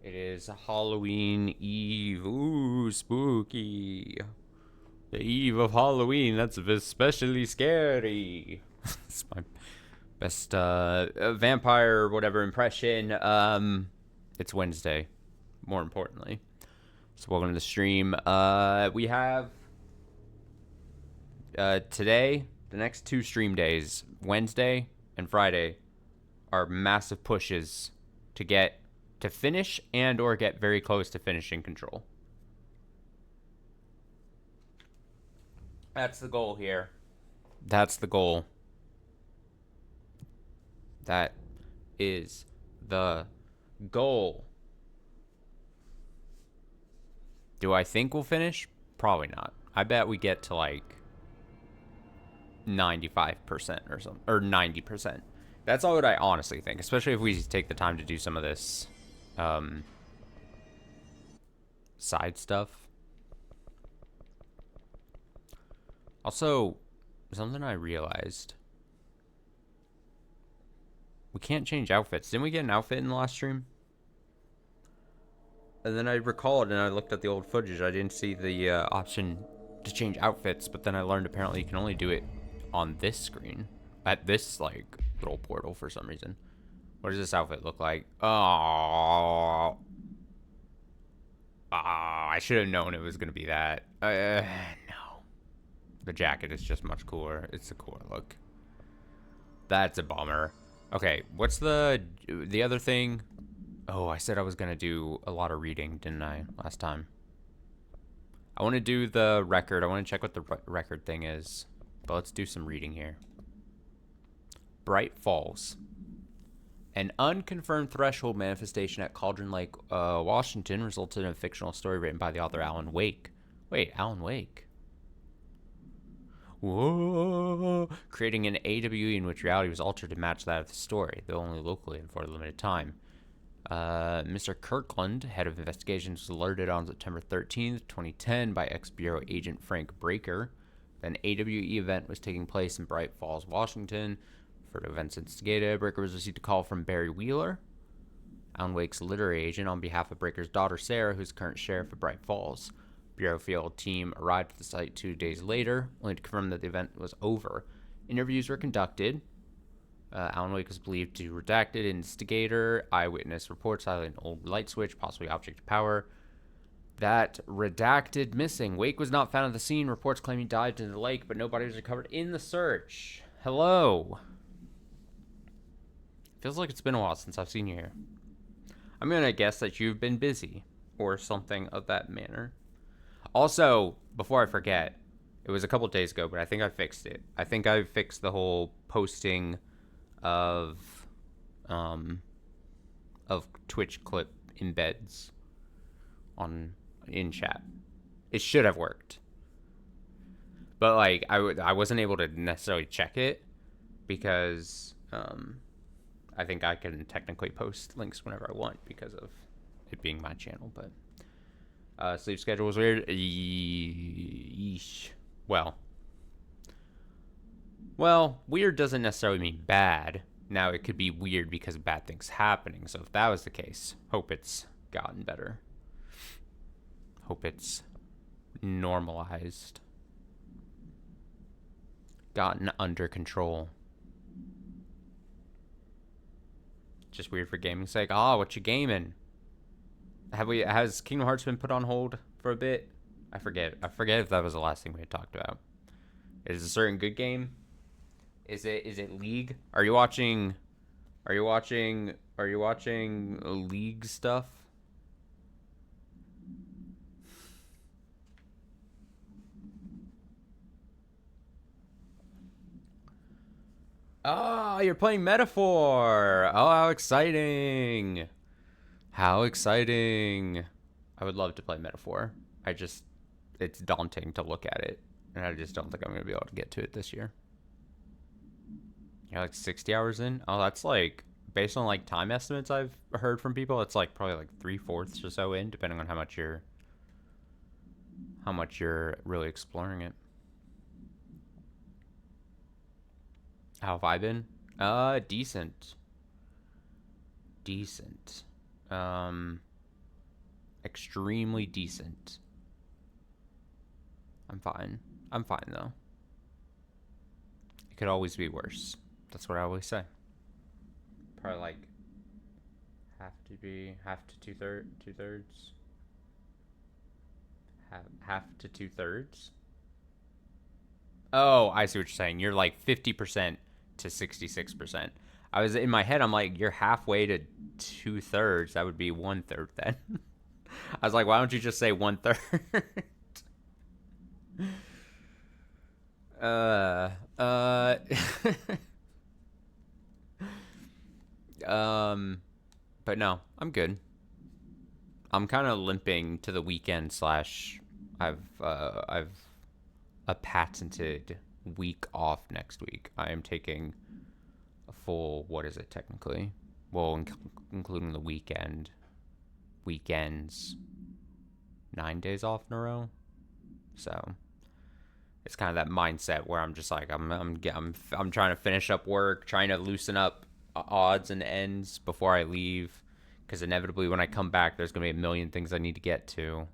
It is Halloween Eve. Ooh, spooky. The eve of Halloween. That's especially scary. It's my best vampire whatever impression. It's Wednesday, more importantly. So welcome to the stream. We have today, the next two stream days, Wednesday and Friday, are massive pushes to get to finish and or get very close to finishing Control. That's the goal here. That's the goal. That is the goal. Do I think we'll finish? Probably not. I bet we get to like 95% or something, or 90%. That's all that I honestly think, especially if we take the time to do some of this side stuff. Also, something I realized. We can't change outfits. Didn't we get an outfit in the last stream? And then I recalled and I looked at the old footage. I didn't see the option to change outfits, but then I learned apparently you can only do it on this screen. At this, like, little portal for some reason. What does this outfit look like? Oh. I should have known it was going to be that. No. The jacket is just much cooler. It's a cooler look. That's a bummer. Okay, what's the other thing? Oh, I said I was going to do a lot of reading, didn't I, last time? I want to do the record. I want to check what the record thing is. But let's do some reading here. Bright Falls. An unconfirmed threshold manifestation at Cauldron Lake, Washington, resulted in a fictional story written by the author Alan Wake. Wait, Alan Wake? Whoa! Creating an AWE in which reality was altered to match that of the story, though only locally and for a limited time. Mr. Kirkland, head of investigations, was alerted on September 13th, 2010 by ex-Bureau agent Frank Breaker. An AWE event was taking place in Bright Falls, Washington. For the events instigated, Breaker was received a call from Barry Wheeler, Alan Wake's literary agent, on behalf of Breaker's daughter Sarah, who's current sheriff of Bright Falls. Bureau field team arrived at the site 2 days later, only to confirm that the event was over. Interviews were conducted. Alan Wake was believed to redacted instigator. Eyewitness reports highlight an old light switch, possibly object of power. That redacted missing. Wake was not found at the scene. Reports claim he dived into the lake, but nobody was recovered in the search. Hello. Feels like it's been a while since I've seen you here. I'm going to guess that you've been busy or something of that manner. Also, before I forget, it was a couple days ago, but I think I fixed it. I think I fixed the whole posting of Twitch clip embeds in chat. It should have worked. But like I wasn't able to necessarily check it because I think I can technically post links whenever I want because of it being my channel, but sleep schedule was weird. Yeesh. Well, weird doesn't necessarily mean bad. Now, it could be weird because of bad things happening. So if that was the case, hope it's gotten better. Hope it's normalized. Gotten under control. Just weird for gaming's sake. What you gaming? Has Kingdom Hearts been put on hold for a bit? I forget if that was the last thing we had talked about. Is it a certain good game? Is it League? Are you watching League stuff? Oh, you're playing Metaphor. Oh, how exciting. How exciting. I would love to play Metaphor. It's daunting to look at it. And I just don't think I'm going to be able to get to it this year. You're like 60 hours in? Oh, that's like, based on like time estimates I've heard from people, it's like probably like 3/4 or so in, depending on how much you're really exploring it. How have I been? Decent. extremely decent. I'm fine. I'm fine though. It could always be worse. That's what I always say. Probably like half to two thirds, half to 2/3. Oh, I see what you're saying. You're like 50% to 66%. I was in my head. I'm like, you're halfway to 2/3. That would be 1/3 then. I was like, why don't you just say 1/3? uh, uh, but no, I'm good. I'm kind of limping to the weekend slash. I've a patented week off next week. I am taking a full, what is it technically? Well, including the weekends, 9 days off in a row. So it's kind of that mindset where I'm just like I'm trying to finish up work, trying to loosen up odds and ends before I leave, because inevitably when I come back, there's gonna be a million things I need to get to.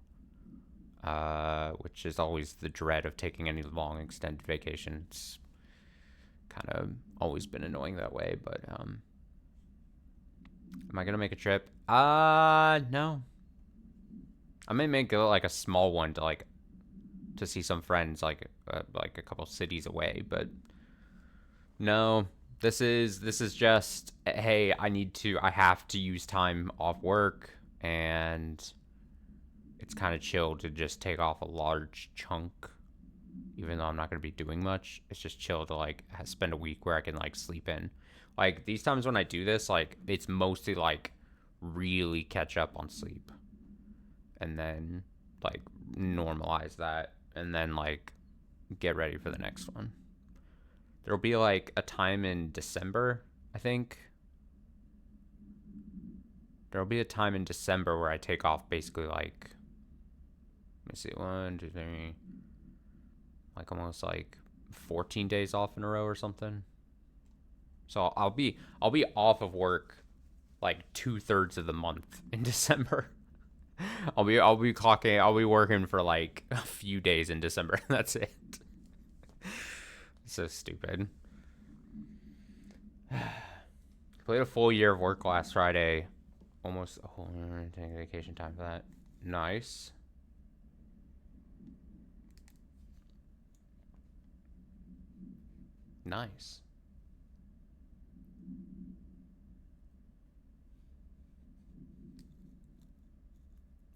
Which is always the dread of taking any long extended vacation. It's kind of always been annoying that way, but am I gonna make a trip? No. I may make like a small one to see some friends like a couple cities away, but no. This is just, hey, I have to use time off work, and it's kind of chill to just take off a large chunk, even though I'm not going to be doing much. It's just chill to like spend a week where I can like sleep in. Like these times when I do this, like it's mostly like really catch up on sleep, and then like normalize that, and then like get ready for the next one. There'll be like a time in December, I think. There'll be a time in December where I take off basically like, let me see, 1, 2, 3, like almost like 14 days off in a row or something. So I'll be off of work like 2/3 of the month in December. I'll be working for like a few days in December. That's it. So stupid. Played a full year of work last Friday. Almost a whole year. Taking vacation time for that. Nice. Nice.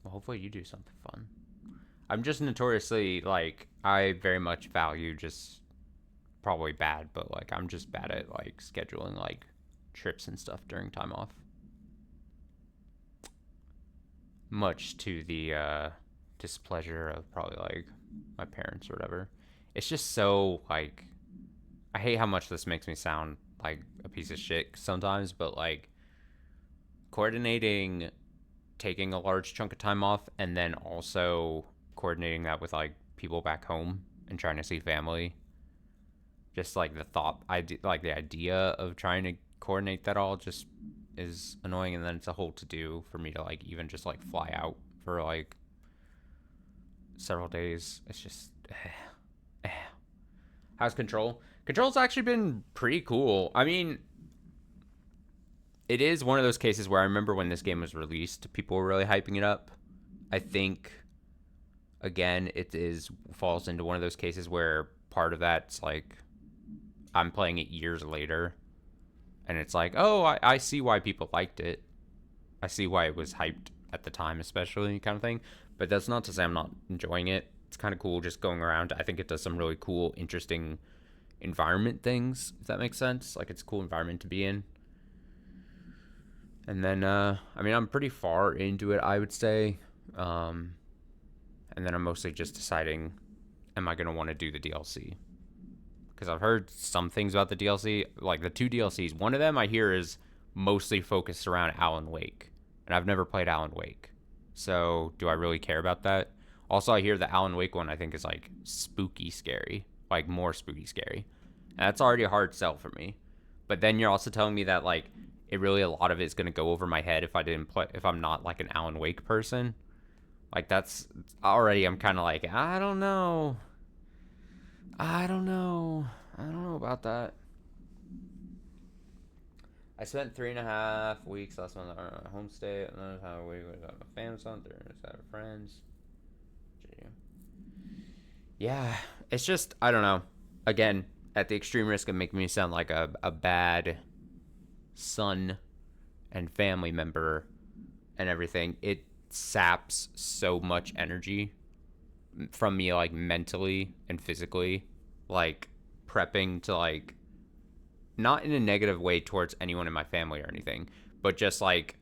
Well, hopefully you do something fun. I'm just notoriously, like, I very much value just, probably bad, but, like, I'm just bad at, like, scheduling, like, trips and stuff during time off. Much to the, displeasure of probably, like, my parents or whatever. It's just so, like, I hate how much this makes me sound like a piece of shit sometimes, but, like, coordinating taking a large chunk of time off and then also coordinating that with like people back home and trying to see family, just like the idea of trying to coordinate that all just is annoying. And then it's a whole to do for me to like even just like fly out for like several days. It's just how's Control's actually been pretty cool. I mean, it is one of those cases where I remember when this game was released, people were really hyping it up. I think, again, falls into one of those cases where part of that's like, I'm playing it years later, and it's like, oh, I see why people liked it. I see why it was hyped at the time, especially, kind of thing. But that's not to say I'm not enjoying it. It's kind of cool just going around. I think it does some really cool, interesting environment things, if that makes sense. Like, it's a cool environment to be in. And then, I mean, I'm pretty far into it, I would say. And then I'm mostly just deciding, am I going to want to do the DLC? Because I've heard some things about the DLC. Like, the 2 DLCs, one of them I hear is mostly focused around Alan Wake. And I've never played Alan Wake. So, do I really care about that? Also, I hear the Alan Wake one, I think, is, like, spooky scary. Like, more spooky scary. And that's already a hard sell for me. But then you're also telling me that, like, a lot of it is going to go over my head if I'm not like an Alan Wake person. Like, that's already, I'm kind of like, I don't know. I don't know about that. I spent 3.5 weeks last month on a homestay, and then how we got my family son, 3 friends. Yeah, it's just, I don't know. Again, at the extreme risk of making me sound like a bad son and family member and everything, it saps so much energy from me, like mentally and physically, like prepping to like, not in a negative way towards anyone in my family or anything, but just like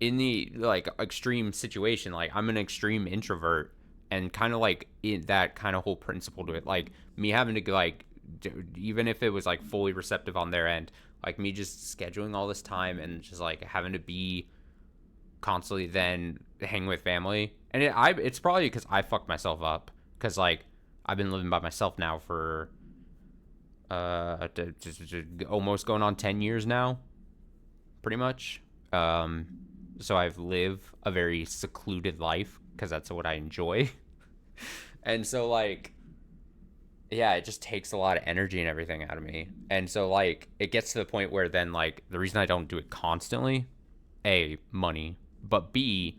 in the like extreme situation, like I'm an extreme introvert, and kind of like in that kind of whole principle to it, like me having to like even if it was like fully receptive on their end, like me just scheduling all this time and just like having to be constantly then hang with family, and it's probably because I fucked myself up, because like I've been living by myself now for almost going on 10 years now, pretty much. um so I've lived a very secluded life because that's what I enjoy. And so like, yeah, it just takes a lot of energy and everything out of me. And so like it gets to the point where then like the reason I don't do it constantly, A, money, but B,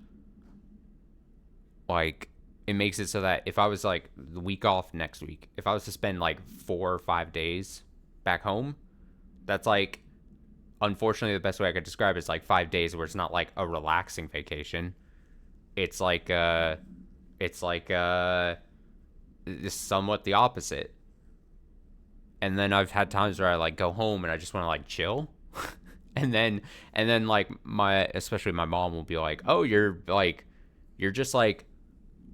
like it makes it so that if I was like the week off next week, if I was to spend like 4 or 5 days back home, that's like, unfortunately the best way I could describe it is like 5 days where it's not like a relaxing vacation. It's like it's like somewhat the opposite. And then I've had times where I like go home and I just want to like chill. And then like my, especially my mom will be like, "Oh, you're just like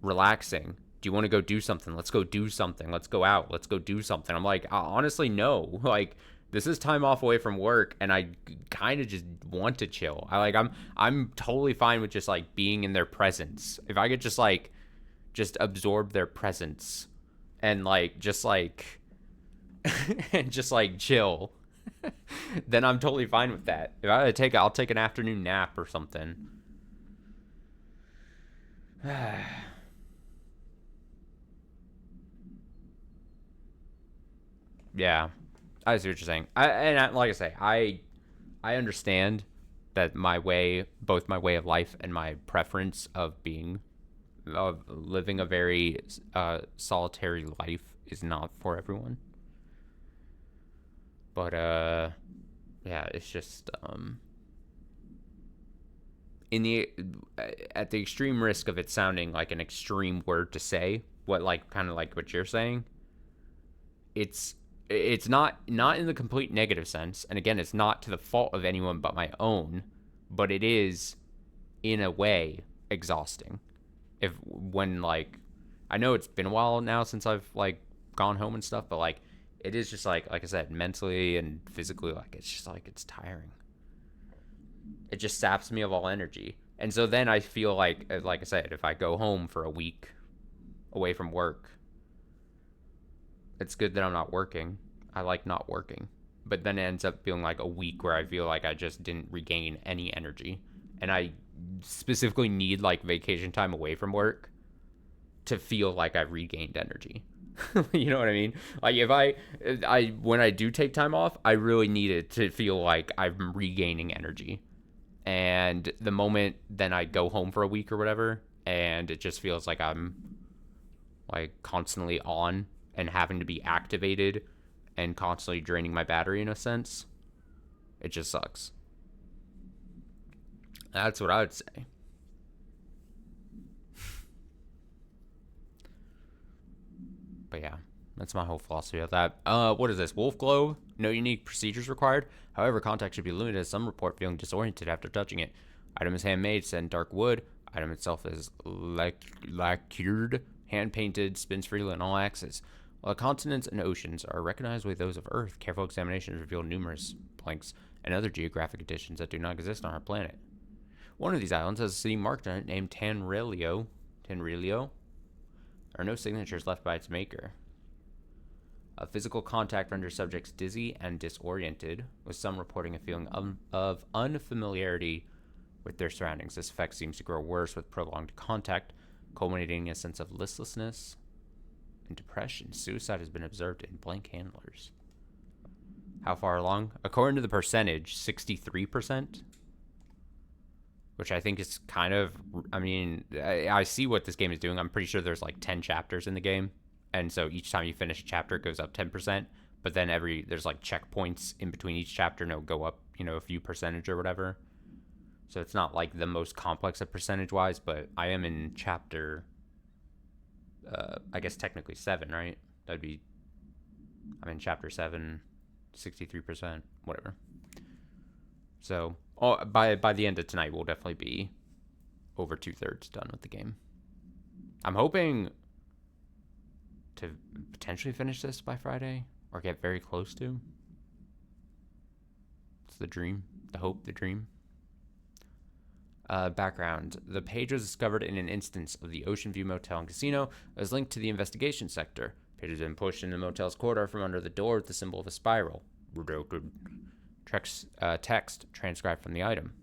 relaxing. Do you want to go do something? Let's go do something. Let's go out. Let's go do something." I'm like, honestly, no. Like, this is time off away from work, and I kind of just want to chill. I'm totally fine with just like being in their presence. If I could just absorb their presence and like just like and just like chill, then I'm totally fine with that. If I take I'll take an afternoon nap or something. Yeah, I see what you're saying. Like I say, I understand that both my way of life and my preference of living a very solitary life is not for everyone. But yeah, it's just in the at the extreme risk of it sounding like an extreme word to say, what like kind of like what you're saying, it's it's not in the complete negative sense, and again, it's not to the fault of anyone but my own, but it is in a way exhausting. If when like, I know it's been a while now since I've like gone home and stuff, but like it is just like I said, mentally and physically, like it's just like it's tiring. It just saps me of all energy. And so then I feel like I said, if I go home for a week away from work, it's good that I'm not working. I like not working. But then it ends up feeling like a week where I feel like I just didn't regain any energy. And I specifically need like vacation time away from work to feel like I've regained energy. You know what I mean? Like if I when I do take time off, I really need it to feel like I'm regaining energy. And the moment then I go home for a week or whatever, and it just feels like I'm like constantly on and having to be activated and constantly draining my battery in a sense, it just sucks. That's what I would say. But yeah, that's my whole philosophy of that. What is this? Wolf Globe? No unique procedures required. However, contact should be limited as some report feeling disoriented after touching it. Item is handmade, set in dark wood. Item itself is lacquered, hand painted, spins freely on all axes. While continents and oceans are recognized with those of Earth, careful examinations reveal numerous blanks and other geographic additions that do not exist on our planet. One of these islands has a city marked on it named Tanrilio. Tanrilio? There are no signatures left by its maker. A physical contact renders subjects dizzy and disoriented, with some reporting a feeling of unfamiliarity with their surroundings. This effect seems to grow worse with prolonged contact, culminating in a sense of listlessness and depression. Suicide has been observed in blank handlers. How far along? According to the percentage, 63%. Which I think is kind of, I mean, I see what this game is doing. I'm pretty sure there's like 10 chapters in the game. And so each time you finish a chapter, it goes up 10%. But then there's like checkpoints in between each chapter, and it'll go up, a few percentage or whatever. So it's not like the most complex of percentage-wise, but I am in chapter, I guess technically 7, right? I'm in chapter 7, 63%, whatever. So by the end of tonight, we'll definitely be over 2/3 done with the game. I'm hoping to potentially finish this by Friday or get very close to. It's the dream, the hope, the dream. Background. The page was discovered in an instance of the Ocean View Motel and Casino as linked to the investigation sector. The page has been pushed into the motel's corridor from under the door with the symbol of a spiral. Text transcribed from the item.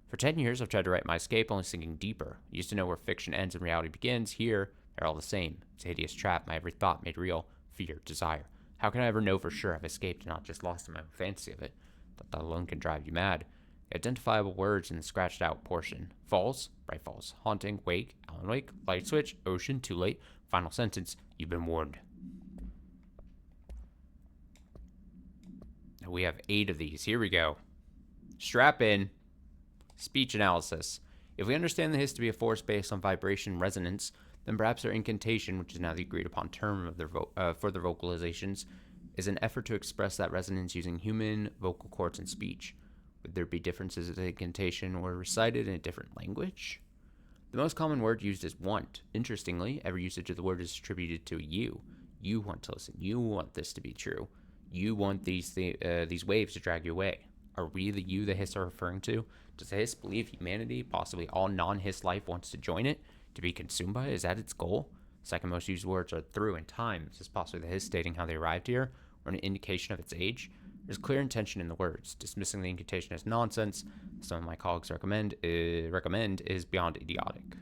For 10 years, I've tried to write my escape, only sinking deeper. I used to know where fiction ends and reality begins. Here, they're all the same. It's a hideous trap, my every thought made real. Fear, desire. How can I ever know for sure I've escaped and not just lost in my fancy of it? That alone can drive you mad. The identifiable words in the scratched out portion. Falls, Bright Falls. Haunting, Wake, Alan Wake, Light Switch, Ocean, Too Late. Final sentence, you've been warned. We have 8 of these. Here we go. Strap in. Speech analysis. If we understand the hiss to be a force based on vibration resonance, then perhaps their incantation, which is now the agreed upon term of their for their vocalizations, is an effort to express that resonance using human vocal cords and speech. Would there be differences if the incantation were recited in a different language? The most common word used is want. Interestingly, every usage of the word is attributed to you. You want to listen. You want this to be true. You want these waves to drag you away. Are we the you the hiss are referring to? Does the hiss believe humanity, possibly all non-hiss life, wants to join it, to be consumed by it? Is that its goal? Second most used words are through and time. Is this possibly the hiss stating how they arrived here, or an indication of its age? There's clear intention in the words. Dismissing the incantation as nonsense, as some of my colleagues recommend, is beyond idiotic.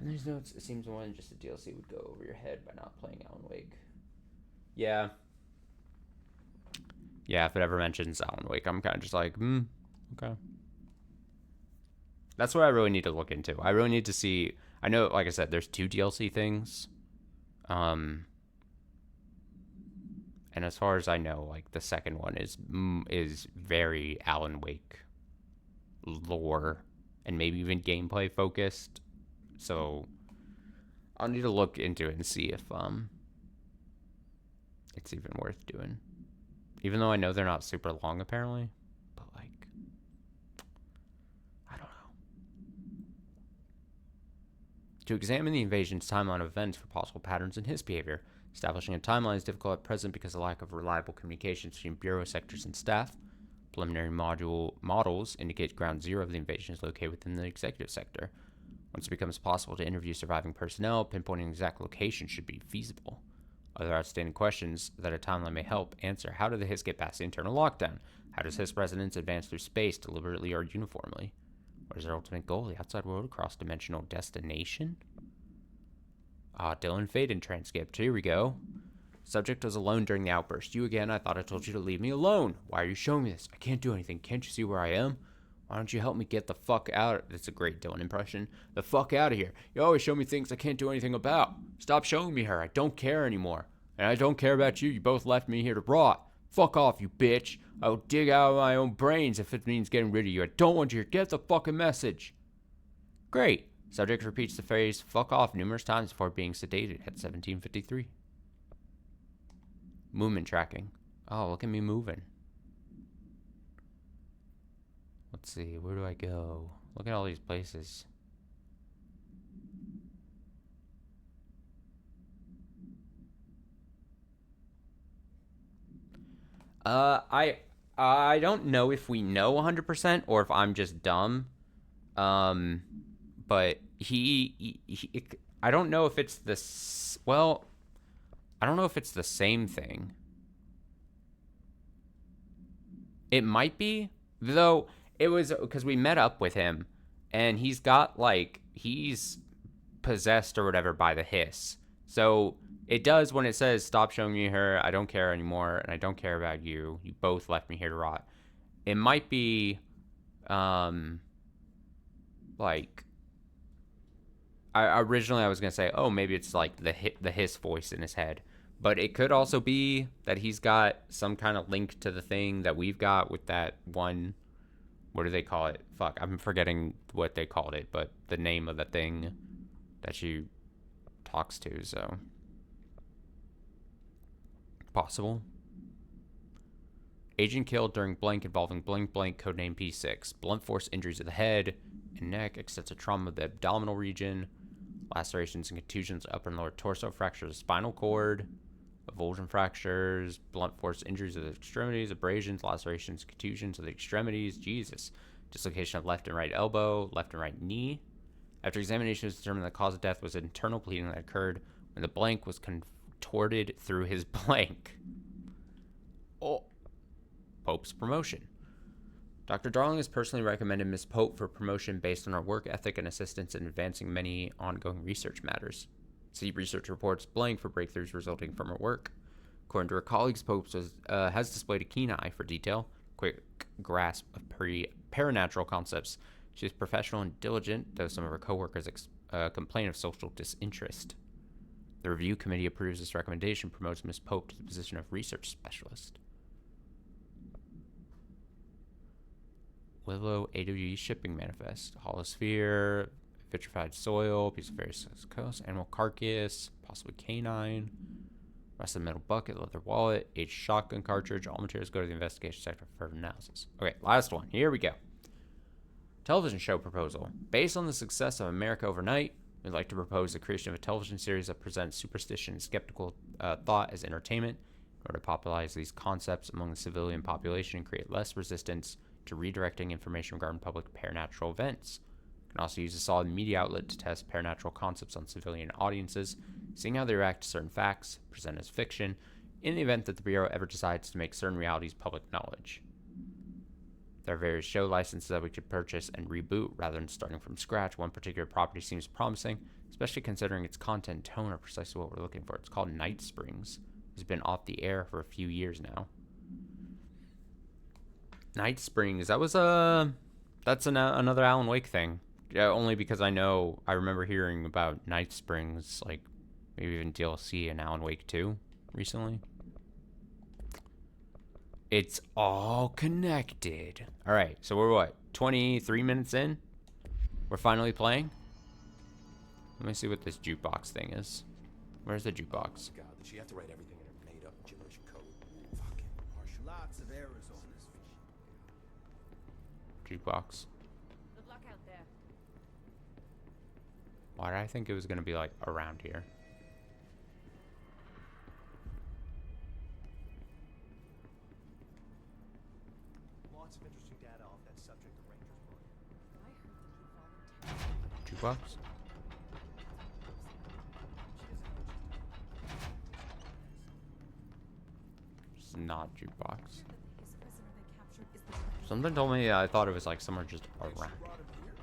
In these notes, it seems more than just a DLC would go over your head by not playing Alan Wake. Yeah, if it ever mentions Alan Wake, I'm kind of just like, okay. That's what I really need to look into. I really need to see. I know, like I said, there's 2 DLC things. And as far as I know, like the second one is very Alan Wake lore and maybe even gameplay focused. So I'll need to look into it and see if it's even worth doing. Even though I know they're not super long apparently, but like I don't know. To examine the invasion's timeline of events for possible patterns in his behavior. Establishing a timeline is difficult at present because of the lack of reliable communications between bureau sectors and staff. Preliminary models indicate ground zero of the invasion is located within the executive sector. Once it becomes possible to interview surviving personnel, pinpointing an exact location should be feasible. Other outstanding questions that a timeline may help answer. How did the hiss get past the internal lockdown? How does hiss resonance advance through space deliberately or uniformly? What is their ultimate goal? The outside world, a cross-dimensional destination? Dylan Faden transcript. Here we go. Subject was alone during the outburst. You again. I thought I told you to leave me alone. Why are you showing me this? I can't do anything. Can't you see where I am? Why don't you help me get the fuck out? That's a great Dylan impression. The fuck out of here. You always show me things I can't do anything about. Stop showing me her. I don't care anymore. And I don't care about you. You both left me here to rot. Fuck off, you bitch. I will dig out of my own brains if it means getting rid of you. I don't want you to get the fucking message. Great. Subject repeats the phrase fuck off numerous times before being sedated at 17:53. Movement tracking. Oh, look at me moving. Let's see, where do I go? Look at all these places. I don't know if we know 100% or if I'm just dumb. But he I don't know if it's I don't know if it's the same thing. It might be, though. It was because we met up with him, and he's got, like, he's possessed or whatever by the hiss. So it does when it says, stop showing me her, I don't care anymore, and I don't care about you. You both left me here to rot. It might be, like, originally I was going to say, oh, maybe it's like the hiss voice in his head. But it could also be that he's got some kind of link to the thing that we've got with that one. What do they call it? Fuck, I'm forgetting what they called it, but the name of the thing that she talks to, so. Possible. Agent killed during blank involving blank blank, codename P6. Blunt force injuries to the head and neck, extensive trauma of the abdominal region, lacerations and contusions of upper and lower torso, fractures of spinal cord, avulsion fractures, blunt force injuries of the extremities, abrasions, lacerations, contusions of the extremities, Jesus, dislocation of left and right elbow, left and right knee. After examination, it was determined the cause of death was internal bleeding that occurred when the blank was contorted through his blank. Oh. Pope's promotion. Dr. Darling has personally recommended Miss Pope for promotion based on her work ethic and assistance in advancing many ongoing research matters. See research reports blank for breakthroughs resulting from her work. According to her colleagues, Pope has displayed a keen eye for detail, quick grasp of paranatural concepts. She is professional and diligent, though some of her coworkers complain of social disinterest. The review committee approves this recommendation, promotes Miss Pope to the position of research specialist. Willow AWE shipping manifest. Holosphere, vitrified soil, piece of various coast, animal carcass, possibly canine, rusted metal bucket, leather wallet, aged shotgun cartridge. All materials go to the investigation sector for further analysis. Okay, last one. Here we go. Television show proposal. Based on the success of America Overnight, we'd like to propose the creation of a television series that presents superstition and skeptical thought as entertainment in order to popularize these concepts among the civilian population and create less resistance to redirecting information regarding public paranatural events. You can also use a solid media outlet to test paranatural concepts on civilian audiences, seeing how they react to certain facts, present as fiction, in the event that the Bureau ever decides to make certain realities public knowledge. There are various show licenses that we could purchase and reboot rather than starting from scratch. One particular property seems promising, especially considering its content and tone are precisely what we're looking for. It's called Night Springs. It's been off the air for a few years now. Night Springs, that's another Alan Wake thing. Yeah, only because I remember hearing about Night Springs, like maybe even DLC in Alan Wake 2 recently. It's all connected. All right, so we're what, 23 minutes in? We're finally playing? Let me see what this jukebox thing is. Where's the jukebox? God, did she have to write everything in her made-up gibberish code? Fucking harsh. Lots of errors on this fish. Jukebox. Good luck out there. Why did I think it was gonna be like around here? Lots of interesting data off that subject the Rangers brought in. I heard that he volunteered. Jukebox? It's not jukebox. His prisoner they captured is the trippy. Something told me I thought it was like somewhere just around. Brought him here?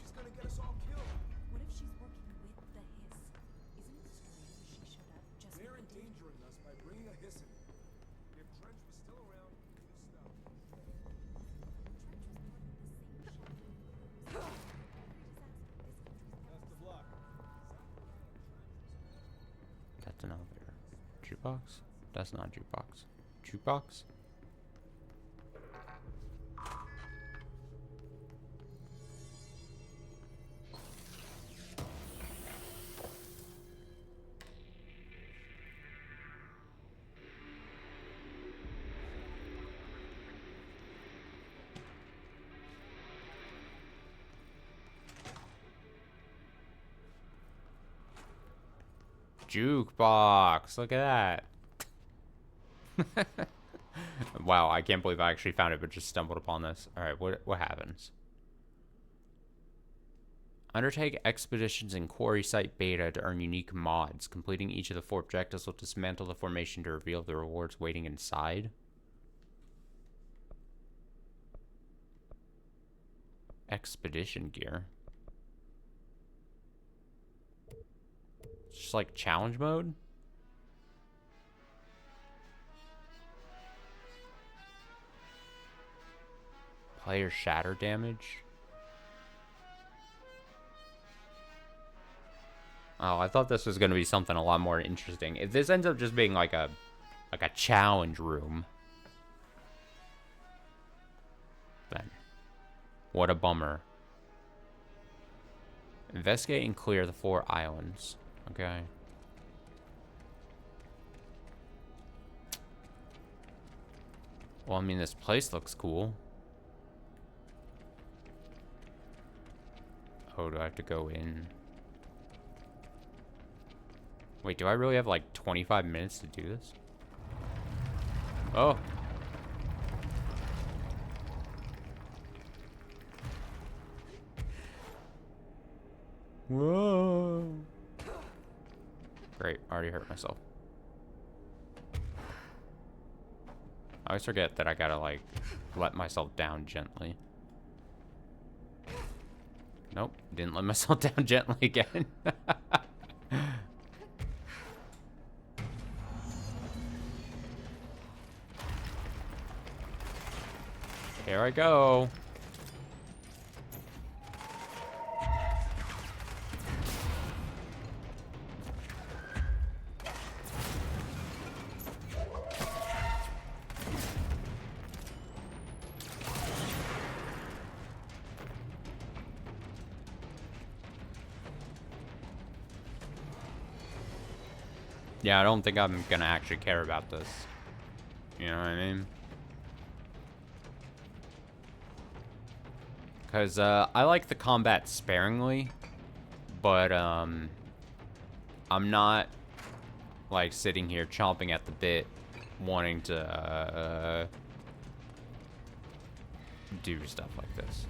She's gonna get us all killed. What if she's working with the hiss? Isn't it strange she showed up just They're when they did? endangering us by bringing a hiss in. If Trench was still around, he'd have stopped. Best of luck. That's an elevator. Jukebox? That's not jukebox. Jukebox? Jukebox. Look at that. Wow, I can't believe I actually found it, but just stumbled upon this. All right, what happens? Undertake expeditions in quarry site beta to earn unique mods. Completing each of the 4 objectives will dismantle the formation to reveal the rewards waiting inside. expedition gear. It's just like challenge mode. Player shatter damage. Oh, I thought this was gonna be something a lot more interesting. If this ends up just being like a challenge room, then what a bummer. Investigate and clear the 4 islands. Okay. Well, I mean, this place looks cool. Oh, do I have to go in? Wait, do I really have like 25 minutes to do this? Oh. Whoa. Great, already hurt myself. I always forget that I gotta like let myself down gently. Nope, didn't let myself down gently again. Here I go. Yeah, I don't think I'm gonna actually care about this. You know what I mean? Because I like the combat sparingly, but I'm not like sitting here chomping at the bit wanting to do stuff like this.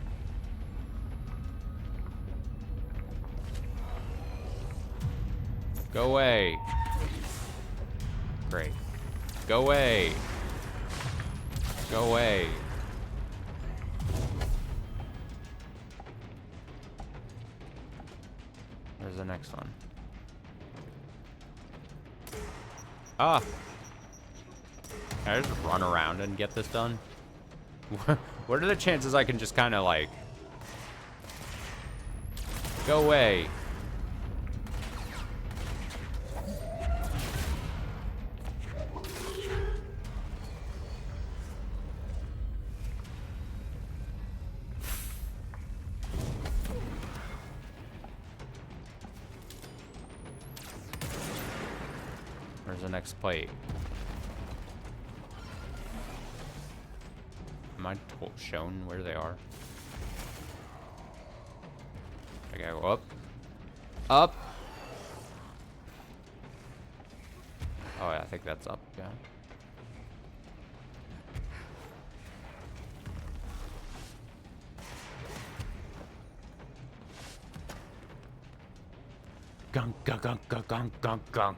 Go away. Great. Go away. Go away. Where's the next one? Ah! Can I just run around and get this done? What are the chances I can just kind of like... Go away. Where's the next plate? Am I shown where they are? I gotta go up. Up! Oh, yeah, I think that's up, yeah. Gunk, gunk, gunk, gunk, gunk, gunk, gunk.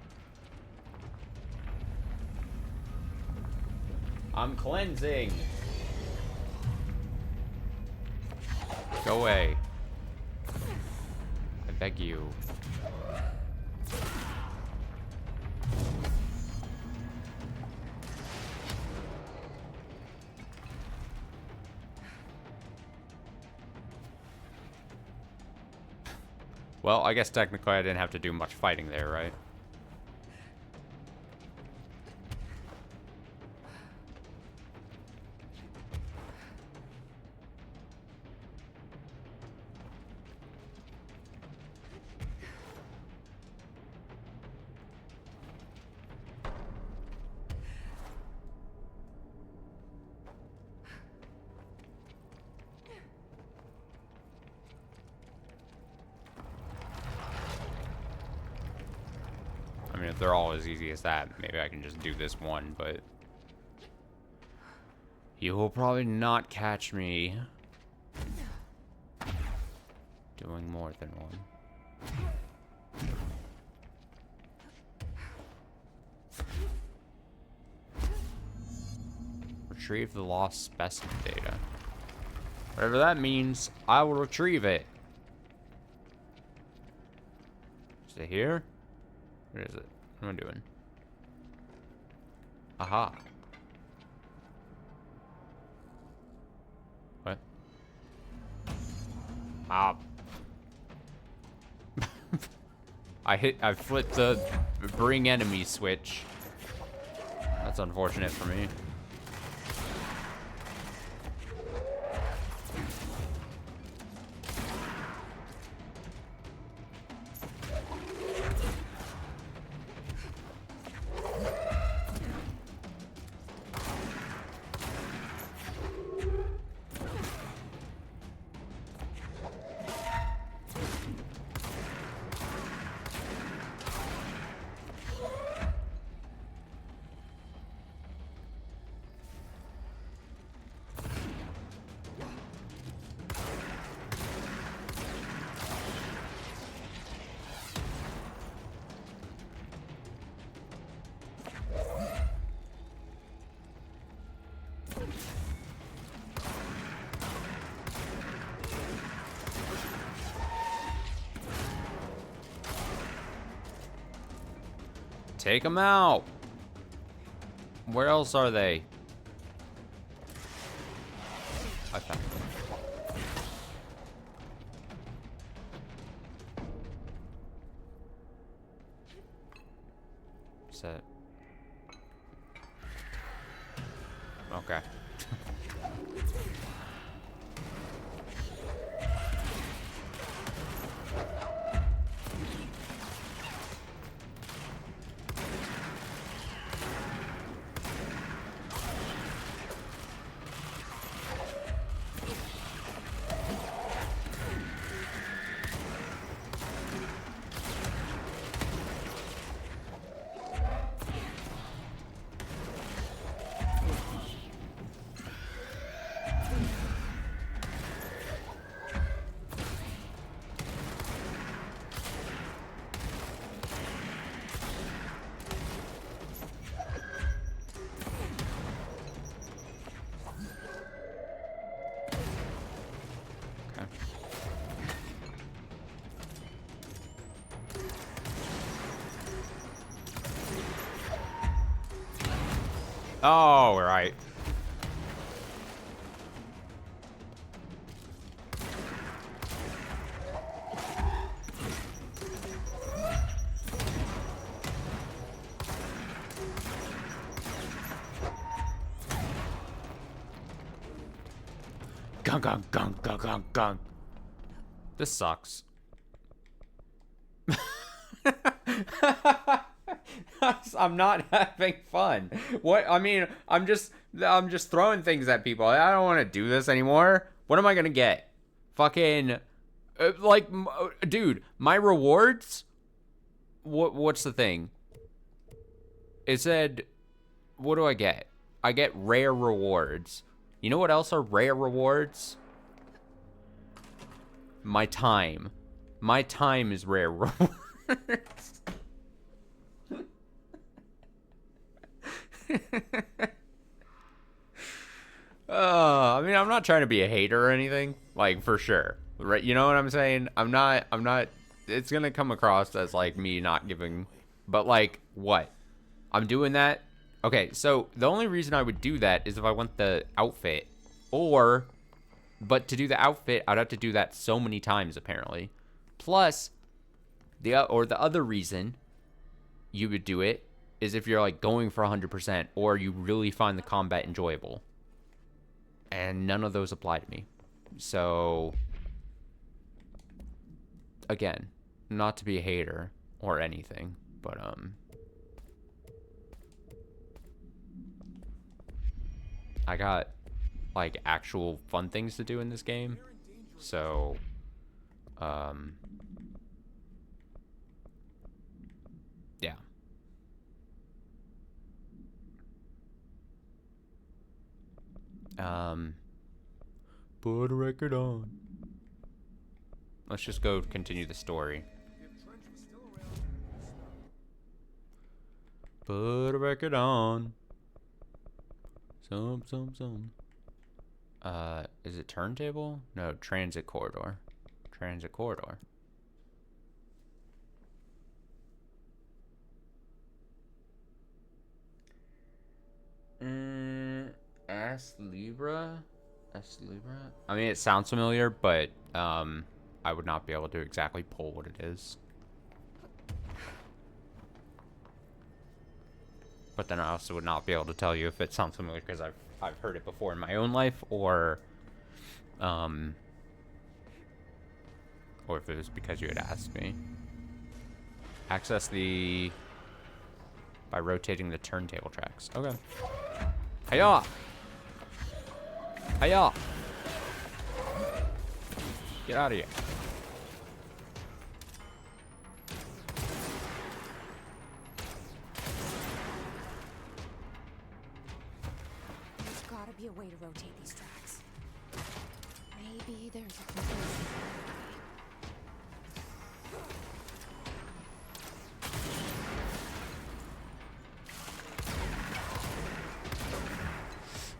I'm cleansing. Go away. I beg you. Well, I guess technically I didn't have to do much fighting there, right? I mean, if they're all as easy as that, maybe I can just do this one, but... You will probably not catch me doing more than one. Retrieve the lost specimen data. Whatever that means, I will retrieve it. Is it here? Where is it? What am I doing? Aha. What? Ah. I flipped the bring enemy switch. That's unfortunate for me. Take them out. Where else are they? I found them. Set. Okay. Oh, right. Gung, gung, gung, gung, gung, gung. This sucks. I'm not having fun. What? I mean, I'm just throwing things at people. I don't want to do this anymore. What am I gonna get? Fucking, dude, my rewards. What's the thing? It said, what do I get? I get rare rewards. You know what else are rare rewards? My time. My time is rare rewards. I mean, I'm not trying to be a hater or anything, like, for sure, right? You know what I'm saying? I'm not, it's gonna come across as, like, me not giving, but, like, what? I'm doing that? Okay, so the only reason I would do that is if I want the outfit, but to do the outfit, I'd have to do that so many times, apparently. Plus, the other reason you would do it is if you're, like, going for 100% or you really find the combat enjoyable. And none of those apply to me. So, again, not to be a hater or anything, but, I got, like, actual fun things to do in this game. So, yeah. Put a record on. Let's just go continue the story. Put a record on. Some. Is it turntable? No, transit corridor. Transit corridor. S Libra? S Libra? I mean, it sounds familiar, but, I would not be able to exactly pull what it is. But then I also would not be able to tell you if it sounds familiar because I've heard it before in my own life, or if it was because you had asked me. Access the by rotating the turntable tracks. Okay. Hiya! Hiya! Get out of here. There's gotta be a way to rotate these tracks. Maybe there's a control.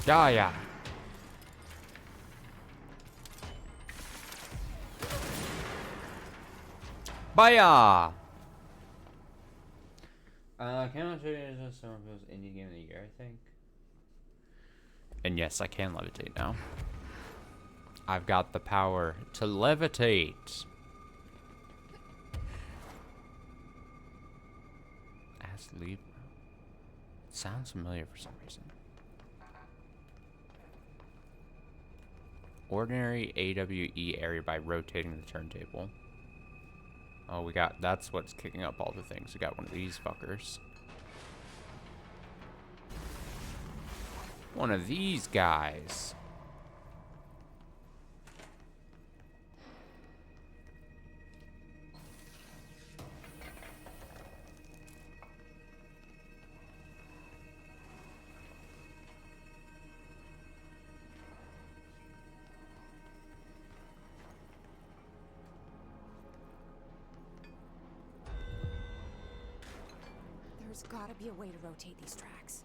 Yeah, yeah. Baya! Can I show you some of those indie game of the year, I think? And yes, I can levitate now. I've got the power to levitate. Ask Libra. Sounds familiar for some reason. Ordinary AWE area by rotating the turntable. Oh, we got, that's what's kicking up all the things. We got one of these fuckers. One of these guys. There's gotta be a way to rotate these tracks.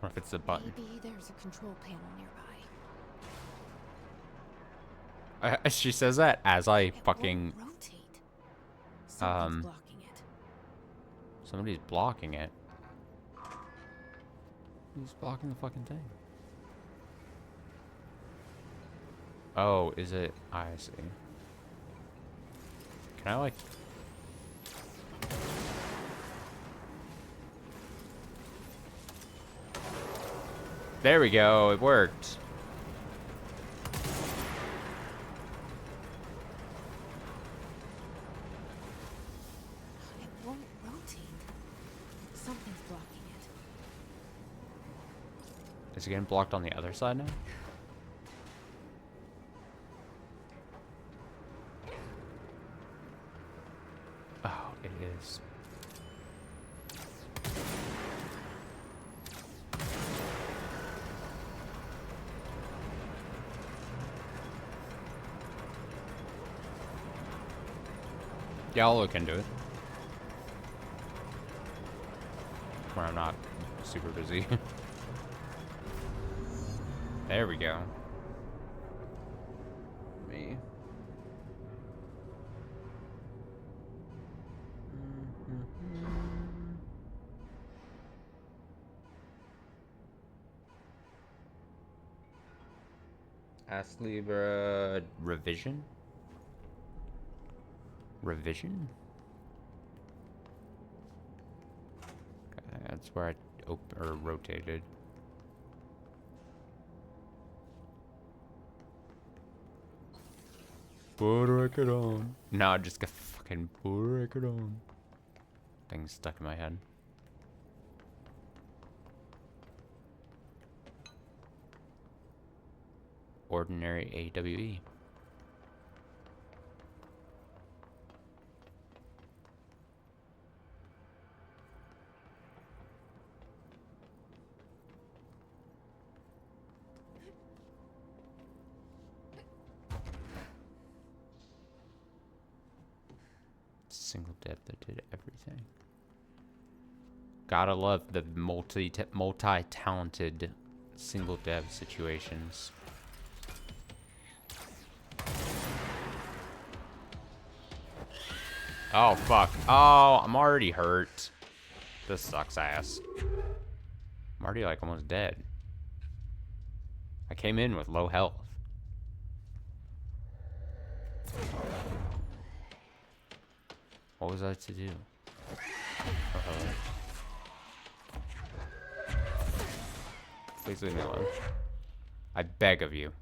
Or if it's a button. Maybe there's a control panel nearby. She says that as I It fucking... won't rotate. Something's blocking it. Somebody's blocking it. Who's blocking the fucking thing? Oh, is it? I see. Can I, like... There we go, it worked. It won't rotate. Something's blocking it. Is it getting blocked on the other side now? Oh, it is. Yeah, I'll look into it. Where I'm not super busy. There we go. Me. Ask Libra revision? Revision? Okay, that's where I rotated. Put record on. No, I just got fucking put record on. Thing's stuck in my head. Ordinary AWE. Single dev that did everything. Gotta love the multi-talented single dev situations. Oh, fuck. Oh, I'm already hurt. This sucks ass. I'm already, like, almost dead. I came in with low health. What was I to do? Please leave me alone. I beg of you.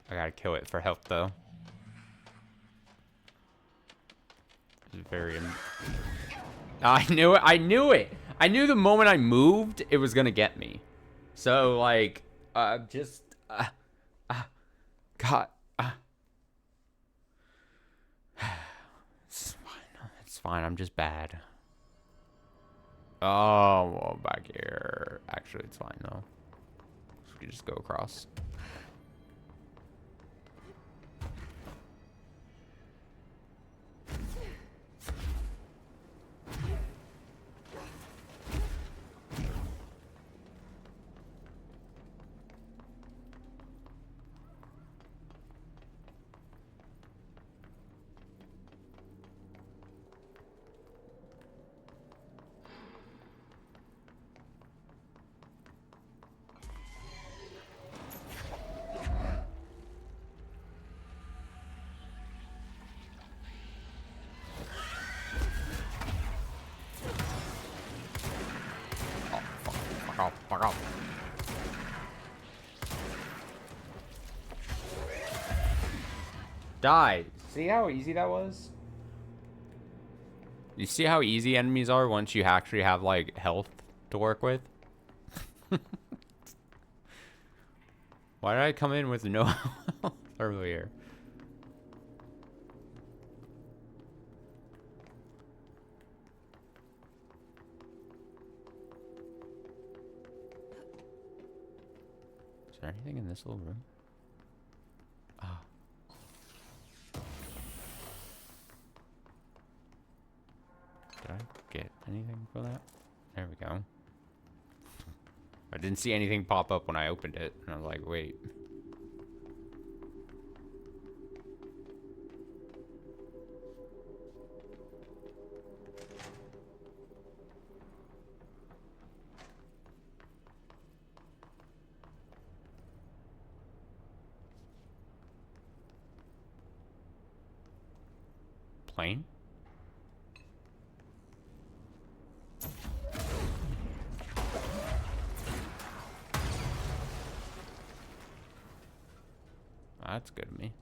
I gotta kill it for health, though. It's very... I knew it! I knew it! I knew the moment I moved, it was gonna get me. So, like, just... God... It's fine. It's fine. I'm just bad. Oh, well, back here. Actually, it's fine, though. So we can just go across. Fuck off. Die. See how easy that was? You see how easy enemies are once you actually have, like, health to work with? Why did I come in with no health earlier? Is there anything in this little room? Ah. Did I get anything for that? There we go. I didn't see anything pop up when I opened it, and I was like, wait. Plane? That's good of me.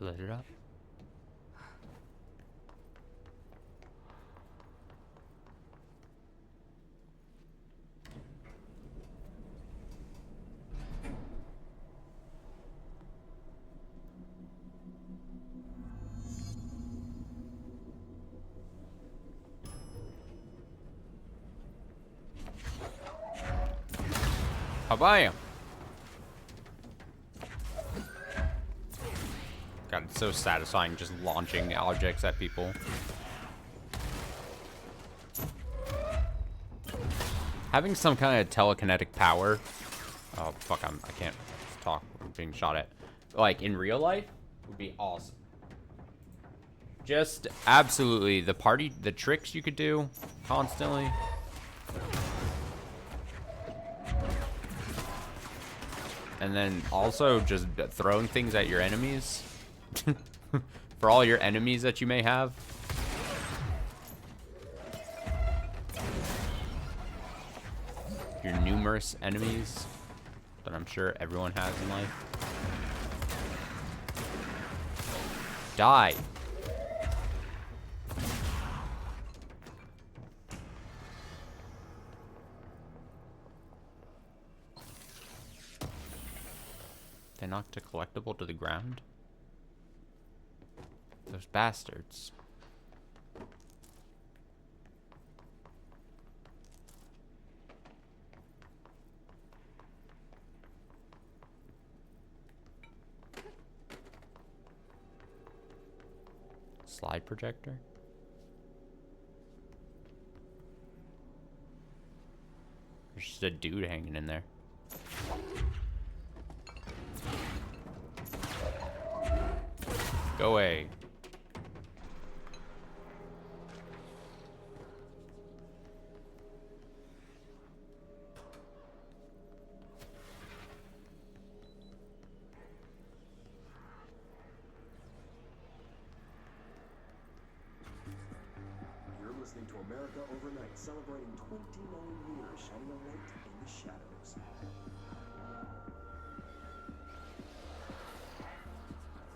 I lit it up. Bam! God, it's so satisfying just launching objects at people. Having some kind of telekinetic power. Oh fuck! I can't talk. I'm being shot at. Like in real life, would be awesome. Just absolutely the tricks you could do constantly. And then also just throwing things at your enemies. For all your enemies that you may have. Your numerous enemies that I'm sure everyone has in life. Die. They knocked a collectible to the ground? Those bastards. Slide projector? There's just a dude hanging in there. Go away. You're listening to America Overnight, celebrating 29 years shining a light in the shadows.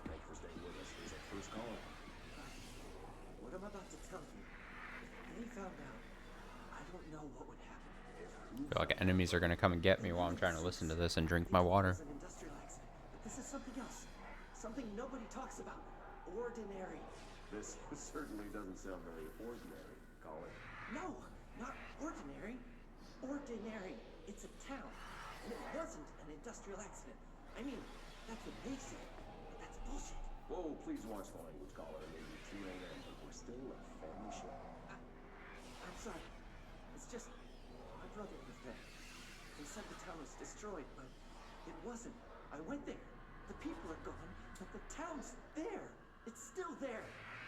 Thanks for staying with us. Here's our first caller. What I'm about to tell you, if they found out, I don't know what would happen. I feel like enemies are gonna come and get me while I'm trying to listen to this and drink my water. An industrial accident, but this is something else. Something nobody talks about. Ordinary. This certainly doesn't sound very ordinary, Colin. No, not ordinary. Ordinary. It's a town. And it wasn't an industrial accident. I mean, that's what they say. But that's bullshit. Whoa, please watch the language, Colin. It may be TNN, but we're still a family show. I'm sorry. It's just, my brother was there. They said the town was destroyed, but it wasn't. I went there. The people are gone, but the town's there. It's still there.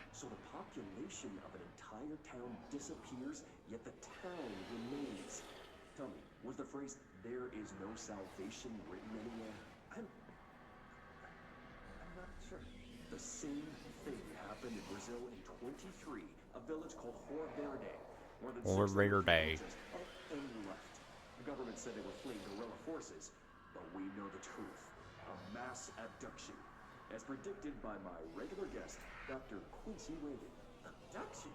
So the population of an entire town disappears, yet the town remains. Tell me, was the phrase, "there is no salvation" written anywhere? I'm not sure. The same thing happened in Brazil in 23, a village called Rio Verde. More than 600 Verde. villages up and left. The government said they were fleeing guerrilla forces, but we know the truth. A mass abduction. As predicted by my regular guest, Dr. Quincy Reagan. Abduction?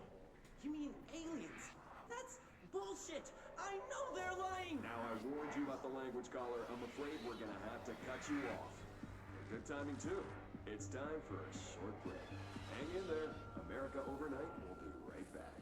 You mean aliens? That's bullshit! I know they're lying! Now I warned you about the language, caller. I'm afraid we're gonna have to cut you off. Good timing, too. It's time for a short break. Hang in there. America Overnight will be right back.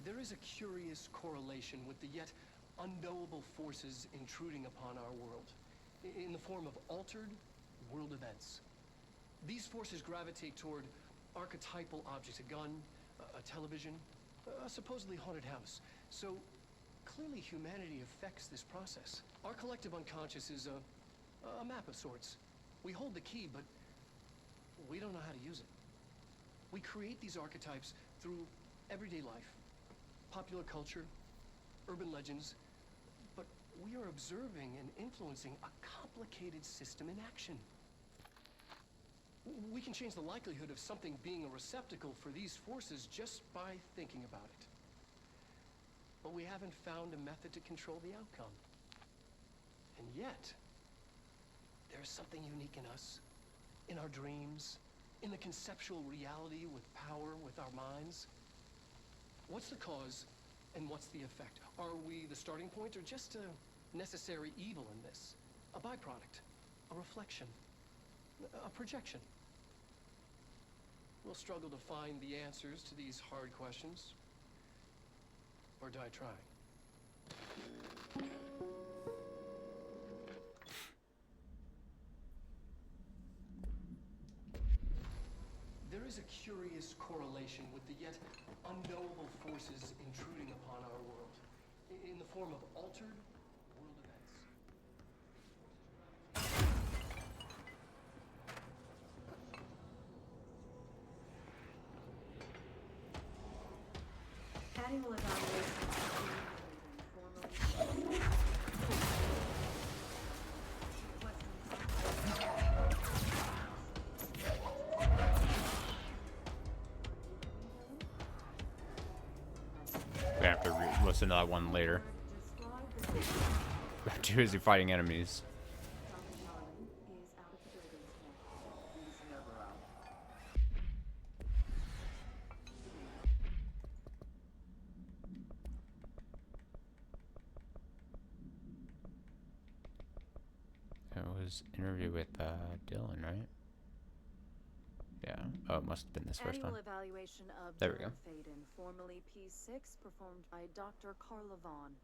There is a curious correlation with the yet unknowable forces intruding upon our world, in the form of altered world events. These forces gravitate toward archetypal objects, a gun, a television, a supposedly haunted house. So clearly humanity affects this process. Our collective unconscious is a map of sorts. We hold the key, but we don't know how to use it. We create these archetypes through everyday life, popular culture, urban legends, but we are observing and influencing a complicated system in action. We can change the likelihood of something being a receptacle for these forces just by thinking about it. But we haven't found a method to control the outcome. And yet, there's something unique in us, in our dreams, in the conceptual reality with power, with our minds. What's the cause and what's the effect? Are we the starting point or just a necessary evil in this? A byproduct? a reflection, a projection. We'll struggle to find the answers to these hard questions, or die trying. There is a curious correlation with the yet unknowable forces intruding upon our world, in the form of altered world events. Annual evaluation formally. We have to listen to that one later. Too busy fighting enemies. Dr. Darling is out of the building today. He's never out. It was interview with Dylan, right? Yeah. Oh, it must have been this first Annual one. evaluation of There we Dylan go. Faden, formerly P6, performed by Dr. Carla Vaughn.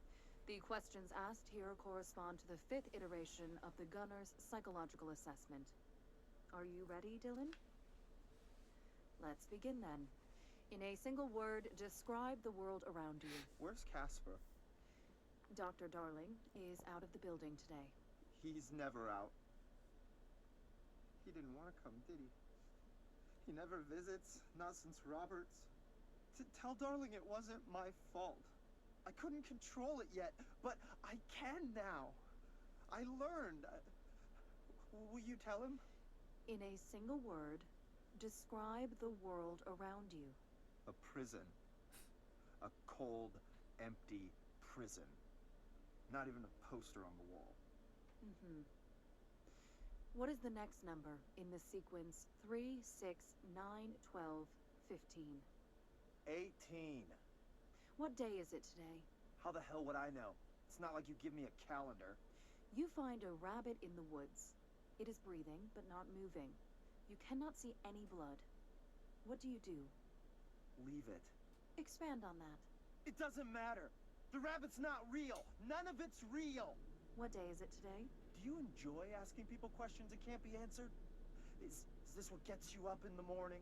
The questions asked here correspond to the 5th iteration of the Gunner's psychological assessment. Are you ready, Dylan? Let's begin then. In a single word, describe the world around you. Where's Casper? Dr. Darling is out of the building today. He's never out. He didn't want to come, did he? He never visits, not since Roberts. Tell Darling it wasn't my fault. I couldn't control it yet, but I can now. I learned. Will you tell him? In a single word, describe the world around you. A prison. A cold, empty prison. Not even a poster on the wall. Mm-hmm. What is the next number in the sequence 3, 6, 9, 12, 15? 18. What day is it today? How the hell would I know? It's not like you give me a calendar. You find a rabbit in the woods. It is breathing, but not moving. You cannot see any blood. What do you do? Leave it. Expand on that. It doesn't matter. The rabbit's not real. None of it's real. What day is it today? Do you enjoy asking people questions that can't be answered? Is this what gets you up in the morning?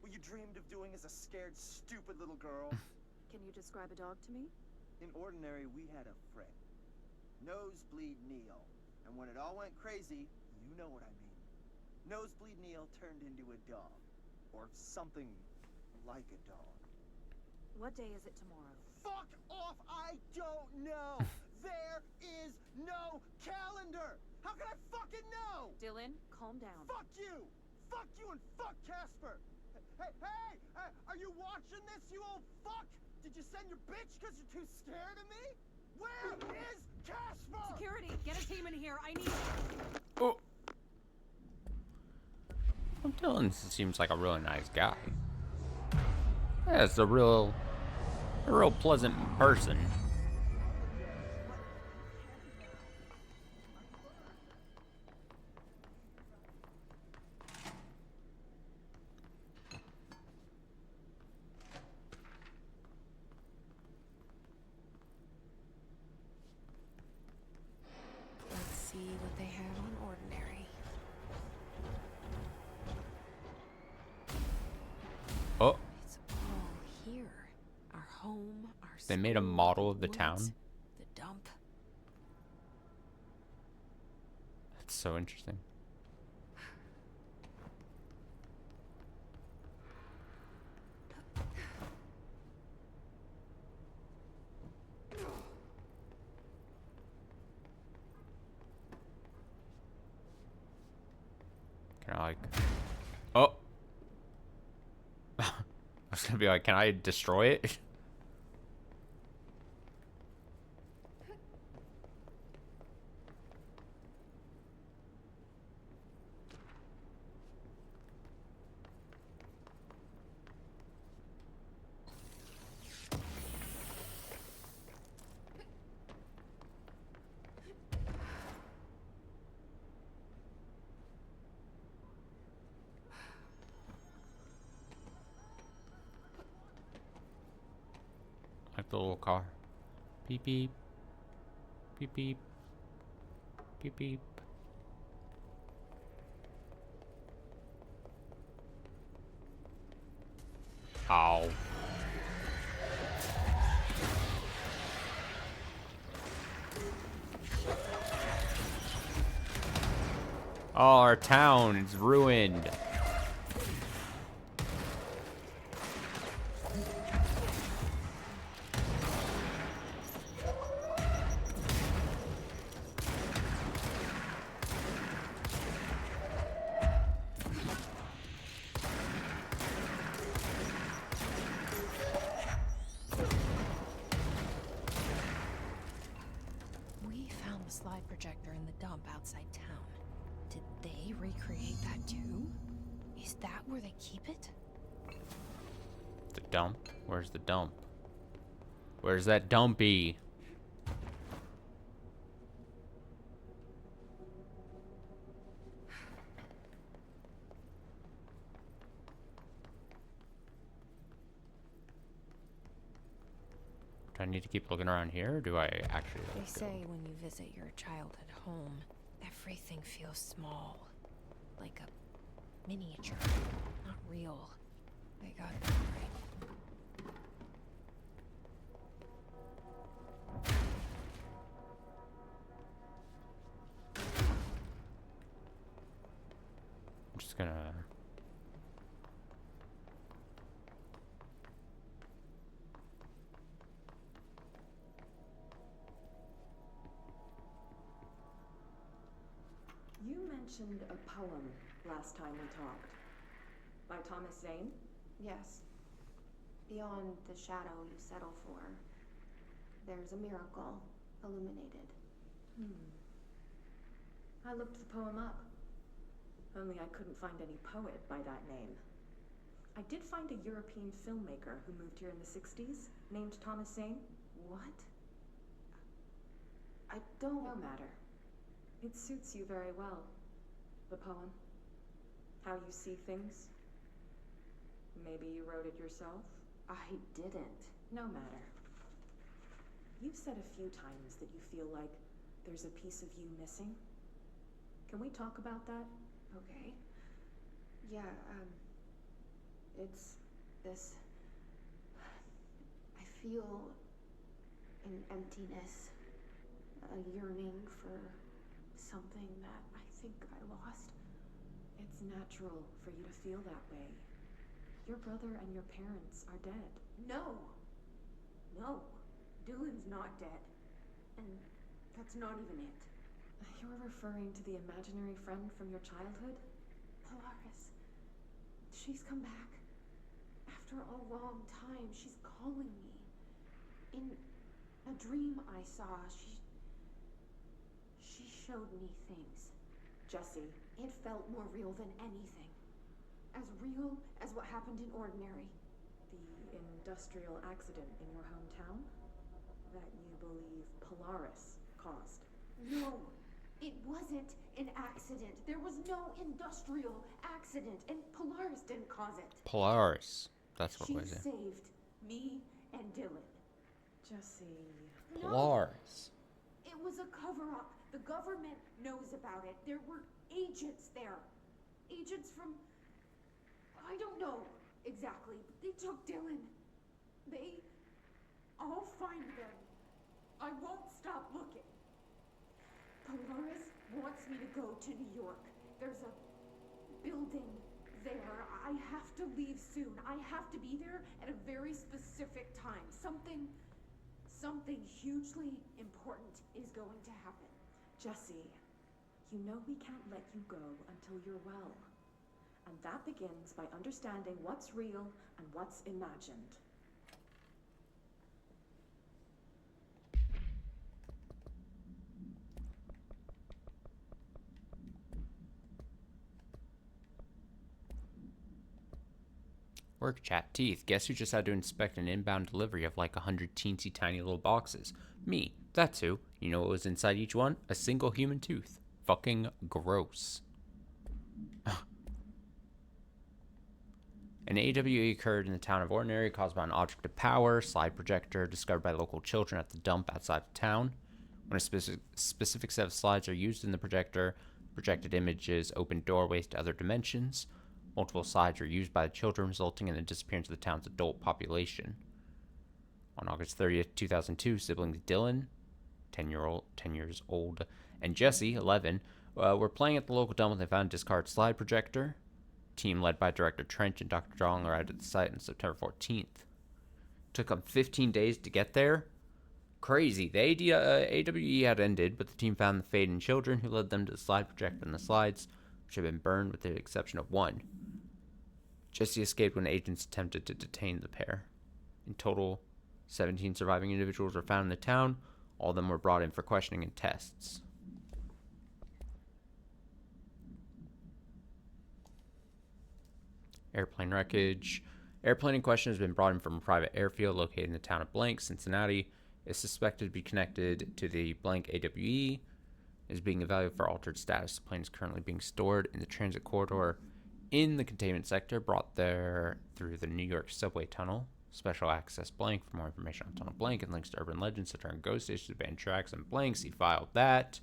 What you dreamed of doing as a scared, stupid little girl? Can you describe a dog to me? In Ordinary, we had a friend. Nosebleed Neil. And when it all went crazy, you know what I mean. Nosebleed Neil turned into a dog. Or something like a dog. What day is it tomorrow? Fuck off! I don't know! There is no calendar! How can I fucking know? Dylan, calm down. Fuck you! Fuck you and fuck Casper! Hey! Are you watching this, you old fuck? Did you send your bitch because you're too scared of me? Where is Casper? Security, get a team in here. I need... Oh. Well, Dylan seems like a really nice guy. Yeah, it's a real pleasant person. Let's see what they have on Ordinary. Oh, It's all here. Our home, our they made a school, model of the woods, town. The dump. That's so interesting. Can I like... Oh! I was gonna be like, can I destroy it? The little car. Beep beep. Beep beep. Beep beep. Ow. Oh, our town is ruined. We found the slide projector in the dump outside town. Did they recreate that too? Is that where they keep it? The dump? Where's the dump? Where's that dumpy? Do I need to keep looking around here, or do I actually? They say when you visit your childhood home, everything feels small. Like a miniature. Not real. They got that right. I'm just gonna. You mentioned a poem last time we talked. By Thomas Zane? Yes. Beyond the shadow you settle for, there's a miracle illuminated. I looked the poem up. Only I couldn't find any poet by that name. I did find a European filmmaker who moved here in the 60s, named Thomas Zane. What? I don't... No matter. It suits you very well. The poem. How you see things. Maybe you wrote it yourself? I didn't. No matter. You've said a few times that you feel like there's a piece of you missing. Can we talk about that? Okay. Yeah, it's this... I feel an emptiness, a yearning for something that I think I lost. It's natural for you to feel that way. Your brother and your parents are dead. No! No. Dylan's not dead. And that's not even it. You're referring to the imaginary friend from your childhood? Polaris. She's come back. After a long time, she's calling me. In a dream I saw, she showed me things. Jesse. It felt more real than anything. As real as what happened in Ordinary. The industrial accident in your hometown? That you believe Polaris caused? No, it wasn't an accident. There was no industrial accident, and Polaris didn't cause it. Polaris. That's what She was it. saved me and Dylan. Jesse. Polaris. It was a cover-up. The government knows about it. There were agents there. Agents from... I don't know exactly, but they took Dylan. I'll find them. I won't stop looking. Polaris wants me to go to New York. There's a building there. I have to leave soon. I have to be there at a very specific time. Something hugely important is going to happen. Jesse, you know we can't let you go until you're well. And that begins by understanding what's real and what's imagined. Work chat. Teeth. Guess who just had to inspect an inbound delivery of like 100 teensy tiny little boxes? Me. That's who. You know what was inside each one? A single human tooth. Fucking gross. An AWE occurred in the town of Ordinary, caused by an object of power, slide projector, discovered by local children at the dump outside of town. When a specific set of slides are used in the projector, projected images open doorways to other dimensions. Multiple slides are used by the children, resulting in the disappearance of the town's adult population. On August 30th, 2002, siblings Dylan, 10 years old, and Jesse, 11, were playing at the local dump when they found a discarded slide projector. Team led by Director Trench and Dr. Dong arrived at the site on September 14th. Took them 15 days to get there. Crazy. The AWE had ended, but the team found the fading children, who led them to the slide projector and the slides, which had been burned with the exception of one. Jesse escaped when agents attempted to detain the pair. In total, 17 surviving individuals were found in the town. All of them were brought in for questioning and tests. Airplane wreckage. Airplane in question has been brought in from a private airfield located in the town of Blank, Cincinnati. It is suspected to be connected to the Blank AWE. It is being evaluated for altered status. The plane is currently being stored in the transit corridor in the containment sector, brought there through the New York subway tunnel. Special access Blank. For more information on Tunnel Blank and links to urban legends such as ghost stations, abandoned tracks, and Blank, see file that.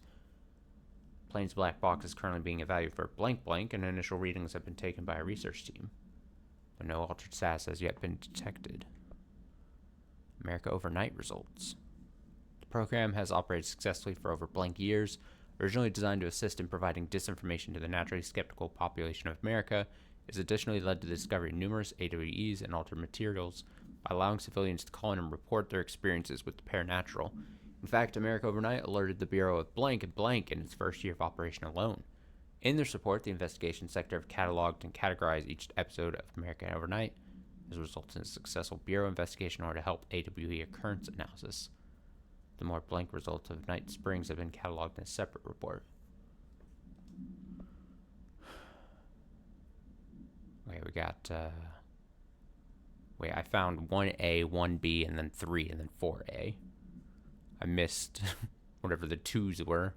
Plane's black box is currently being evaluated for blank, and initial readings have been taken by a research team. But no altered status has yet been detected. America Overnight results. The program has operated successfully for over blank years. Originally designed to assist in providing disinformation to the naturally skeptical population of America, it has additionally led to the discovery of numerous AWEs and altered materials by allowing civilians to call in and report their experiences with the paranormal. In fact, America Overnight alerted the Bureau of blank and blank in its first year of operation alone. In their support, the investigation sector have cataloged and categorized each episode of America Overnight as a result in a successful Bureau investigation in order to help AWE occurrence analysis. The more blank results of Night Springs have been cataloged in a separate report. Okay, we got, I found 1A, 1B, and then 3, and then 4A. I missed whatever the 2s were.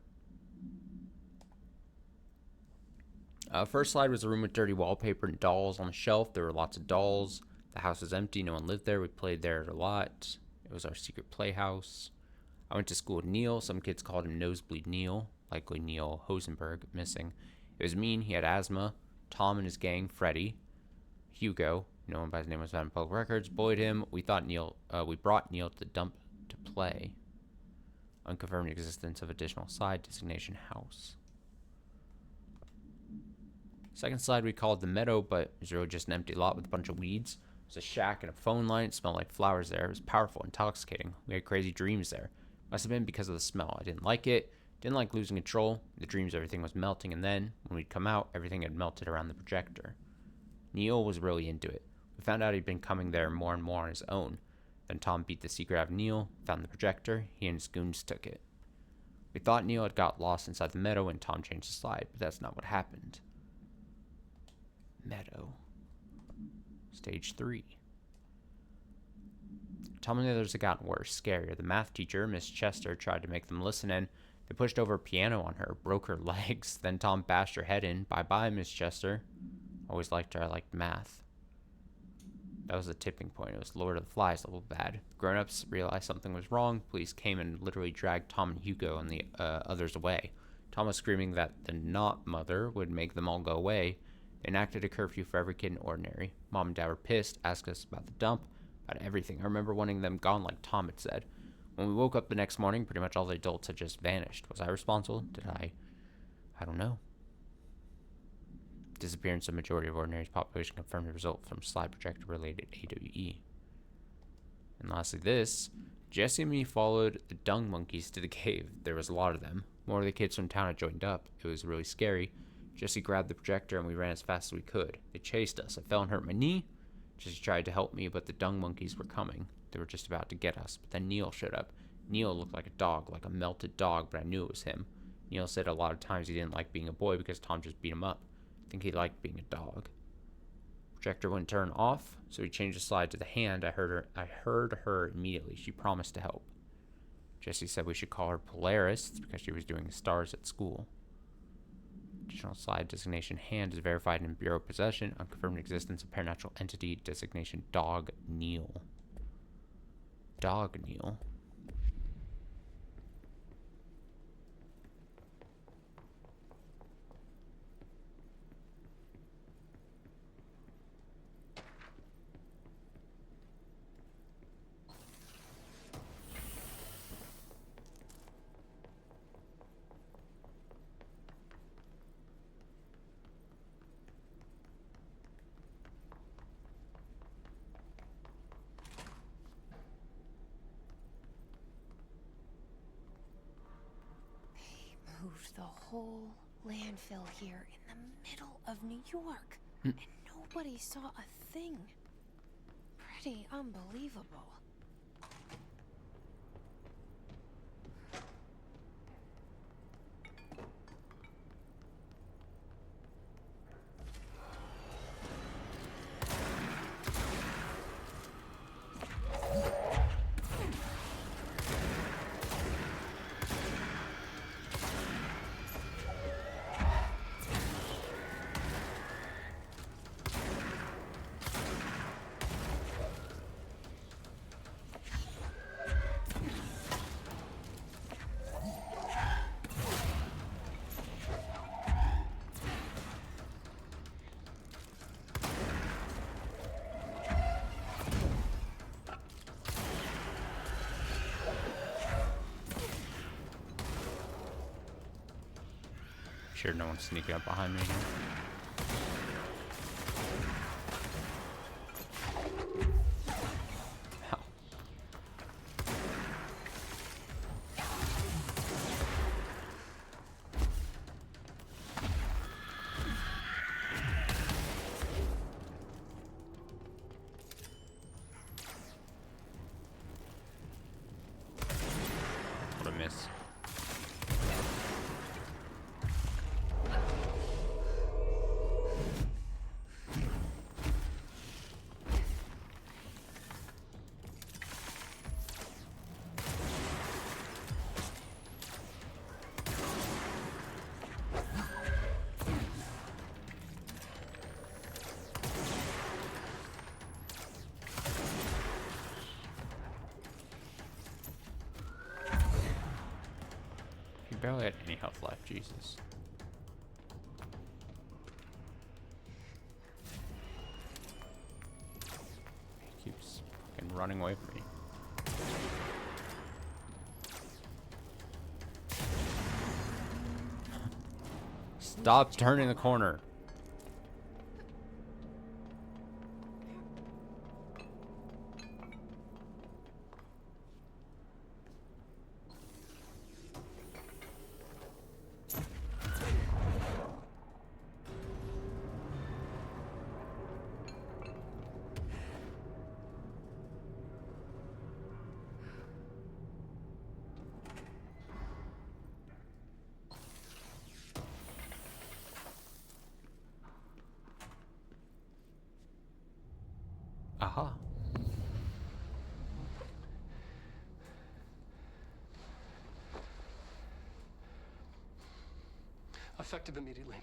First slide was a room with dirty wallpaper and dolls on the shelf. There were lots of dolls. The house was empty. No one lived there. We played there a lot. It was our secret playhouse. I went to school with Neil. Some kids called him Nosebleed Neil, likely Neil Hosenberg, missing. It was mean. He had asthma. Tom and his gang, Freddie, Hugo, known by his name was found in public records, bullied him. We brought Neil to the dump to play. Unconfirmed existence of additional slide designation house. Second slide we called the meadow, but it was really just an empty lot with a bunch of weeds. It was a shack and a phone line. It smelled like flowers there. It was powerful, intoxicating. We had crazy dreams there. Must have been because of the smell. I didn't like it. Didn't like losing control. The dreams, everything was melting, and then, when we'd come out, everything had melted around the projector. Neil was really into it. We found out he'd been coming there more and more on his own. Then Tom beat the secret out of Neil, found the projector. He and his goons took it. We thought Neil had got lost inside the meadow and Tom changed the slide, but that's not what happened. Meadow. Stage 3. Tom and the others had gotten worse, scarier. The math teacher, Miss Chester, tried to make them listen in. They pushed over a piano on her, broke her legs. Then Tom bashed her head in. Bye-bye, Miss Chester. Always liked her. I liked math. That was the tipping point. It was Lord of the Flies level bad. Grown-ups realized something was wrong. Police came and literally dragged Tom and Hugo and the others away. Tom was screaming that the not mother would make them all go away. They enacted a curfew for every kid in Ordinary. Mom and Dad were pissed, asked us about the dump, about everything. I remember wanting them gone like Tom had said. When we woke up the next morning, pretty much all the adults had just vanished. Was I responsible? Did I? I don't know. Disappearance of majority of Ordinary's population confirmed the result from slide projector related AWE. And lastly this, Jesse and me followed the dung monkeys to the cave. There was a lot of them. More of the kids from town had joined up. It was really scary. Jesse grabbed the projector and we ran as fast as we could. They chased us. I fell and hurt my knee. Jesse tried to help me, but the dung monkeys were coming. They were just about to get us, but then Neil showed up. Neil looked like a dog, like a melted dog, but I knew it was him. Neil said a lot of times he didn't like being a boy because Tom just beat him up. I think he liked being a dog. Projector wouldn't turn off, so he changed the slide to the hand. I heard her immediately. She promised to help. Jesse said we should call her Polaris because she was doing stars at school. Additional slide designation hand is verified in Bureau possession. Unconfirmed existence of paranormal entity designation Dog Neil. Dog Neil. Moved the whole landfill here in the middle of New York, and nobody saw a thing. Pretty unbelievable. Sure, no one's sneaking up behind me here. Ow. What a miss. Barely had any health left, Jesus. He keeps fucking running away from me. Stop turning the corner. Aha. Effective immediately.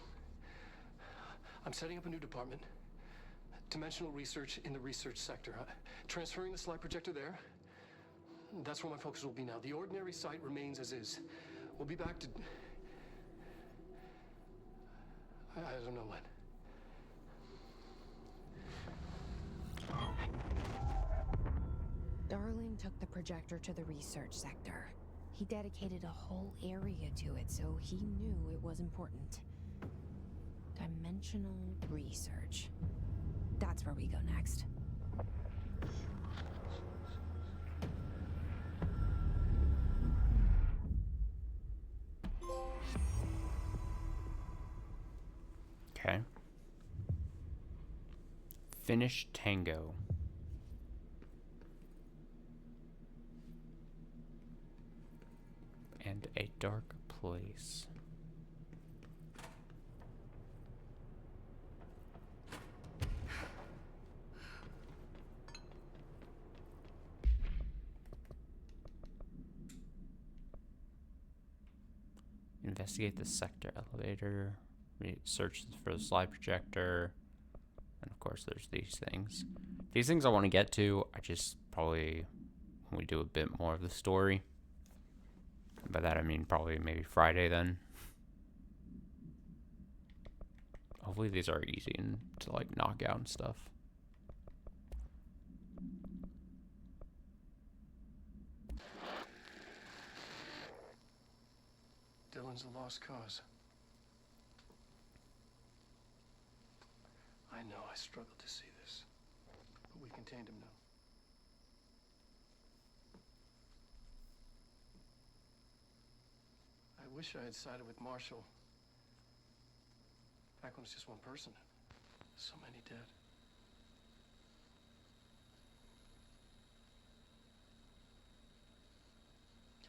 I'm setting up a new department. Dimensional research in the research sector. Transferring the slide projector there. That's where my focus will be now. The ordinary site remains as is. We'll be back to... I don't know when. Darling took the projector to the research sector. He dedicated a whole area to it, so he knew it was important. Dimensional research. That's where we go next. Okay. Finish Tango. And a dark place. Investigate the sector elevator. Search for the slide projector. And of course, there's these things. These things I want to get to. I just probably, when we do a bit more of the story. By that I mean probably maybe Friday then. Hopefully these are easy and to like knock out and stuff. Dylan's a lost cause. I know I struggled to see this, but we contained him now. I wish I had sided with Marshall. Back when it was just one person. So many dead.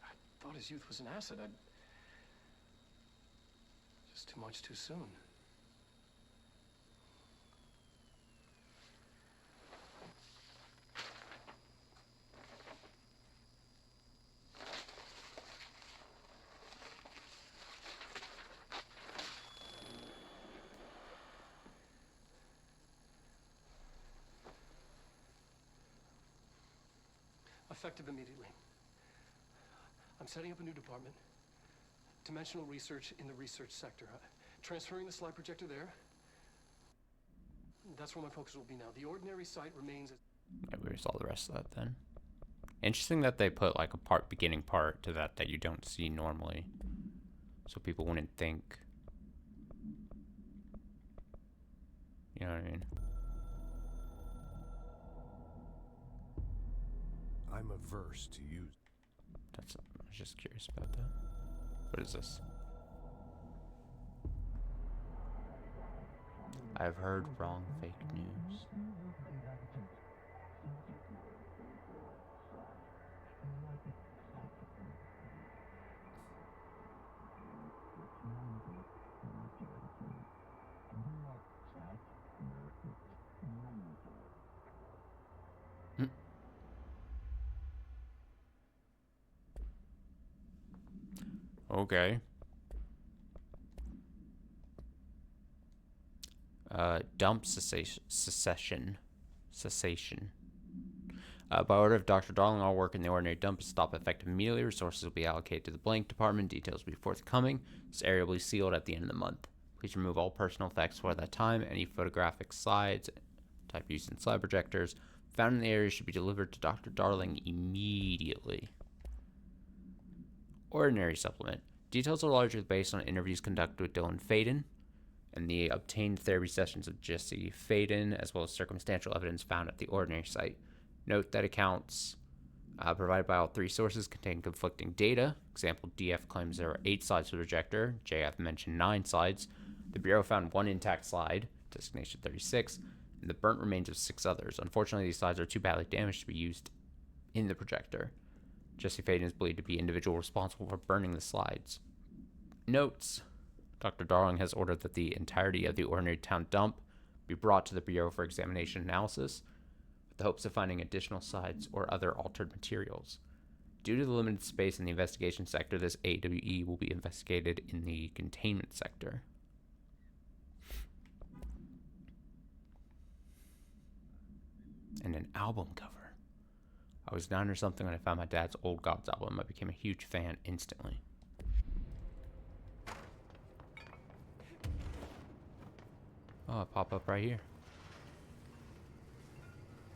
I thought his youth was an asset. Just too much too soon. Effective immediately. I'm setting up a new department. Dimensional research in the research sector. Transferring the slide projector there. That's where my focus will be now. The ordinary site remains as... Yeah, we saw the rest of that then. Interesting that they put like a beginning part to that you don't see normally. So people wouldn't think. You know what I mean? I'm averse to use. I was just curious about that. What is this? I've heard wrong fake news. Okay. Dump cessation. By order of Dr. Darling, all work in the ordinary dump is stop effective immediately. Resources will be allocated to the blank department. Details will be forthcoming. This area will be sealed at the end of the month. Please remove all personal effects for that time. Any photographic slides, type used in slide projectors, found in the area should be delivered to Dr. Darling immediately. Ordinary supplement. Details are largely based on interviews conducted with Dylan Faden and the obtained therapy sessions of Jesse Faden, as well as circumstantial evidence found at the ordinary site. Note that accounts provided by all three sources contain conflicting data. Example, DF claims there are 8 slides for the projector. JF mentioned 9 slides. The Bureau found 1 intact slide, designation 36, and the burnt remains of 6 others. Unfortunately, these slides are too badly damaged to be used in the projector. Jesse Faden is believed to be the individual responsible for burning the slides. Notes. Dr. Darling has ordered that the entirety of the ordinary town dump be brought to the Bureau for examination and analysis, with the hopes of finding additional slides or other altered materials. Due to the limited space in the investigation sector, this AWE will be investigated in the containment sector. And an album cover. I was 9 or something when I found my dad's Old Gods album. I became a huge fan instantly. Oh, it popped up right here.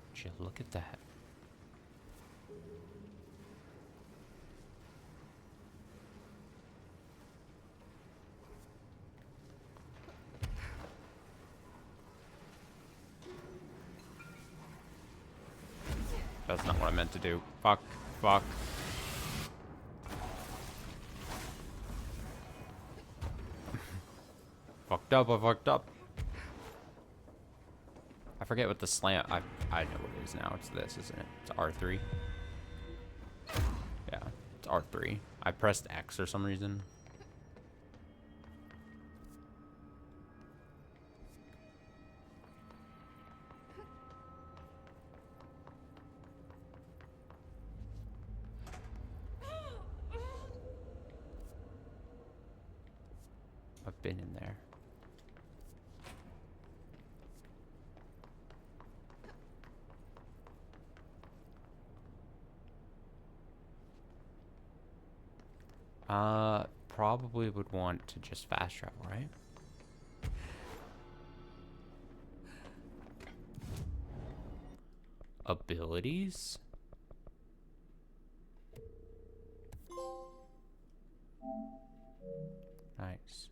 Would you look at that? That's not what I meant to do. Fuck. Fuck. Fucked up. I fucked up. I forget what the slant. I know what it is now. It's this, isn't it? It's R3. Yeah, it's R3. I pressed X for some reason. I've been in there. Probably would want to just fast travel, right? Abilities? Nice.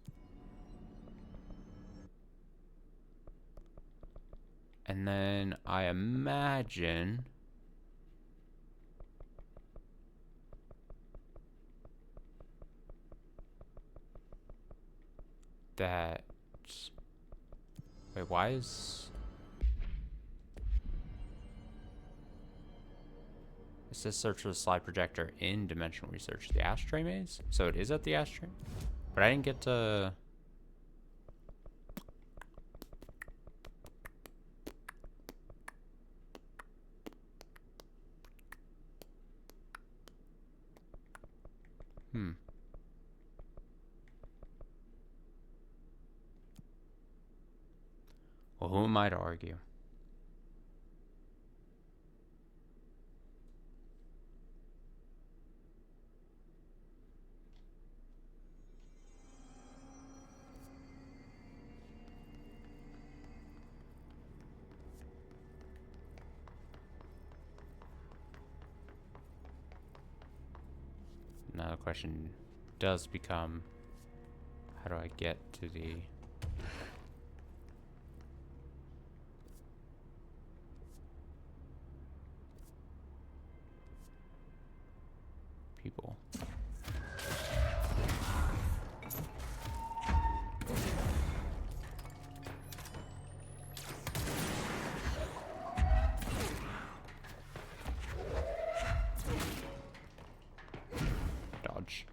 And then I imagine that... Wait, why is... It says search for the slide projector in dimensional research. The ashtray maze? So it is at the ashtray? But I didn't get to... Well, who am I to argue? Now the question does become, how do I get to the... people? Dodge.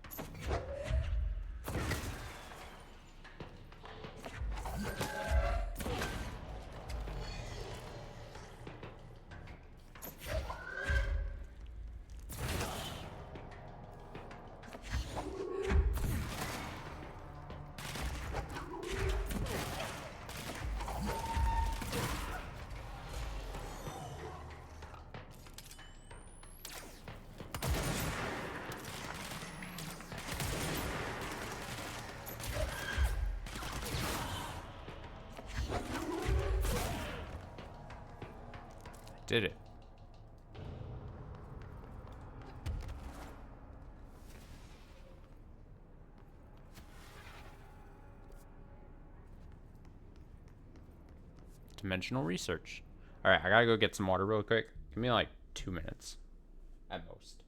Did it. Dimensional research. Alright, I gotta go get some water real quick. Give me like 2 minutes. At most.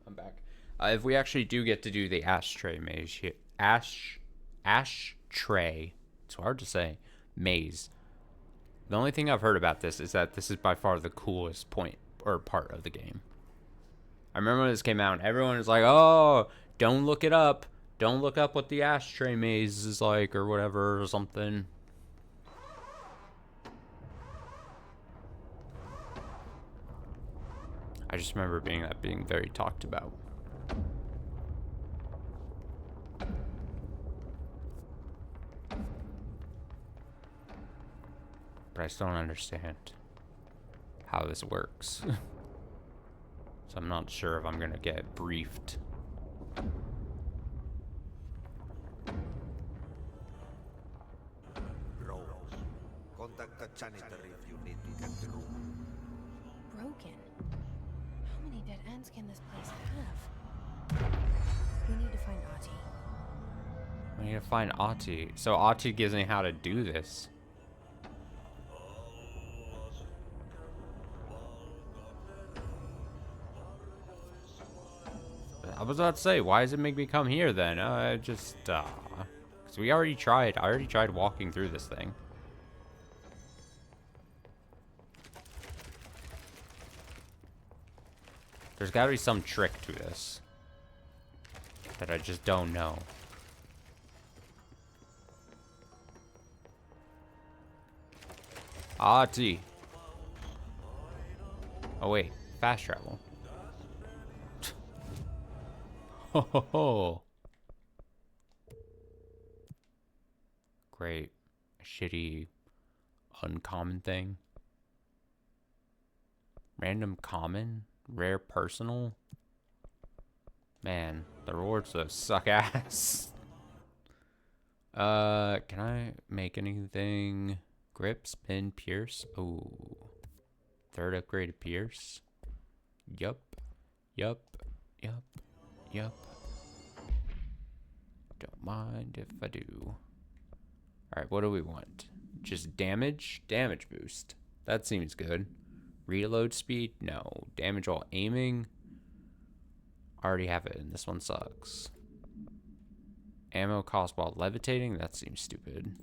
I'm back. If we actually do get to do the ashtray maze here, ashtray, it's hard to say, maze. The only thing I've heard about this is that this is by far the coolest point or part of the game. I remember when this came out, and everyone was like, "Oh, don't look it up. Don't look up what the ashtray maze is like, or whatever, or something." I just remember being very talked about. But I still don't understand how this works. So I'm not sure if I'm gonna get briefed. Rose. Contact broken. How many dead ends can this place have? We need to find Ati. We need to find Ati. So Ati gives me how to do this. I was about to say, why does it make me come here then? Because we already tried. I already tried walking through this thing. There's got to be some trick to this that I just don't know. Ati. Oh wait, fast travel. Ho ho ho. Great. Shitty, uncommon thing. Random common? Rare personal? Man, the rewards though suck ass. Can I make anything? Grip, spin, pierce? Ooh. Third upgraded pierce? Yup. Yup. Yup. Yup. Don't mind if I do. Alright, what do we want? Just damage? Damage boost. That seems good. Reload speed? No. Damage while aiming? Already have it, and this one sucks. Ammo cost while levitating? That seems stupid.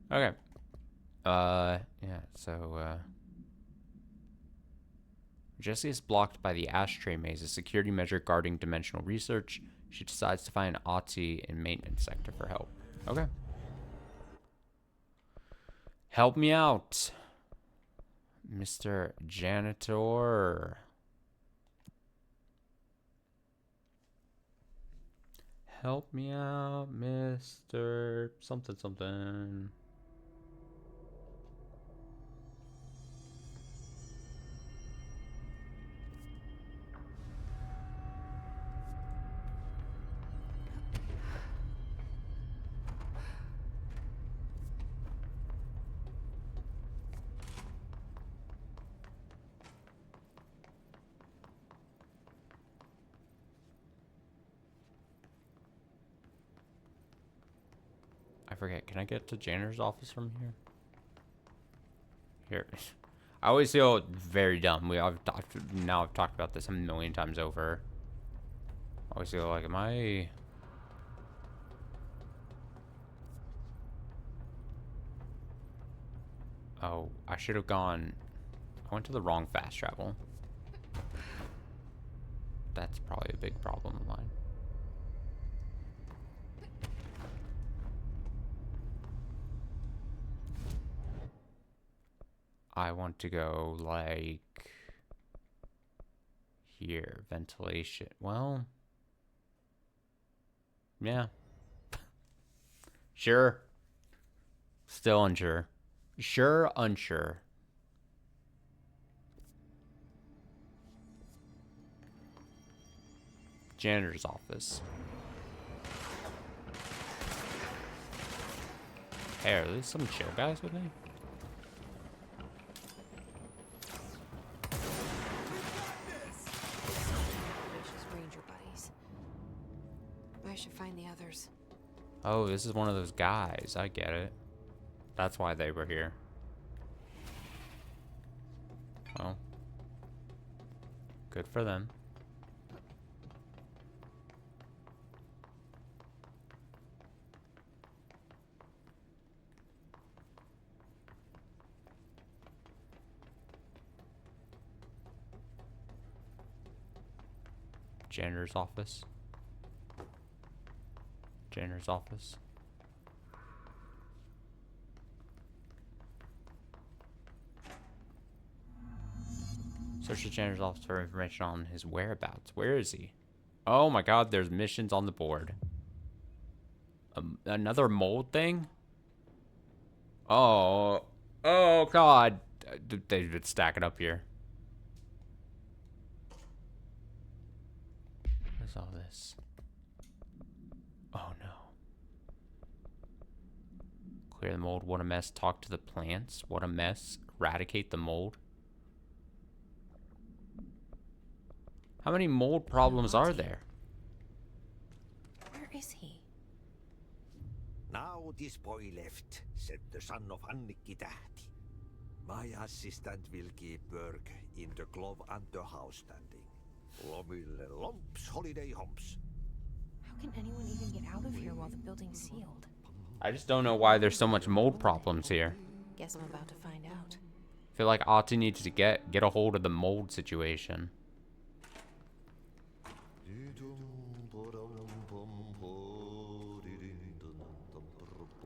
Okay. Yeah, so, Jessie is blocked by the ashtray maze, a security measure guarding dimensional research. She decides to find Ati in maintenance sector for help. Okay. Help me out, Mr. Janitor. Help me out, Mr. Something something. I forget. Can I get to Janitor's office from here? Here. I always feel very dumb. I've talked about this a million times over. I always feel like, am I... Oh, I should have gone... I went to the wrong fast travel. That's probably a big problem of mine. I want to go, like, here. Ventilation. Well, yeah. Sure. Still unsure. Sure, unsure. Janitor's office. Hey, are there some chill guys with me? Ranger buddies. I should find the others. Oh, this is one of those guys. I get it. That's why they were here. Well, good for them. Janitor's office. Janitor's office. Search the janitor's office for information on his whereabouts. Where is he? Oh my god, there's missions on the board. Another mold thing? Oh. Oh god. They've been stacking up here. What is all this? Oh no. Clear the mold. What a mess. Talk to the plants. What a mess. eradicate the mold. How many mold problems are there? Where is he? Now this boy left, said the son of Annikki Tähti. My assistant will keep work in the glove and the house standing. Lomille lomps, holiday humps. How can anyone even get out of here while the building's sealed? I just don't know why there's so much mold problems here. Guess I'm about to find out. I feel like Ati needs to get a hold of the mold situation.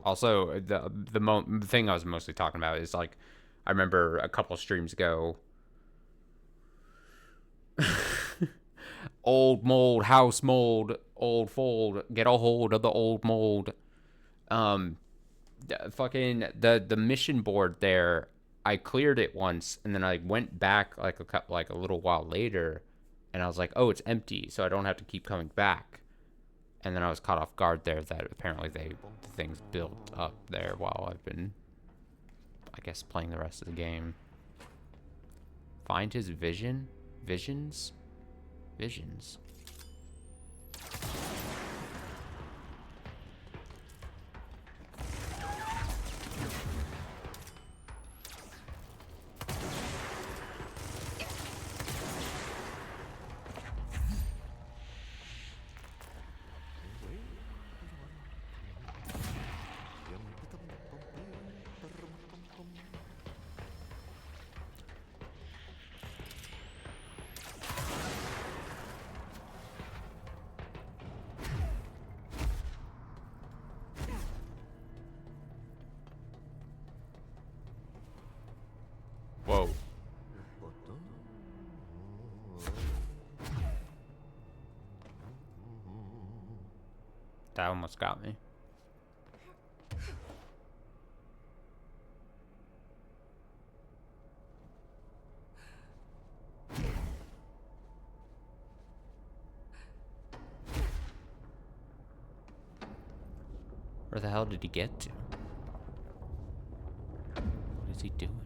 Also, the thing I was mostly talking about is like, I remember a couple streams ago, old mold, house mold, old fold, get a hold of the old mold. The mission board there, I cleared it once, and then I went back like a little while later, and I was like, oh, it's empty, so I don't have to keep coming back. And then I was caught off guard there that apparently the things built up there while I've been, I guess, playing the rest of the game. Find his visions. Whoa. That almost got me. Where the hell did he get to? What is he doing?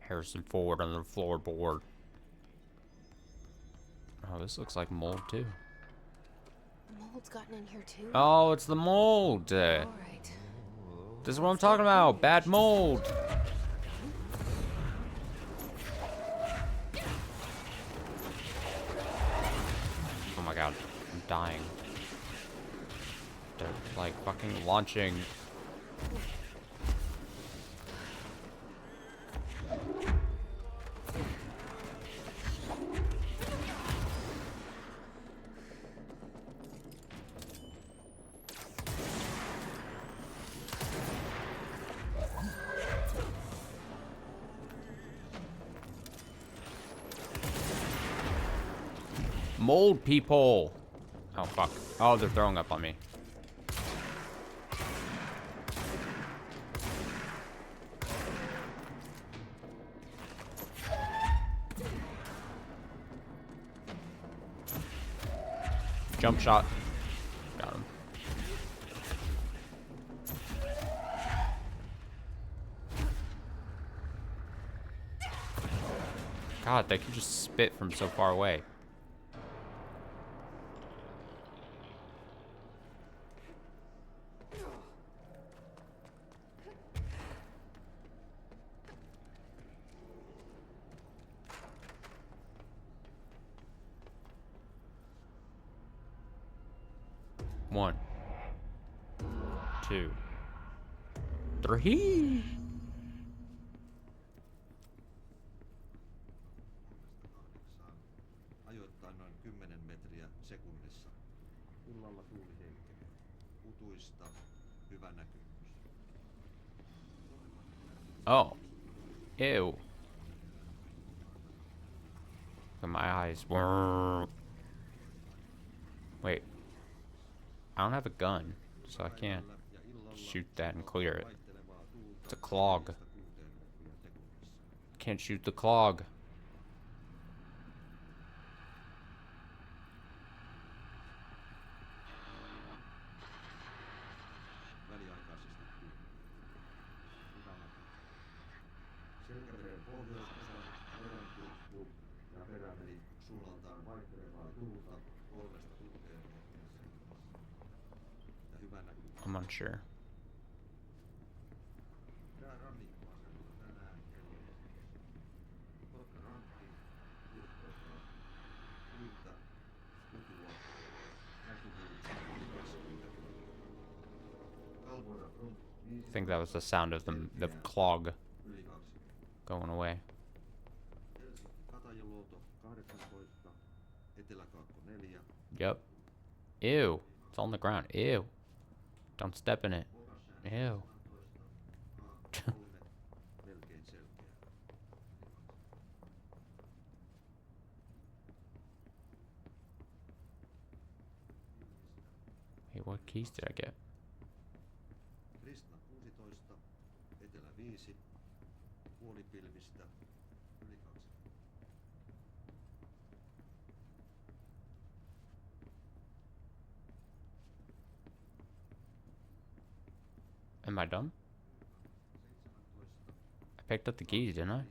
Harrison Ford on the floorboard. Oh, this looks like mold too. Mold's gotten in here too? Oh, it's the mold. Alright. This is what I'm talking about. Bad mold. Oh my god. I'm dying. They're like fucking launching. Mold people. Oh fuck. Oh, they're throwing up on me. Jump shot. Got him. God, they can just spit from so far away. One, 2, 3. Ajoittain noin 10 metriä sekunnissa. Illalla tuuli heikkenee. Utuista hyvä näkymys. Oh. Ew. at my eyes. Wait. I don't have a gun, so I can't shoot that and clear it. It's a clog. Can't shoot the clog. I'm unsure. I think that was the sound of the clog going away. Yep. Ew. It's on the ground. Ew. Don't step in it. Ew. Hey, what keys did I get? Am I done? I picked up the keys, didn't I?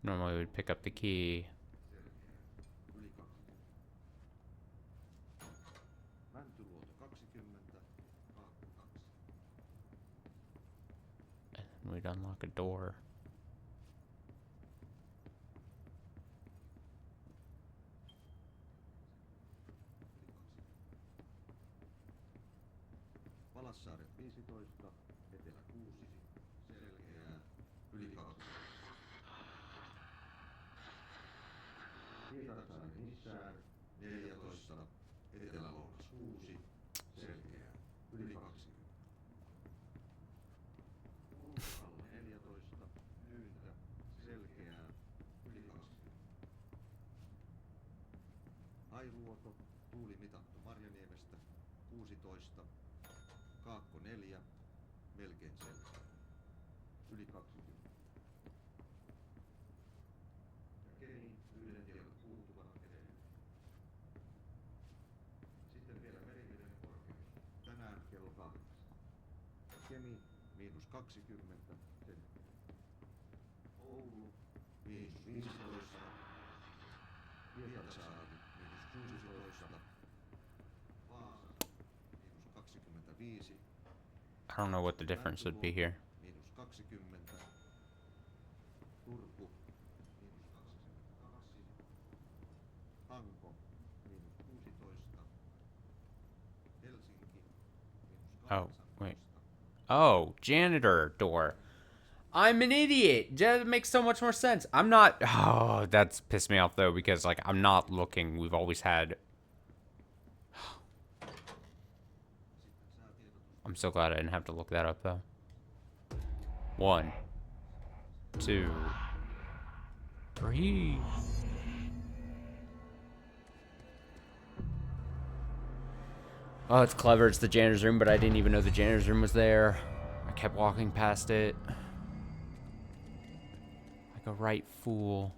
Normally we'd pick up the key. And we'd unlock a door. Hailuoto, tuuli mitattu Marjaniemestä, 16, Kaakko 4, melkein selkeä, yli 20. Ja Kemi, yhden tiedot puuttuvat edelleen. Sitten vielä meriveden korkeus, tänään kello 8. Kemi, -20 senttiä. Oulu, -15. Pietarsaari, -16. Vaasa, -25. I don't know what the difference would be here. -20. Turku, -22. Hanko, -16. Helsinki, Oh, -18. wait. Oh, janitor door. I'm an idiot. That makes so much more sense. I'm not. Oh, that's pissed me off though because like I'm not looking. We've always had. I'm so glad I didn't have to look that up though. 1, 2, 3. Oh, it's clever. It's the janitor's room, but I didn't even know the janitor's room was there. I kept walking past it. Like a right fool.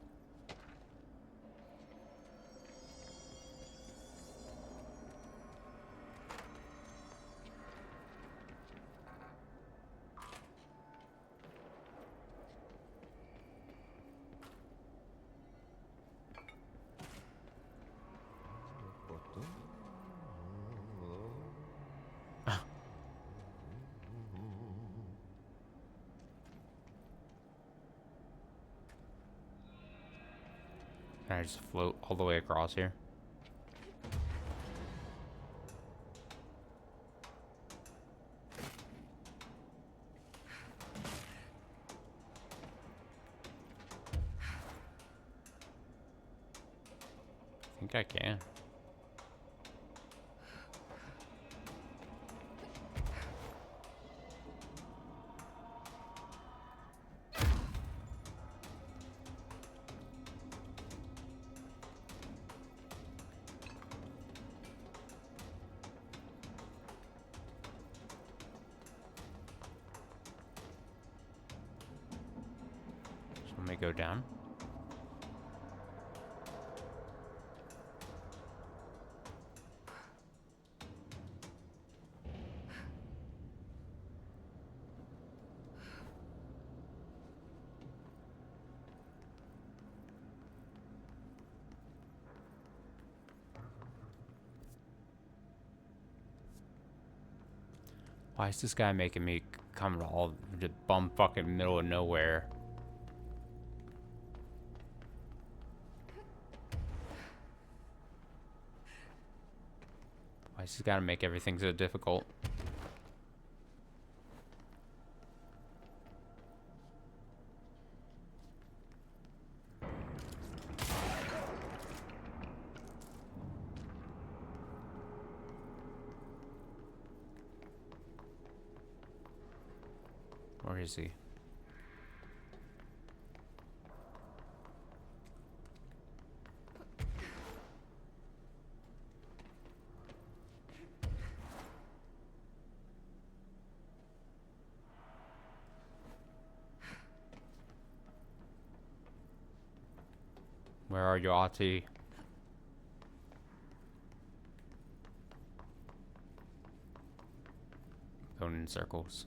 Can I just float all the way across here? I can. So let me go down. Why is this guy making me come to all the bum fucking middle of nowhere? Why is this gotta make everything so difficult? Where is he? Where are you, Ati? Going in circles.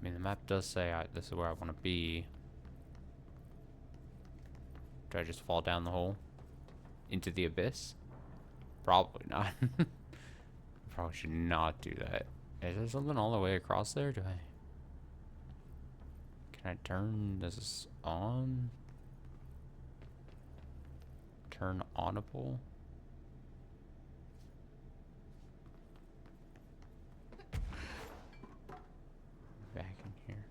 I mean, the map does say this is where I want to be. Do I just fall down the hole? Into the abyss? Probably not. Probably should not do that. Is there something all the way across there? Do I... Can I turn this on? Turn onable? Back in here.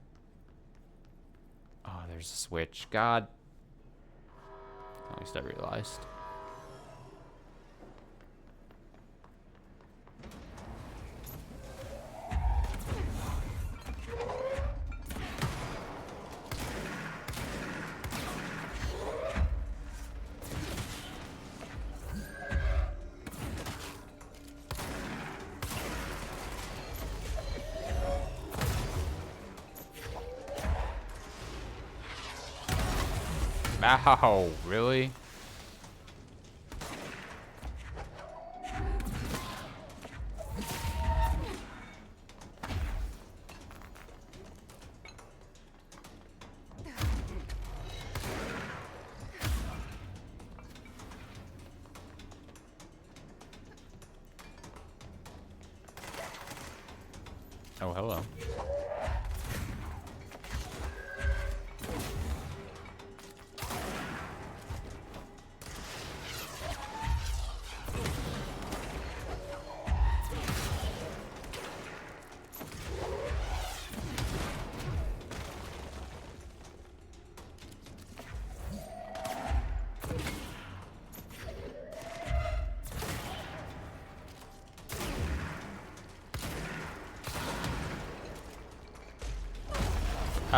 Oh, there's a switch. God. At least I realized. Ow, really? Oh, hello.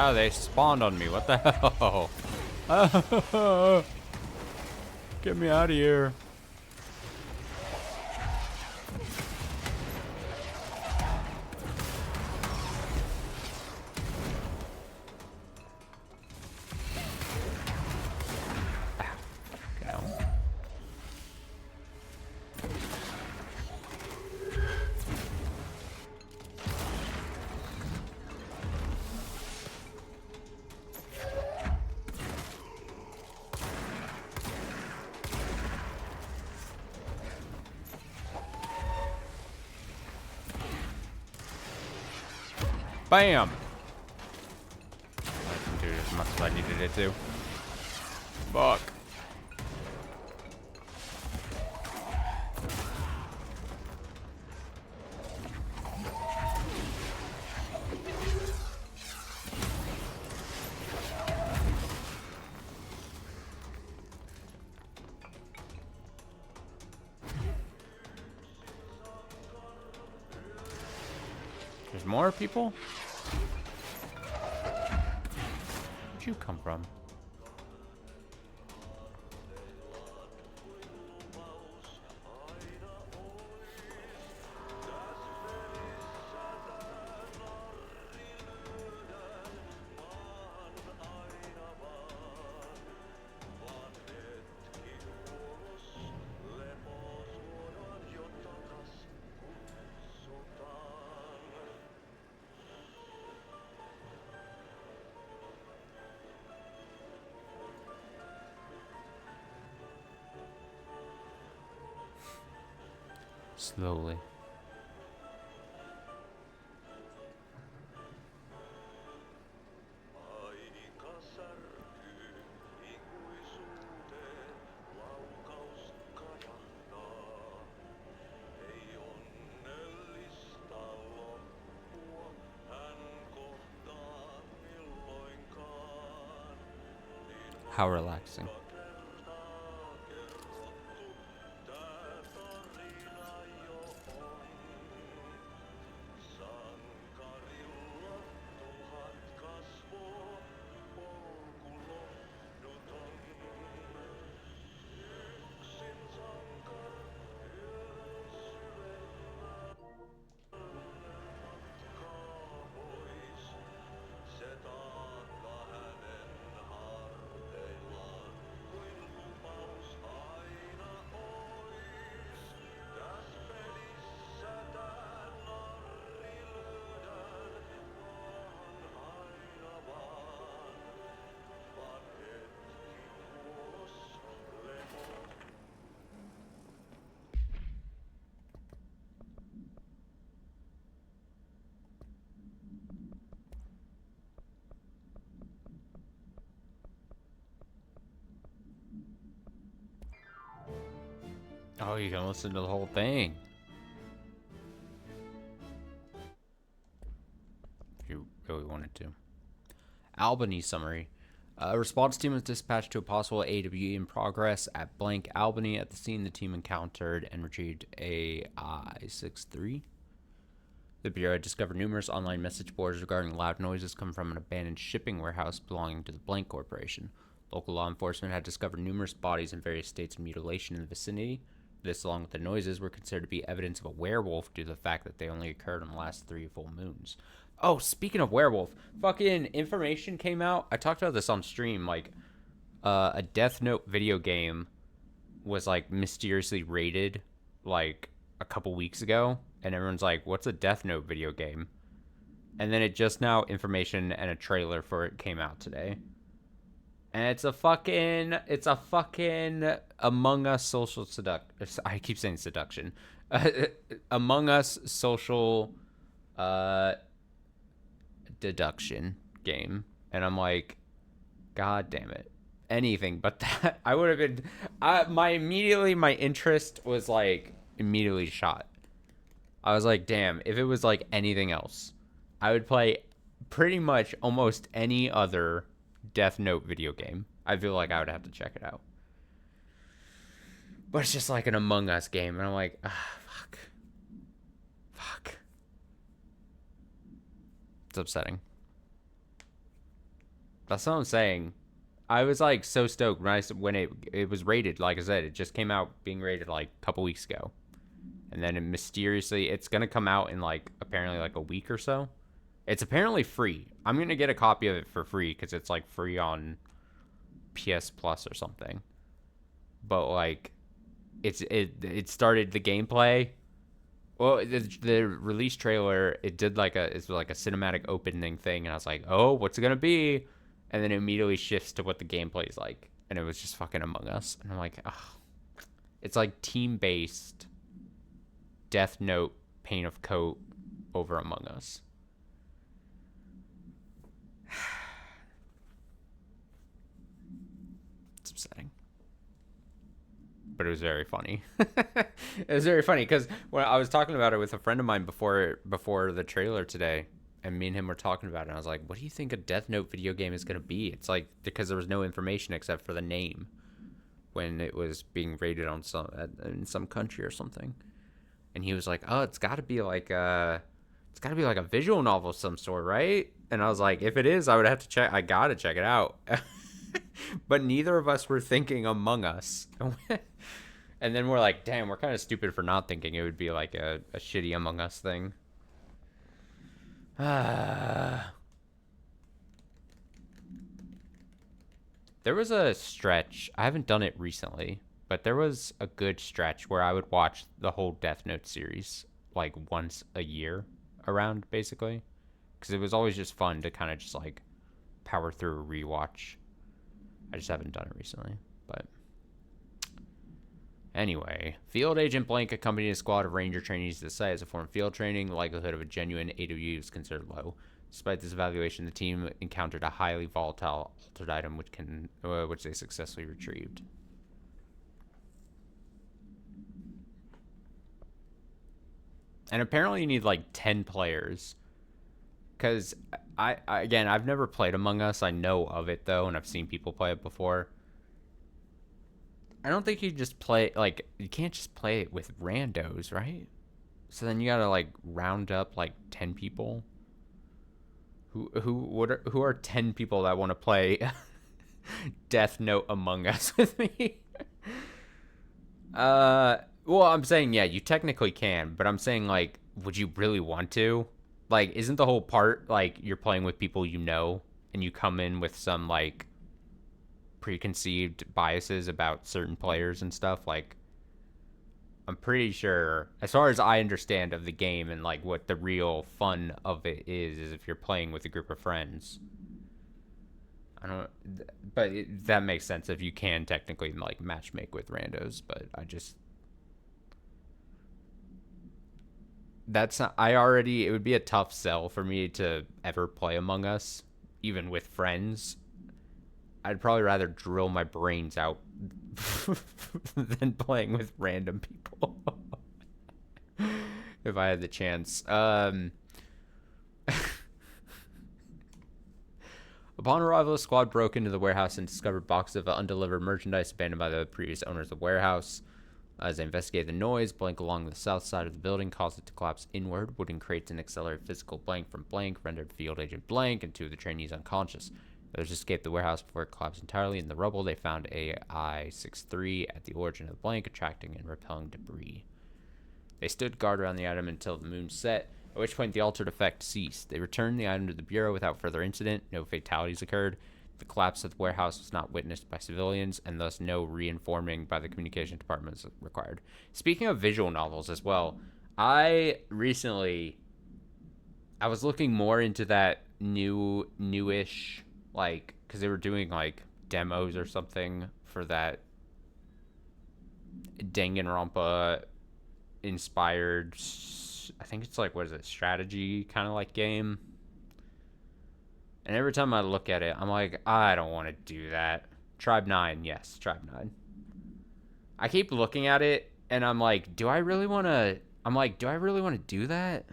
Oh, they spawned on me. What the hell? Get me out of here. Bam! I didn't do it as much as I needed it to. Fuck. There's more people? Where'd you come from? Slowly. How relaxing. Oh, you can listen to the whole thing. If you really wanted to. Albany summary. A response team was dispatched to a possible AWE in progress at blank Albany. At the scene, the team encountered and retrieved a I-63. The Bureau had discovered numerous online message boards regarding loud noises coming from an abandoned shipping warehouse belonging to the Blank Corporation. Local law enforcement had discovered numerous bodies in various states of mutilation in the vicinity. This, along with the noises, were considered to be evidence of a werewolf due to the fact that they only occurred on the last 3 full moons. Oh, speaking of werewolf, fucking information came out. I talked about this on stream. Like, a Death Note video game was, like, mysteriously raided, like, a couple weeks ago. And everyone's like, what's a Death Note video game? And then it just now, information and a trailer for it came out today. And it's a fucking Among Us social I keep saying seduction. Among Us social deduction game. And I'm like, God damn it. Anything but that. I would have been, my interest was like immediately shot. I was like, damn, if it was like anything else, I would play pretty much almost any other Death Note video game. I feel like I would have to check it out. But it's just like an Among Us game, and I'm like, fuck. It's upsetting. That's what I'm saying. I was like so stoked when it was rated. Like I said, it just came out being rated like a couple weeks ago. And then it's going to come out in like apparently like a week or so. It's apparently free. I'm going to get a copy of it for free because it's like free on PS Plus or something. But like it started the gameplay. Well, the release trailer, it did like it's like a cinematic opening thing, and I was like, "Oh, what's it going to be?" And then it immediately shifts to what the gameplay is like, and it was just fucking Among Us. And I'm like, "Oh. It's like team-based Death Note Pain of Coat over Among Us." It's upsetting. But it was very funny. It was very funny because when I was talking about it with a friend of mine before the trailer today, and me and him were talking about it, and I was like, what do you think a Death Note video game is going to be? It's like, because there was no information except for the name when it was being rated on in some country or something. And he was like, oh, it's got to be like a visual novel of some sort, right? And I was like, if it is, I gotta check it out. But neither of us were thinking Among Us. And then we're like, damn, we're kind of stupid for not thinking it would be like a shitty Among Us thing. There was a stretch, I haven't done it recently, but there was a good stretch where I would watch the whole Death Note series like once a year around, basically. Because it was always just fun to kind of just like power through a rewatch. I just haven't done it recently, but anyway, Field Agent Blank accompanied a squad of Ranger trainees to the site as a form of field training. The likelihood of a genuine AWE was considered low. Despite this evaluation, the team encountered a highly volatile altered item which they successfully retrieved. And apparently you need like 10 players. Because, I've never played Among Us. I know of it, though, and I've seen people play it before. I don't think you just play, like, you can't just play it with randos, right? So then you gotta, like, round up, like, 10 people. Who are 10 people that want to play Death Note Among Us with me? Well, I'm saying, yeah, you technically can, but I'm saying, like, would you really want to? Like, isn't the whole part, like, you're playing with people you know, and you come in with some, like, preconceived biases about certain players and stuff? Like, I'm pretty sure, as far as I understand of the game and, like, what the real fun of it is if you're playing with a group of friends. That makes sense if you can technically, like, matchmake with randos, but it would be a tough sell for me to ever play Among Us, even with friends. I'd probably rather drill my brains out than playing with random people. If I had the chance. Upon arrival, the squad broke into the warehouse and discovered boxes of undelivered merchandise abandoned by the previous owners of the warehouse. As they investigated the noise, Blank along the south side of the building caused it to collapse inward. Wooden crates and accelerated physical Blank from Blank rendered Field Agent Blank and two of the trainees unconscious. Others escaped the warehouse before it collapsed entirely. In the rubble, they found AI-63 at the origin of the Blank, attracting and repelling debris. They stood guard around the item until the moon set, at which point the altered effect ceased. They returned the item to the Bureau without further incident. No fatalities occurred. The collapse of the warehouse was not witnessed by civilians, and thus no reinforming by the communication department is required. Speaking of visual novels as well, I was looking more into that newish, like, because they were doing, like, demos or something for that Danganronpa inspired, I think it's like, what is it, strategy kind of like game. And every time I look at it, I'm like, I don't want to do that. Tribe 9, yes, Tribe 9. I keep looking at it, and I'm like, do I really want to do that?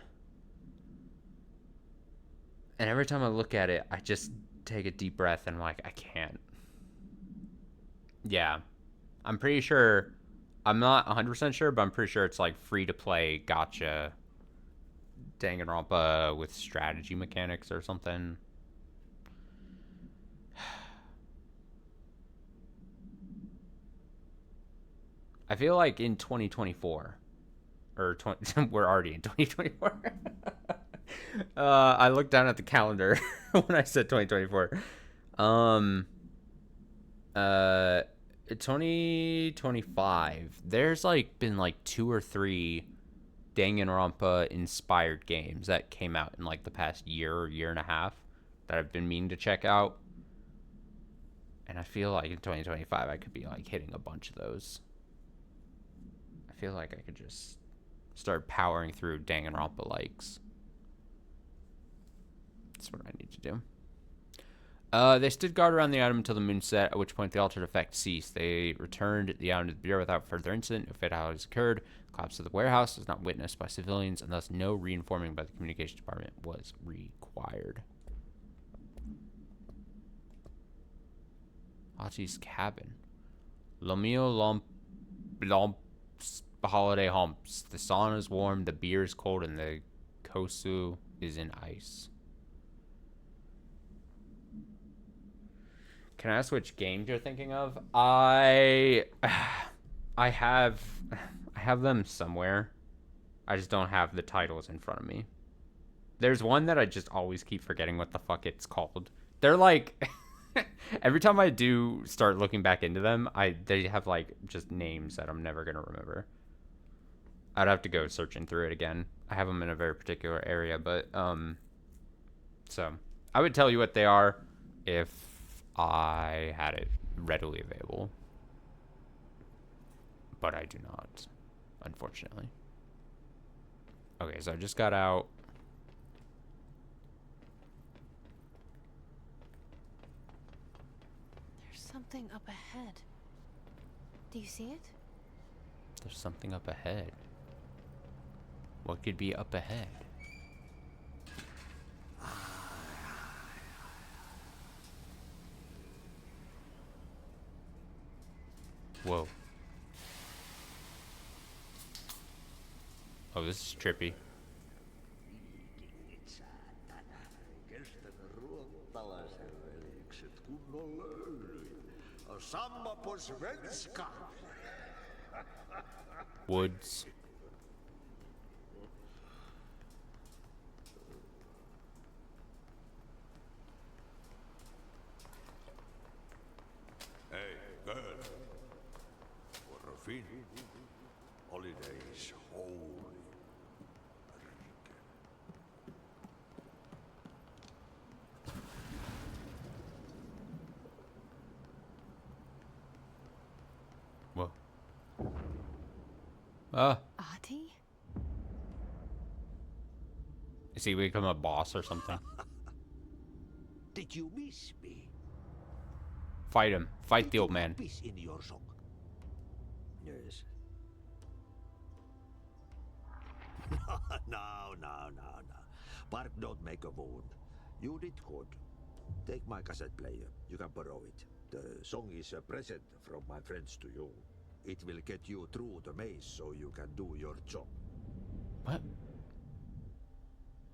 And every time I look at it, I just take a deep breath, and I'm like, I can't. Yeah. I'm pretty sure, I'm not 100% sure, but I'm pretty sure it's like free to play gacha Danganronpa with strategy mechanics or something. I feel like in 2024, or we're already in 2024. I looked down at the calendar when I said 2024. 2025. There's like been like 2 or 3 Danganronpa inspired games that came out in like the past year or year and a half that I've been meaning to check out. And I feel like in 2025 I could be like hitting a bunch of those. I feel like I could just start powering through Danganronpa likes. That's what I need to do. They stood guard around the item until the moon set, at which point the altered effect ceased. They returned the item to the Bureau without further incident. No fatalities occurred. The collapse of the warehouse was not witnessed by civilians, and thus no reinforming by the communications department was required. Hachi's cabin. Lomio Lomps holiday humps. The sauna is warm, the beer is cold, and the kosu is in ice. Can I ask which games you're thinking of? I have them somewhere. I just don't have the titles in front of me. There's one that I just always keep forgetting what the fuck it's called. They're like every time I do start looking back into them, they have like just names that I'm never gonna remember. I'd have to go searching through it again. I have them in a very particular area, but so I would tell you what they are if I had it readily available, but I do not, unfortunately. Okay, so I just got out. There's something up ahead. Do you see it? There's something up ahead. What could be up ahead? Whoa. Oh, this is trippy. Woods. Hey, girl. For a fin. Holidays holy. Whoa. Ati? Is he become a boss or something? Did you miss me? Fight him. Fight the old man. Peace in your song. Yes. No. Bark don't make a wound. You did good. Take my cassette player. You can borrow it. The song is a present from my friends to you. It will get you through the maze so you can do your job. What?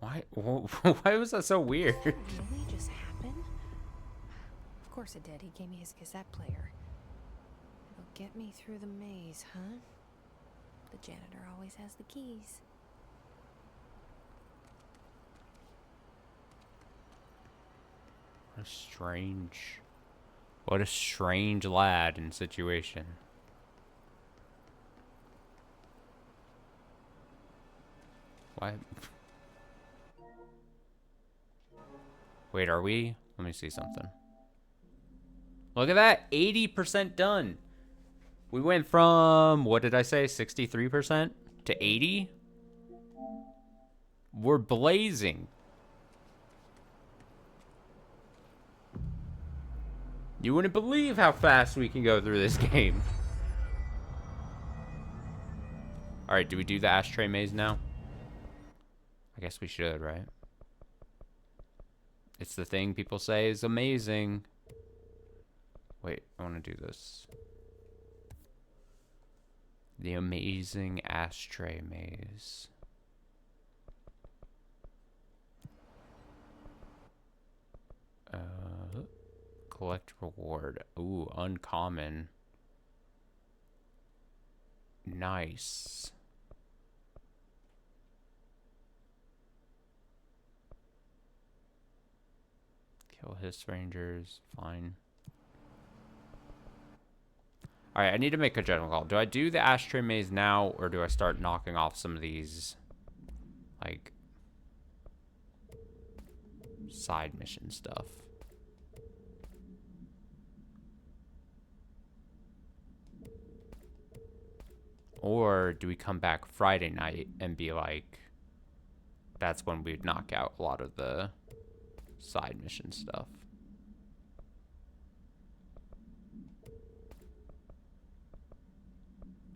Why? Why was that so weird? Did that really just happen? Of course it did. He gave me his cassette player. It'll get me through the maze, huh? The janitor always has the keys. What a strange lad and situation. Why? Wait, are we? Let me see something. Look at that, 80% done. We went from, what did I say, 63% to 80? We're blazing. You wouldn't believe how fast we can go through this game. Alright, do we do the ashtray maze now? I guess we should, right? It's the thing people say is amazing. Wait, I want to do this. The amazing ashtray maze. Collect reward. Ooh, uncommon. Nice. Kill his rangers. Fine. Alright, I need to make a general call. Do I do the ashtray maze now, or do I start knocking off some of these, like, side mission stuff? Or do we come back Friday night and be like, that's when we'd knock out a lot of the side mission stuff?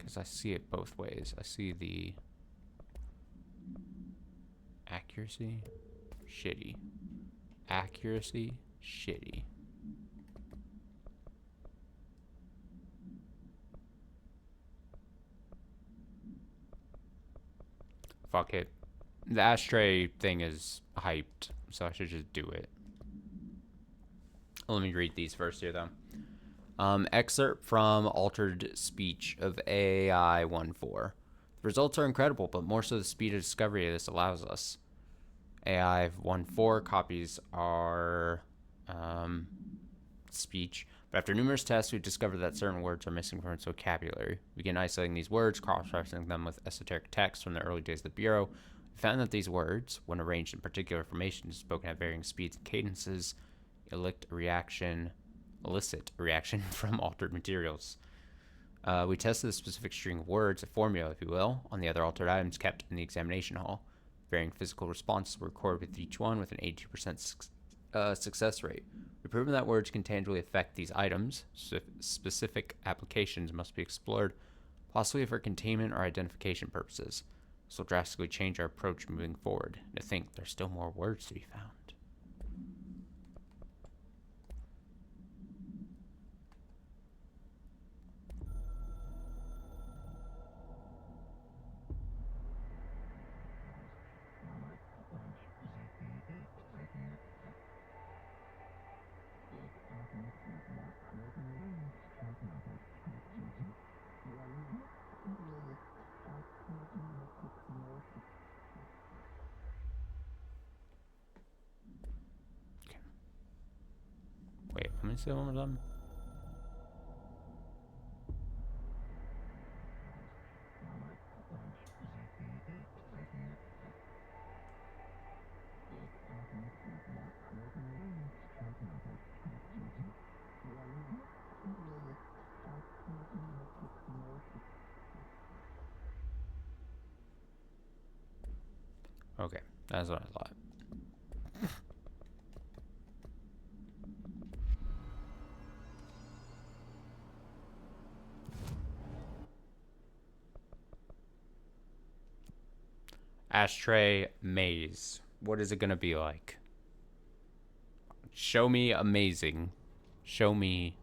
Because I see it both ways. I see the accuracy, shitty. Accuracy, shitty. Fuck it. The ashtray thing is hyped, so I should just do it. Let me read these first here, though. Excerpt from Altered Speech of AI-14. The results are incredible, but more so the speed of discovery this allows us. AI-14 copies our speech, but after numerous tests, we've discovered that certain words are missing from its vocabulary. We began isolating these words, cross-referencing them with esoteric texts from the early days of the Bureau. We found that these words, when arranged in particular formations, spoken at varying speeds and cadences, elicit a reaction from altered materials. We tested a specific string of words, a formula, if you will, on the other altered items kept in the examination hall. Varying physical responses were recorded with each one with an 82% success rate. We've proven that words can tangibly affect these items. Specific applications must be explored, possibly for containment or identification purposes. This will drastically change our approach moving forward. And to think there's still more words to be found. Wait, let me see one of them. Okay, that's what I thought. Ashtray maze. What is it gonna be like? Show me amazing. Show me.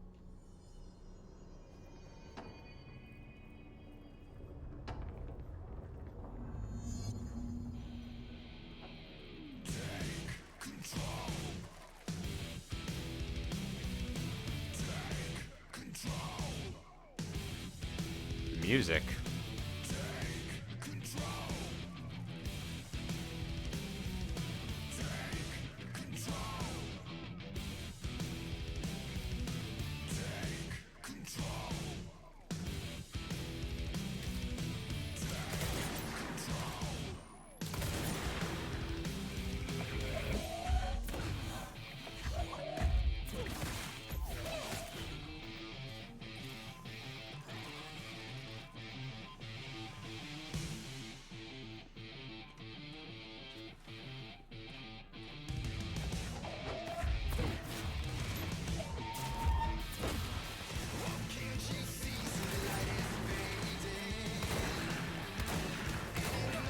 Music.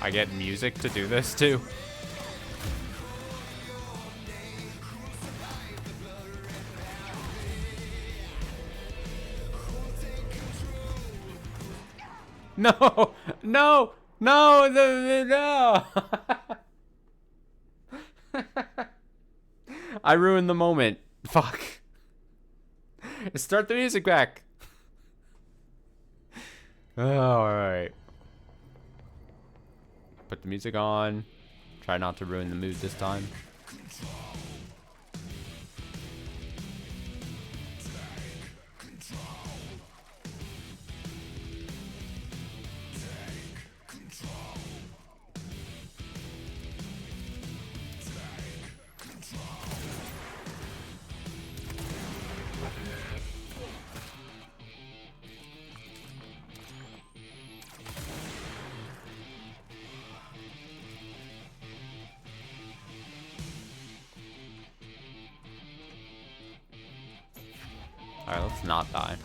I get music to do this too. No, no, no, no. I ruined the moment. Fuck. Start the music back. Oh, alright. Put the music on. Try not to ruin the mood this time. Alright, let's not die.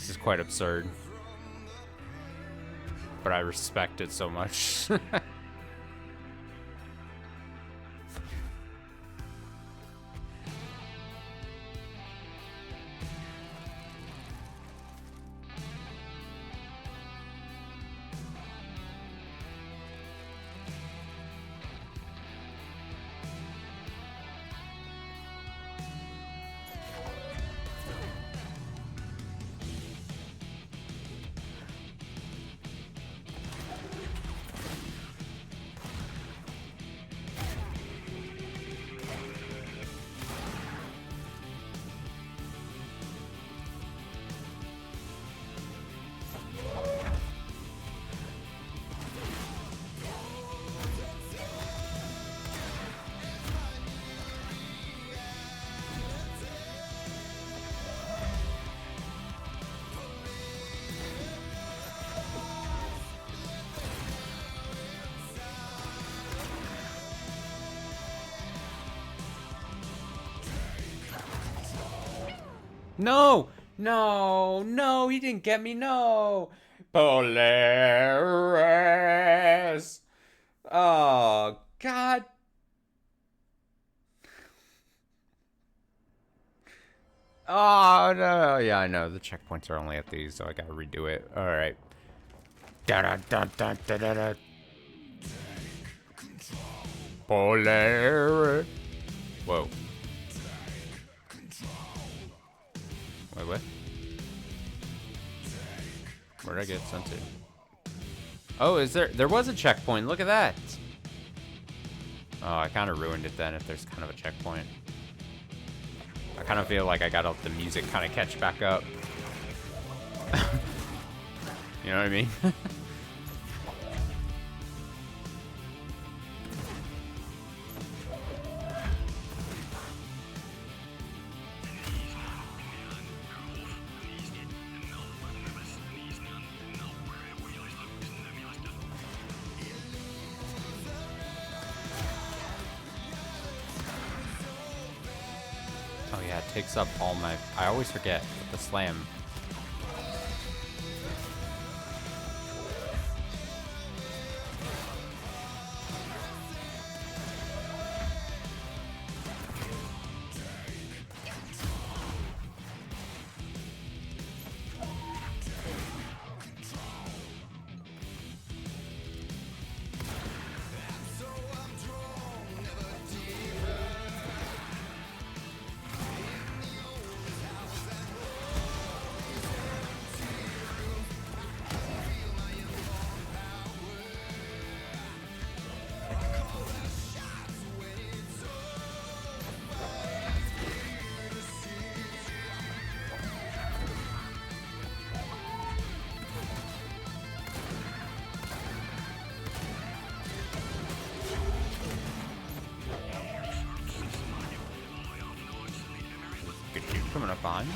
This is quite absurd. But I respect it so much. No! No! No! He didn't get me! No! Polaris! Oh, God. Oh, no. Yeah, I know. The checkpoints are only at these, so I gotta redo it. Alright. Da-da-da-da-da-da-da. Polaris. Whoa. Wait, what? Where'd I get sent to? Oh, is there was a checkpoint. Look at that. Oh, I kind of ruined it then if there's kind of a checkpoint. I kind of feel like I gotta let the music kind of catch back up. You know what I mean? Oh yeah, it takes up all my... I always forget with the slam. Coming up on.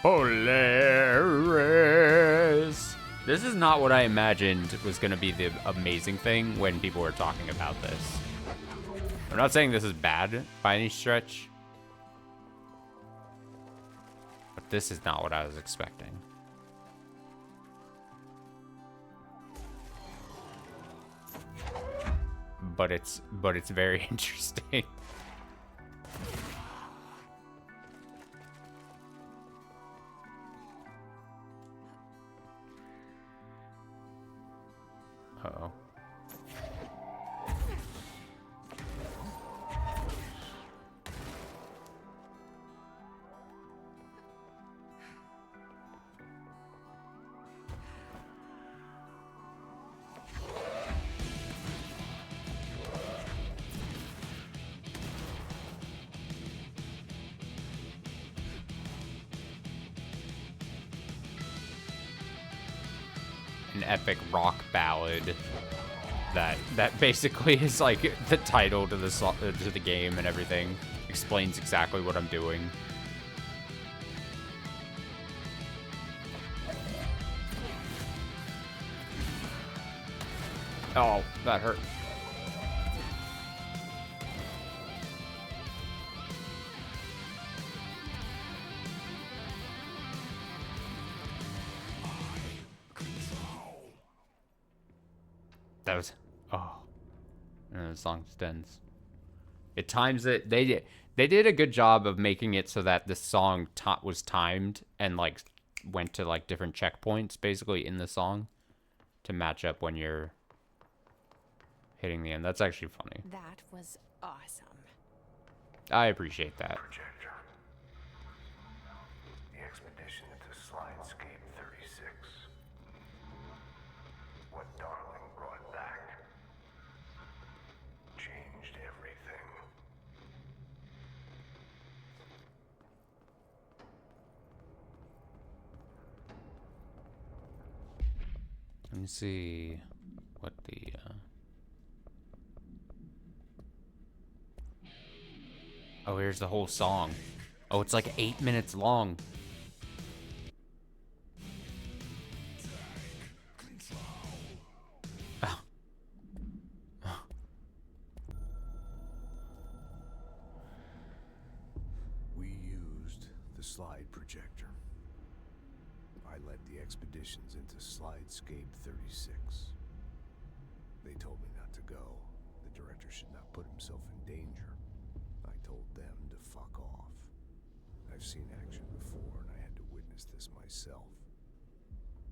Polaris. This is not what I imagined was going to be the amazing thing when people were talking about this. I'm not saying this is bad by any stretch, but this is not what I was expecting. But it's very interesting. Uh-oh. an epic rock ballad that basically is like the title to the game and everything. Explains exactly what I'm doing. Oh, that hurt. That was, oh, and the song extends. It times it. They did a good job of making it so that the song was timed and like went to like different checkpoints basically in the song to match up when you're hitting the end. That's actually funny. That was awesome. I appreciate that. Projector. The expedition into Slidescape 36. What Darling brought back changed everything. Let me see what the oh, here's the whole song. Oh, it's like 8 minutes long. Oh. We used the slide projector. I led the expeditions into Slidescape 36. They told me not to go. The director should not put himself in danger. I told them to fuck off. I've seen action before, and I had to witness this myself.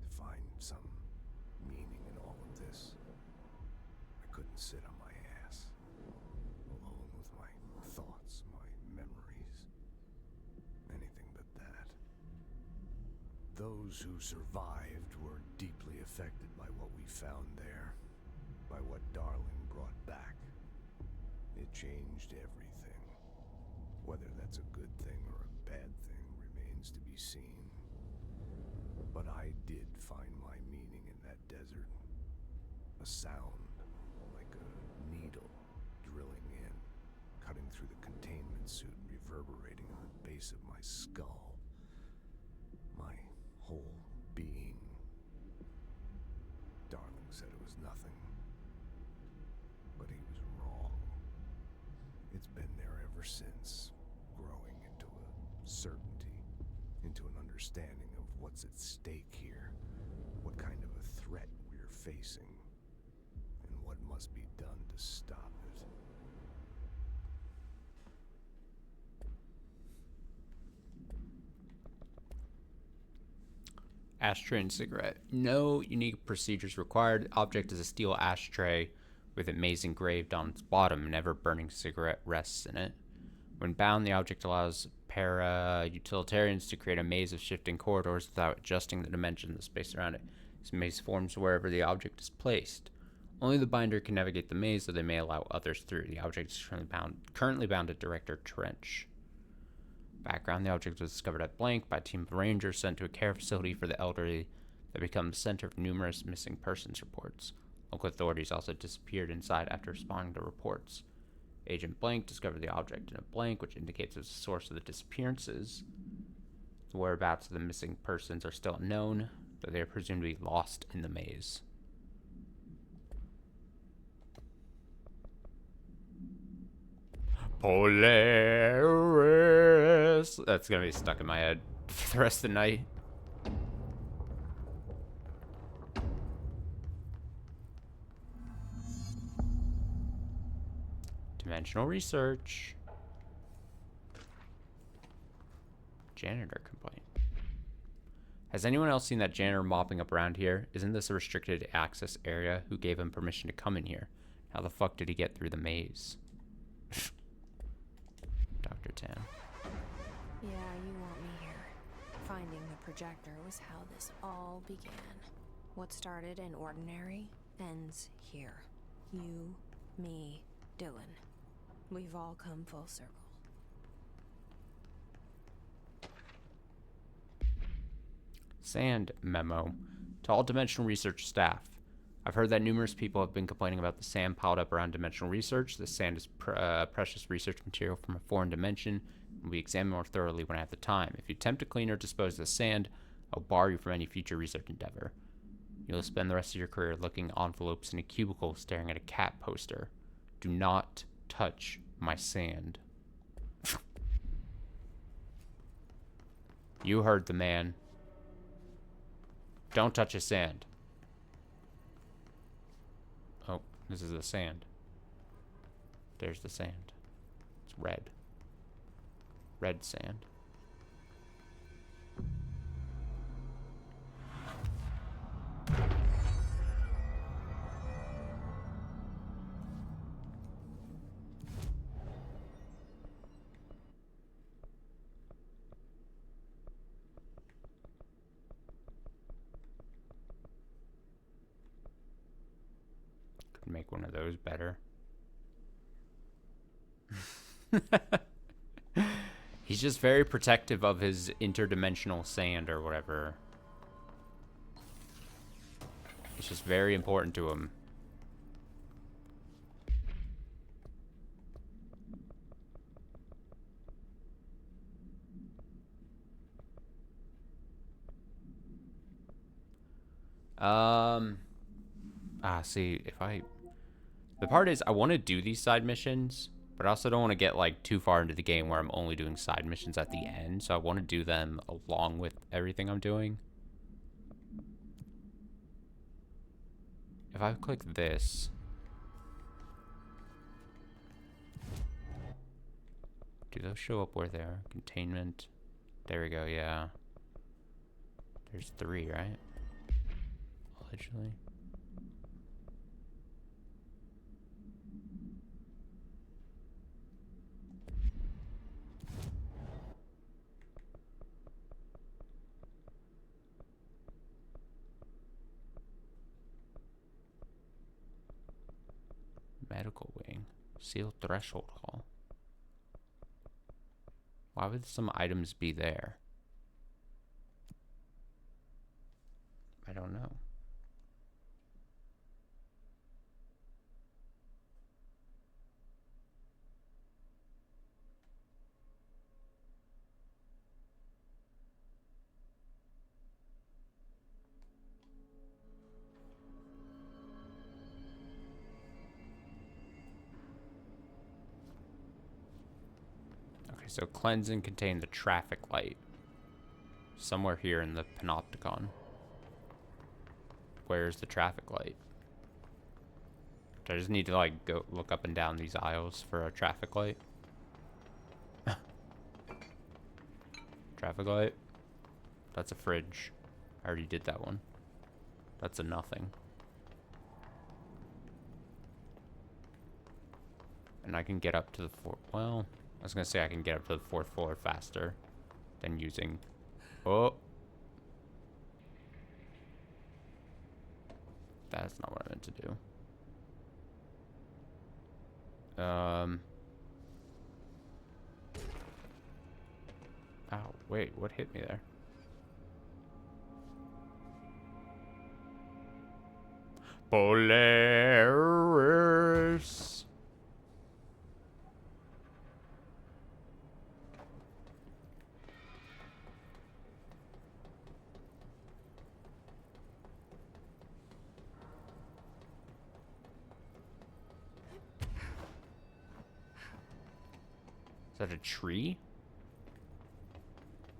To find some meaning in all of this, I couldn't sit on my ass, alone with my thoughts, my memories. Anything but that. Those who survived were deeply affected by what we found there, by what Darling brought back. It changed everything. Whether that's a good thing or a bad thing remains to be seen. But I did find my meaning in that desert. A sound, like a needle drilling in, cutting through the containment suit, reverberating on the base of my skull. My whole being. Darling said it was nothing. But he was wrong. It's been there ever since, growing into a certainty, into an understanding of what's at stake here, what kind of a threat we're facing, and what must be done to stop it. Ashtray and cigarette. No unique procedures required. Object is a steel ashtray with a maze engraved on its bottom. Never burning cigarette rests in it. When bound, the object allows para-utilitarians to create a maze of shifting corridors without adjusting the dimension of the space around it. This maze forms wherever the object is placed. Only the binder can navigate the maze, so they may allow others through. The object is currently bound to Director Trench. Background: the object was discovered at blank by a team of rangers sent to a care facility for the elderly that became the center of numerous missing persons reports. Local authorities also disappeared inside after responding to reports. Agent Blank discovered the object in a blank, which indicates it's the source of the disappearances. The whereabouts of the missing persons are still unknown, but they are presumed to be lost in the maze. Polaris. That's gonna be stuck in my head for the rest of the night. Dimensional research. Janitor complaint. Has anyone else seen that janitor mopping up around here? Isn't this a restricted access area? Who gave him permission to come in here? How the fuck did he get through the maze? Dr. Tan. Yeah, you want me here. Finding the projector was how this all began. What started in ordinary ends here. You, me, Dylan. We've all come full circle. Sand memo. To all Dimensional Research staff, I've heard that numerous people have been complaining about the sand piled up around Dimensional Research. This sand is precious research material from a foreign dimension, and will be examined more thoroughly when I have the time. If you attempt to clean or dispose of the sand, I'll bar you from any future research endeavor. You'll spend the rest of your career looking at envelopes in a cubicle staring at a cat poster. Do not touch my sand. You heard the man. Don't touch his sand. Oh, this is the sand. There's the sand. It's red. Red sand. Could make one of those better. He's just very protective of his interdimensional sand or whatever. It's just very important to him. See, if I... The part is, I want to do these side missions, but I also don't want to get, like, too far into the game where I'm only doing side missions at the end, so I want to do them along with everything I'm doing. If I click this... Do those show up where they're? Containment. There we go, yeah. There's 3, right? Allegedly. Medical wing. Sealed threshold hall. Why would some items be there? I don't know. So cleanse and contain the traffic light. Somewhere here in the panopticon. Where's the traffic light? Do I just need to like go look up and down these aisles for a traffic light? Traffic light? That's a fridge. I already did that one. That's a nothing. And I can get up to the fourth. Well, I was gonna say I can get up to the 4th floor faster than using. Oh, that's not what I meant to do. Oh, wait, what hit me there? Polaris. Is that a tree?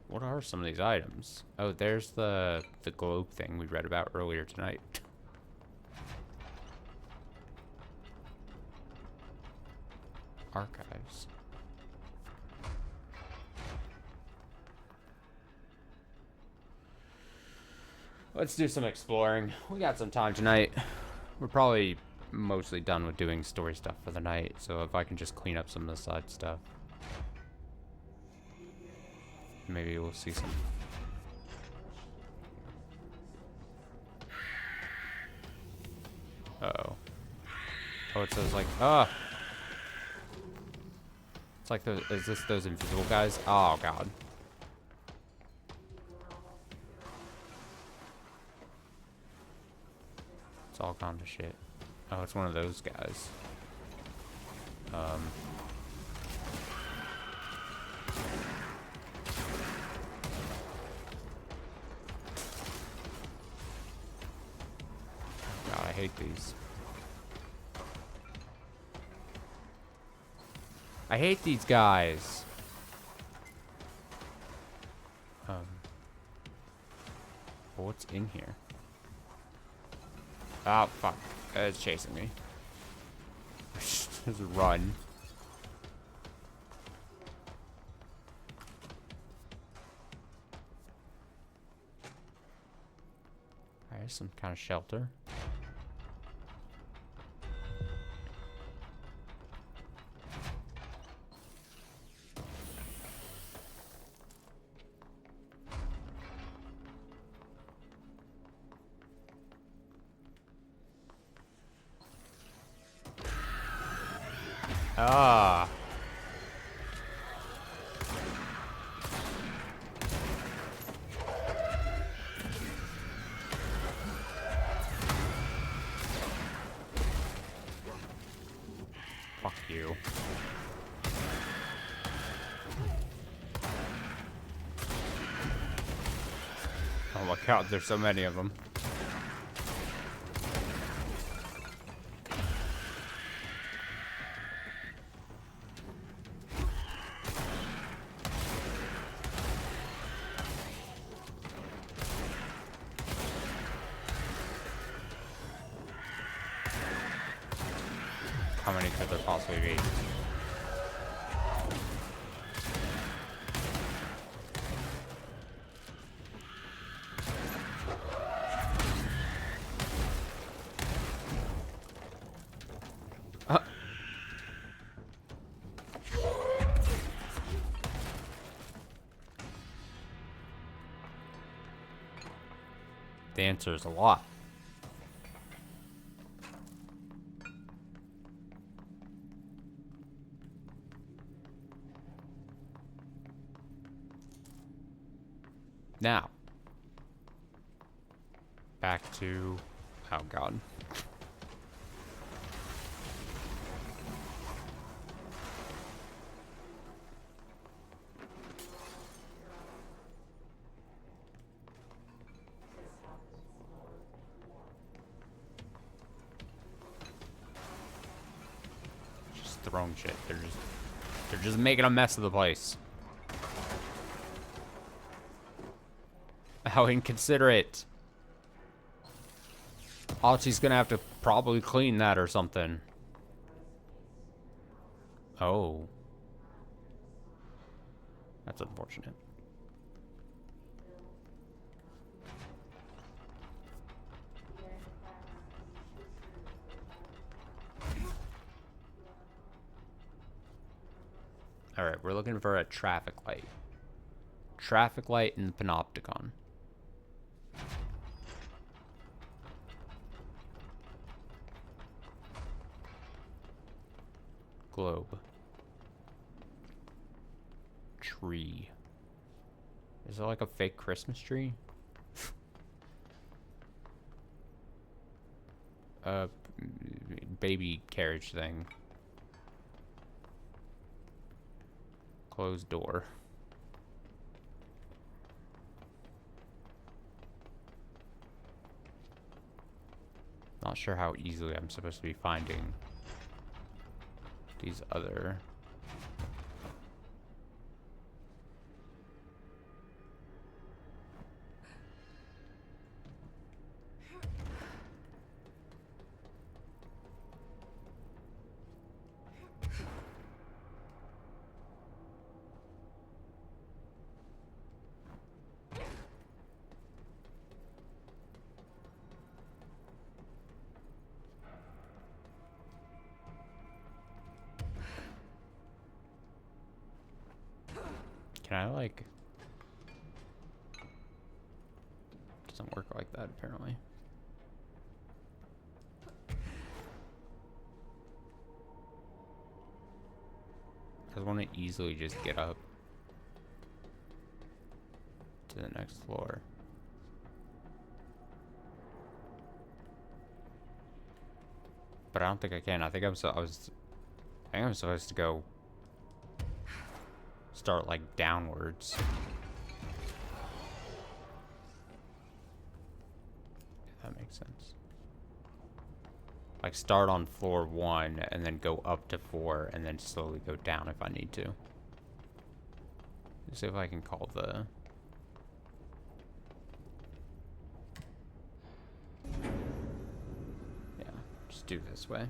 What are some of these items? Oh, there's the globe thing we read about earlier tonight. Archives. Let's do some exploring. We got some time tonight. We're probably mostly done with doing story stuff for the night, so if I can just clean up some of the side stuff. Maybe we'll see some. Uh-oh. Oh, it says like, ah! It's like those, is this those invisible guys? Oh, God. It's all kinds of shit. Oh, it's one of those guys. God, I hate these. I hate these guys. What's in here? Oh, fuck. It's chasing me. Just run. Alright, some kind of shelter. Ah. Fuck you. Oh my god, there's so many of them. How many could there possibly be? The answer is a lot. Now, back to, oh god. Just throwing shit. They're just making a mess of the place. How inconsiderate. Archie's gonna have to probably clean that or something. Oh. That's unfortunate. Alright, we're looking for a traffic light. Traffic light in the Panopticon. Globe. Tree. Is it like a fake Christmas tree? Baby carriage thing. Closed door. Not sure how easily I'm supposed to be finding these other. Can I, like... Doesn't work like that, apparently. I just want to easily just get up to the next floor. But I don't think I can. I think I think I'm supposed to go start like downwards. If that makes sense. Like start on floor 1 and then go up to 4 and then slowly go down if I need to. Let's see if I can call the... Yeah, just do this way.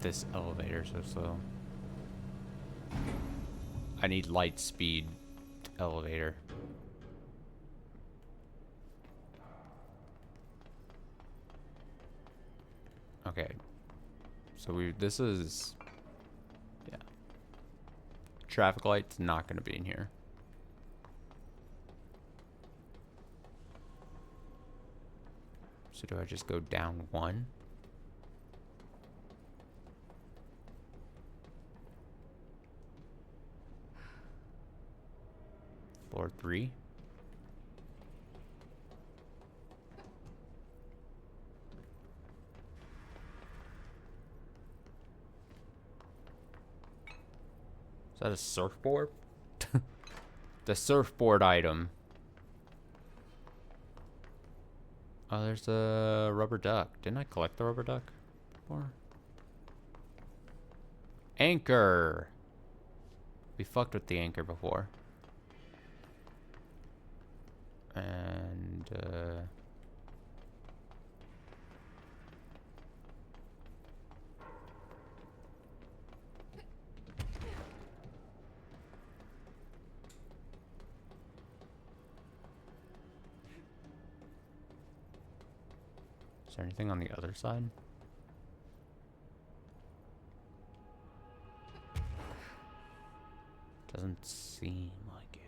This elevator so slow. I need light speed elevator. Okay. So this is, yeah. Traffic light's not gonna be in here. So do I just go down 1? Floor 3. Is that a surfboard? The surfboard item. Oh, there's a rubber duck. Didn't I collect the rubber duck before? Anchor! We fucked with the anchor before. And, is there anything on the other side? Doesn't seem like it.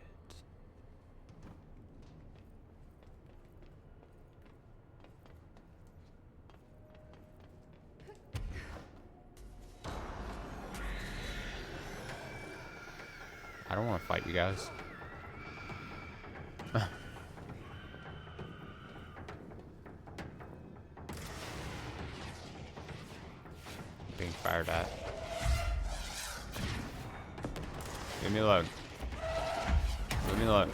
I don't want to fight you guys. Being fired at. Leave me alone. Leave me alone.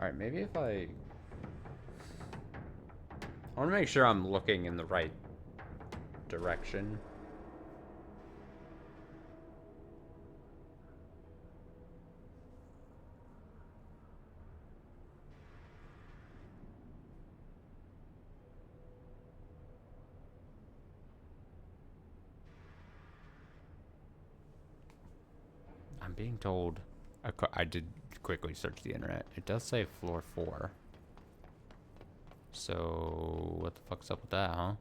Alright, maybe if I want to make sure I'm looking in the right direction. I'm being told, I did quickly search the internet. It does say floor 4. So, what the fuck's up with that, huh?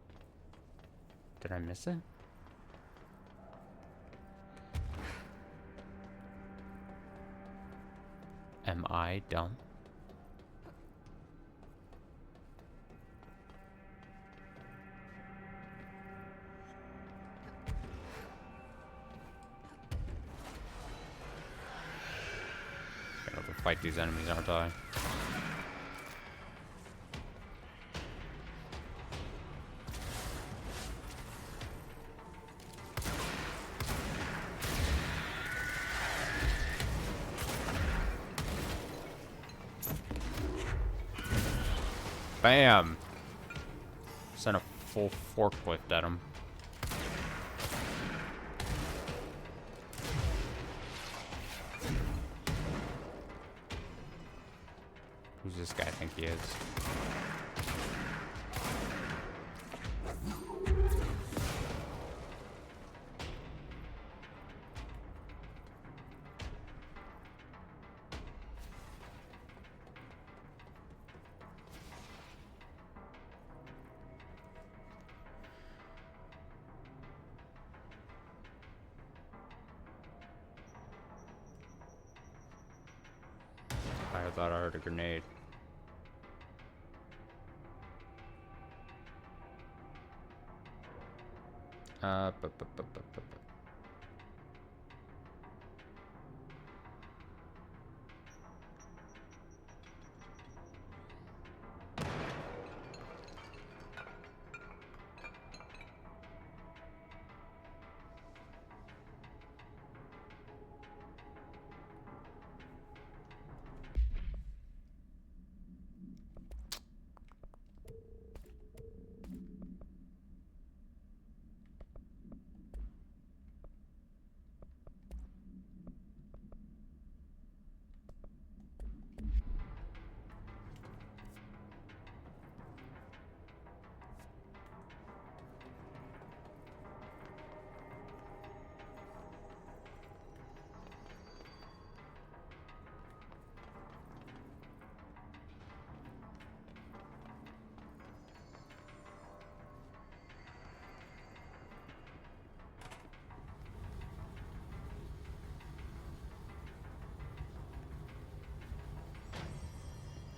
Did I miss it? Am I dumb? Gonna have to fight these enemies, aren't I? Bam! Sent a full forklift at him. Who's this guy think he is? thought I heard a grenade. Bu-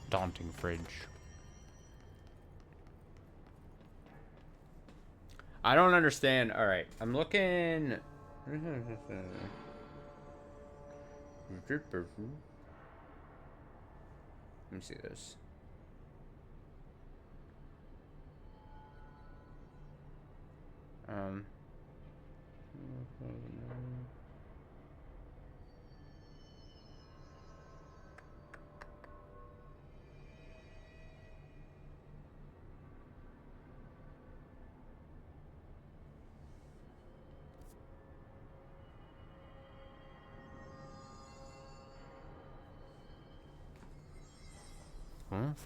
Daunting fridge. I don't understand. All right, I'm looking. Let me see this.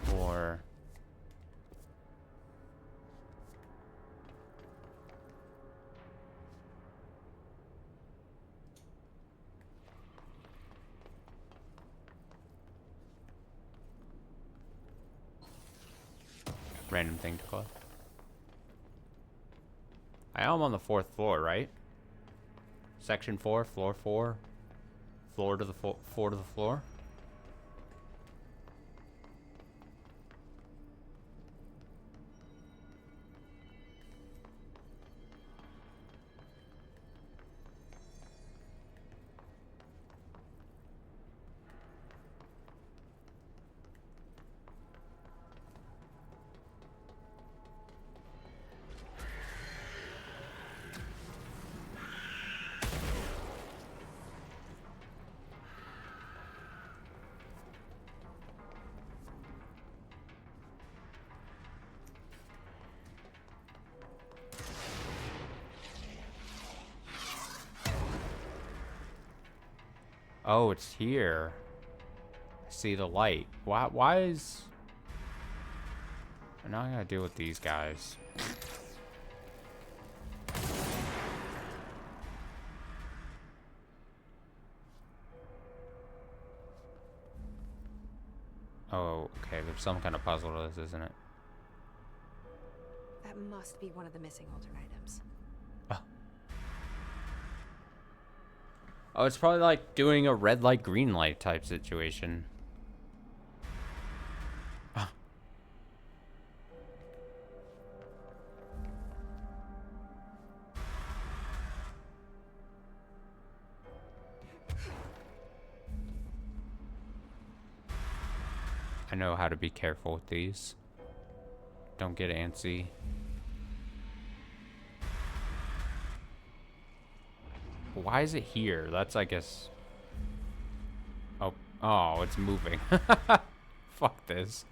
For random thing to collect. I am on the 4th floor, right? Section 4, floor 4, floor to the floor to the floor. Oh, it's here. I see the light. Why is... Now I gotta deal with these guys. Oh, okay. There's some kind of puzzle to this, isn't it? That must be one of the missing alternate items. Oh, it's probably like doing a red light, green light type situation. I know how to be careful with these. Don't get antsy. Why is it here? That's, I guess... Oh, it's moving. Fuck this.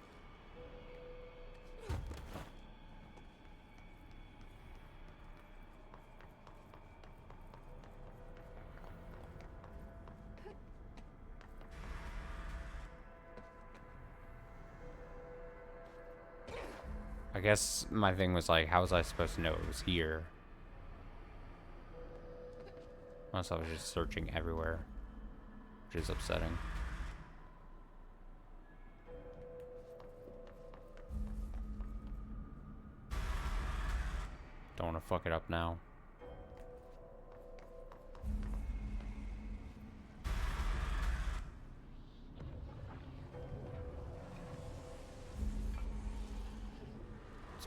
I guess my thing was like, how was I supposed to know it was here? Unless I was just searching everywhere, which is upsetting. Don't want to fuck it up now.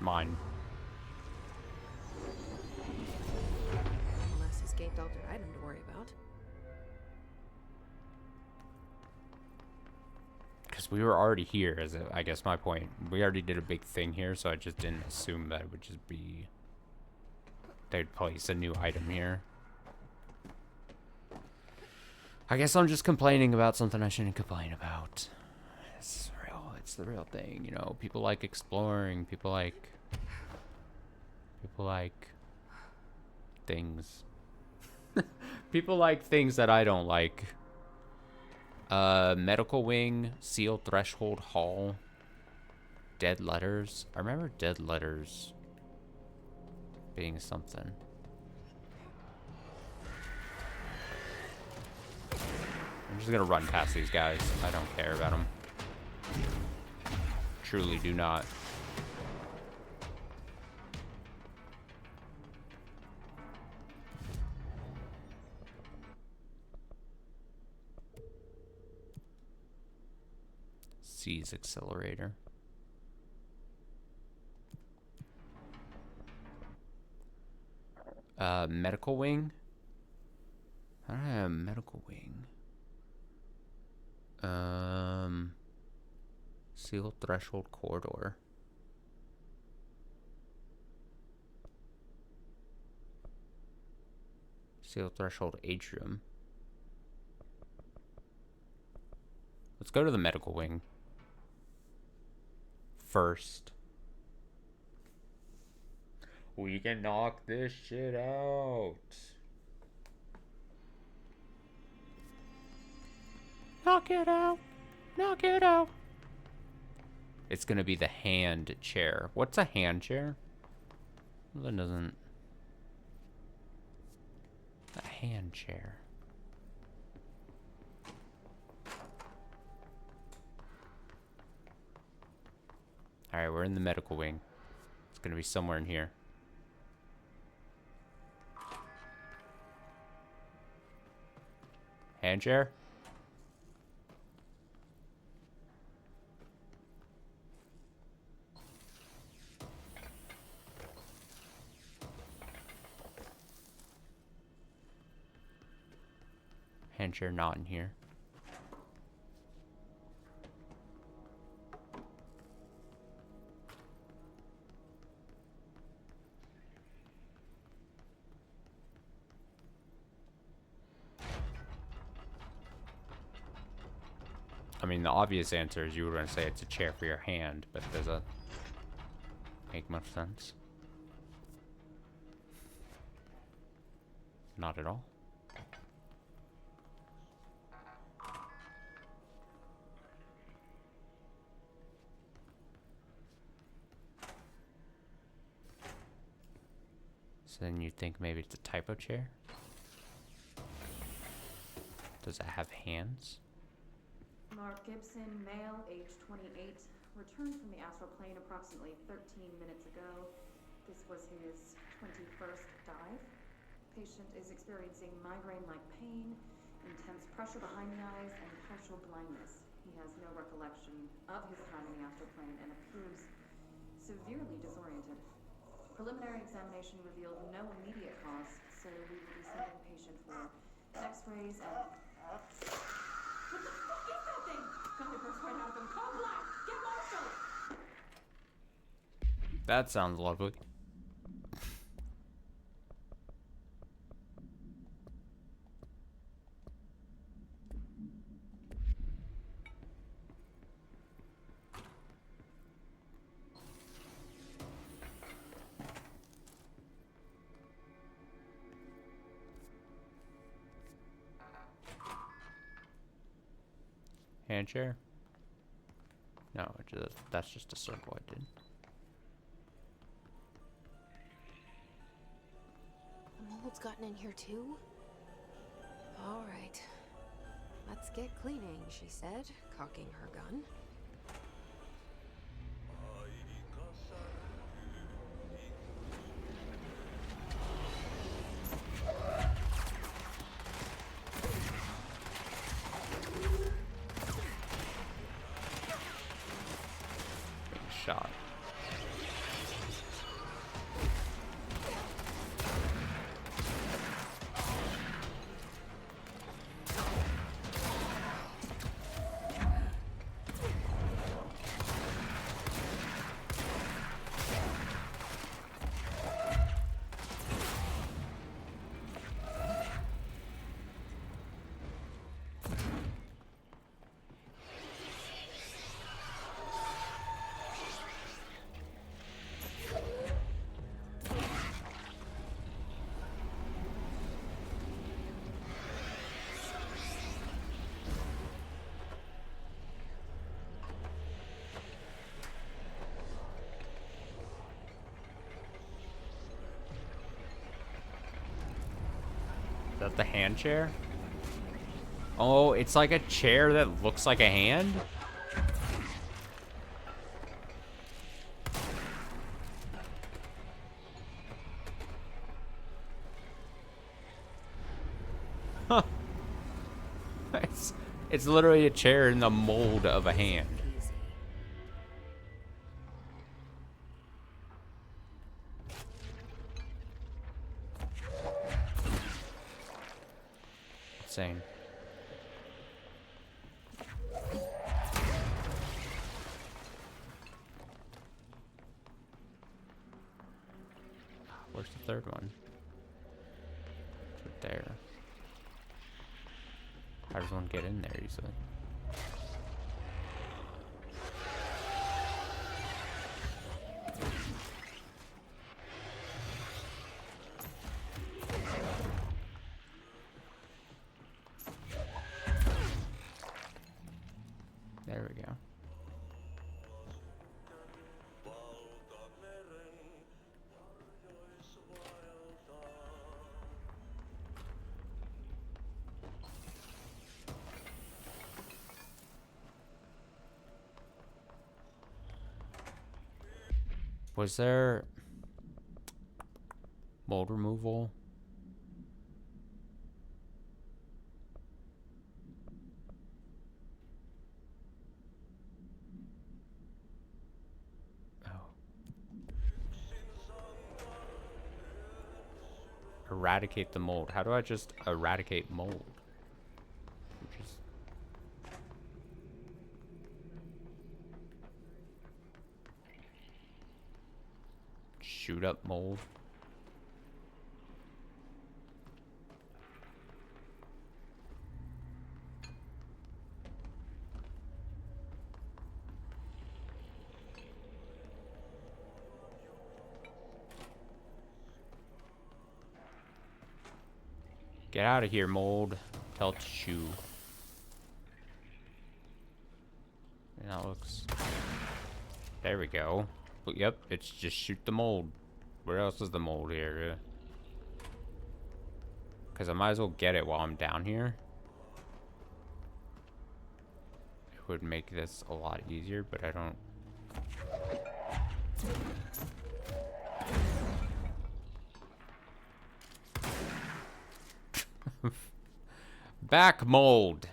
It's mine. Less escaped altered item to worry about. Because we were already here, I guess my point. We already did a big thing here, so I just didn't assume that it would just be... they'd place a new item here. I guess I'm just complaining about something I shouldn't complain about. It's real. It's the real thing, you know. People like exploring. People like things. People like things that I don't like. Medical wing, sealed threshold hall, dead letters. I remember dead letters being something. I'm just gonna run past these guys. I don't care about them. Truly do not. Seize accelerator. Medical wing. I don't have a medical wing. Sealed threshold corridor. Sealed threshold atrium. Let's go to the medical wing first. We can knock this shit out. Knock it out. Knock it out. It's gonna be the hand chair. What's a hand chair? Well, that doesn't... A hand chair. Alright, we're in the medical wing. It's gonna be somewhere in here. Hand chair? Hand chair not in here. I mean, the obvious answer is you would want to say it's a chair for your hand, but does that make much sense? Not at all. So then you think maybe it's a typo chair? Does it have hands? Mark Gibson, male, age 28, returned from the astral plane approximately 13 minutes ago. This was his 21st dive. Patient is experiencing migraine-like pain, intense pressure behind the eyes, and partial blindness. He has no recollection of his time in the astral plane and appears severely disoriented. Preliminary examination revealed no immediate cause, so we will be sending the patient for x-rays and... What the fuck is that thing? Gonna burst right out of him. Call black! Get Marshall! That sounds lovely. Hand chair? No, that's just a circle I did. Mold's gotten in here too? Alright. Let's get cleaning, she said, cocking her gun. Shot. that the hand chair? Oh, it's like a chair that looks like a hand? Huh. It's literally a chair in the mold of a hand. Insane. Where's the third one? It's right there. How does one get in there easily? There we go. Was there mold removal? Oh. Eradicate the mold. How do I just eradicate mold? Just shoot up mold. Get out of here, mold. Tell it to shoo. And that looks... There we go. But yep, it's just shoot the mold. Where else is the mold here? Because I might as well get it while I'm down here. It would make this a lot easier, but I don't... Back mold.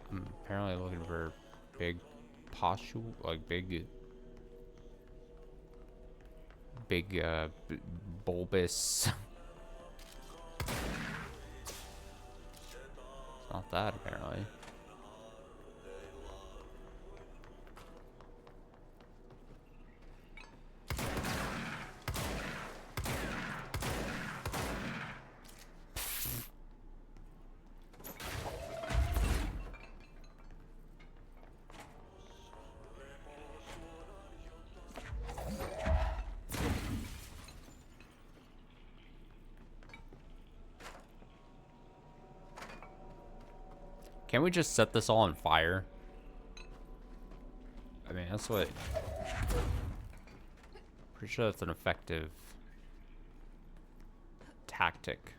I'm apparently looking for big pustule, like big bulbous. Not that, apparently. Can we just set this all on fire? I mean, that's what... Pretty sure that's an effective tactic.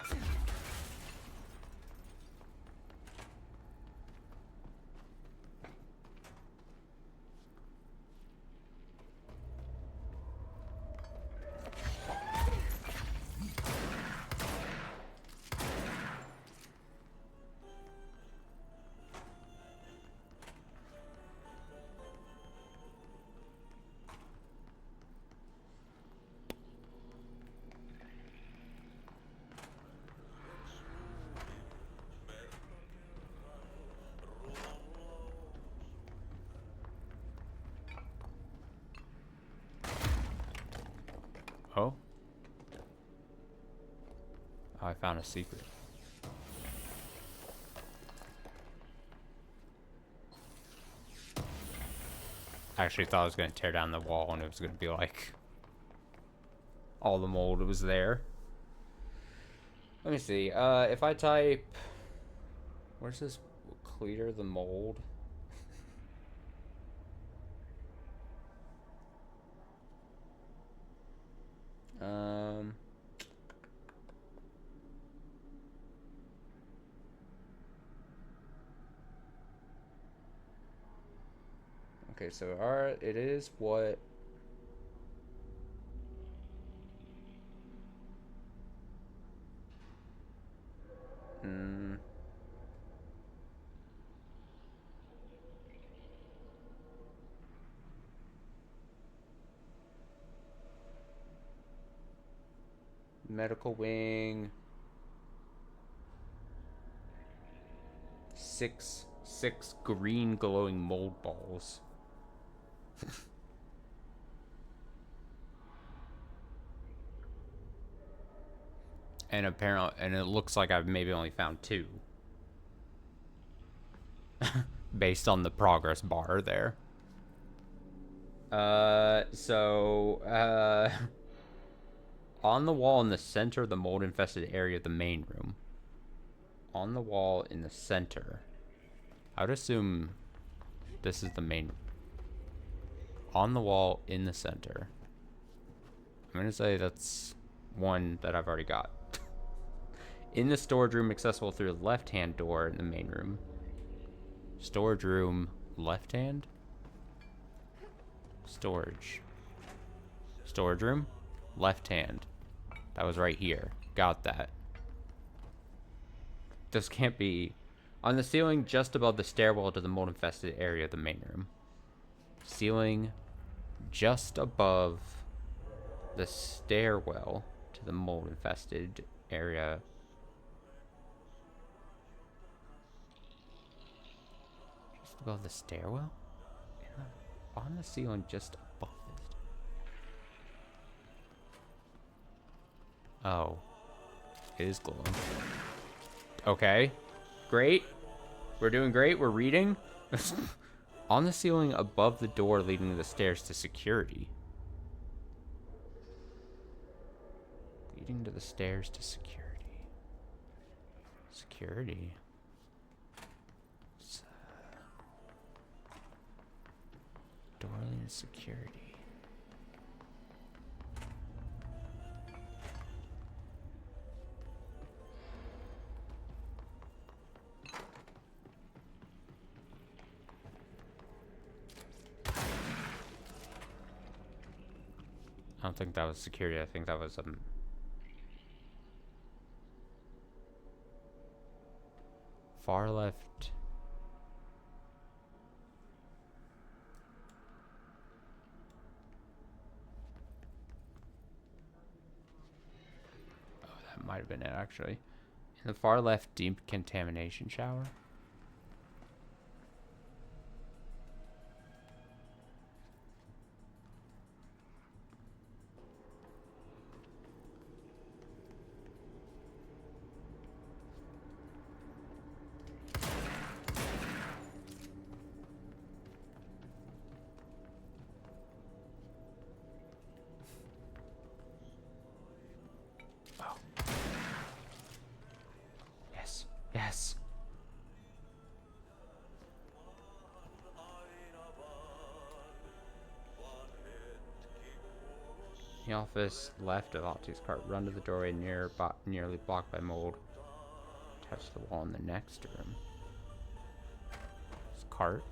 Oh? Oh, I found a secret. I actually thought I was going to tear down the wall and it was going to be like all the mold was there. Let me see. If I type Where's this? Clear the mold. Okay, so it is what. Medical wing. Six green glowing mold balls. And it looks like I've maybe only found 2. Based on the progress bar there. On the wall in the center of the mold infested area of the main room. On the wall in the center. I would assume this is the main. On the wall in the center. I'm gonna say that's one that I've already got. In the storage room accessible through the left-hand door in the main room. Storage room, left hand? Storage room, left hand. That was right here. Got that. This can't be. On the ceiling just above the stairwell to the mold infested area of the main room. Ceiling just above the stairwell to the mold infested area. Just above the stairwell? Yeah. On the ceiling just above it. Oh. It is glowing. Okay. Great. We're doing great. We're reading. On the ceiling above the door leading to the stairs to security. Leading to the stairs to security. Security. Door leading to security. I don't think that was security. I think that was far left. Oh, that might have been it actually. In the far left deep contamination shower. Yes. The office left of Octi's cart. Run to the doorway nearly blocked by mold. Touch the wall in the next room. This cart.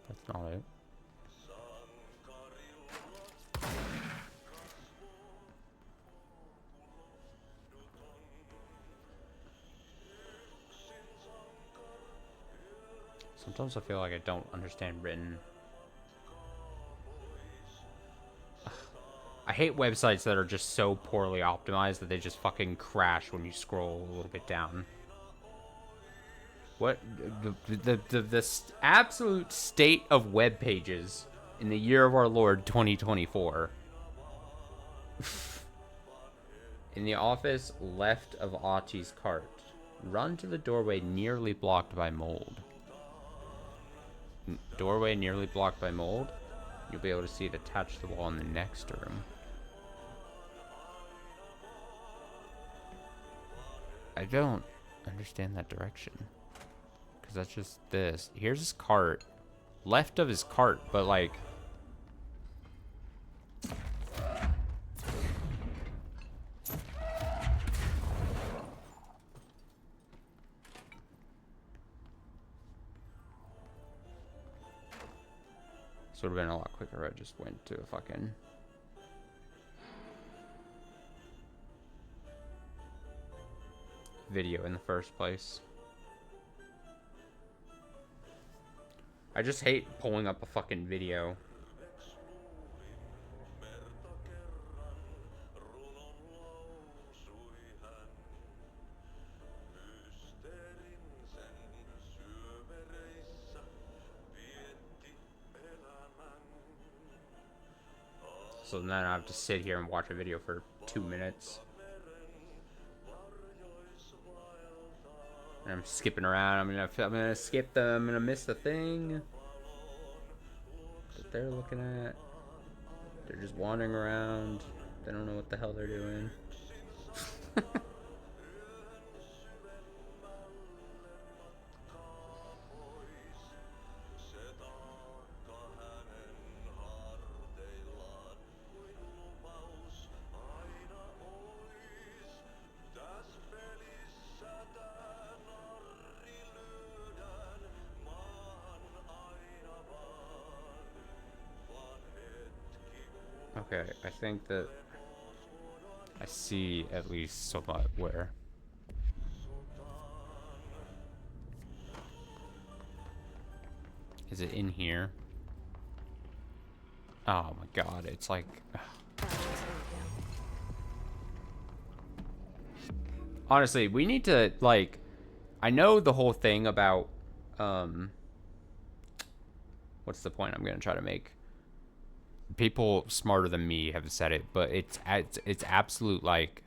That's not it. Sometimes I feel like I don't understand written. I hate websites that are just so poorly optimized that they just fucking crash when you scroll a little bit down. What the absolute state of web pages in the year of our Lord 2024. In the office left of Auti's cart. Run to the doorway nearly blocked by mold. Doorway nearly blocked by mold. You'll be able to see it attached to the wall in the next room. I don't understand that direction. Because that's just this. Here's his cart. Left of his cart, but like... This would have been a lot quicker if I just went to a fucking... video in the first place. I just hate pulling up a fucking video. So then I have to sit here and watch a video for 2 minutes. And I'm skipping around. I'm gonna skip them. I'm gonna miss the thing that they're looking at. They're just wandering around. They don't know what the hell they're doing. Okay, I think that I see at least somewhat where. Is it in here? Oh my god, it's like... Honestly, we need to, like... I know the whole thing about... What's the point I'm going to try to make? People smarter than me have said it, but it's absolute, like,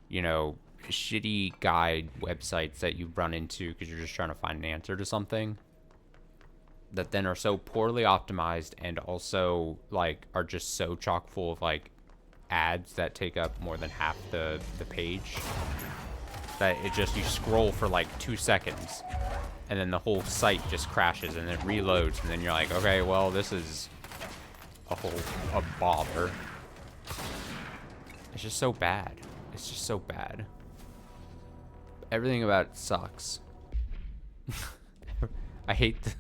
you know, shitty guide websites that you run into because you're just trying to find an answer to something that then are so poorly optimized and also, like, are just so chock full of, like, ads that take up more than half the page that it just, you scroll for like 2 seconds and then the whole site just crashes and it reloads and then you're like, okay, well, this is a bother. It's just so bad. It's just so bad. Everything about it sucks. I hate the...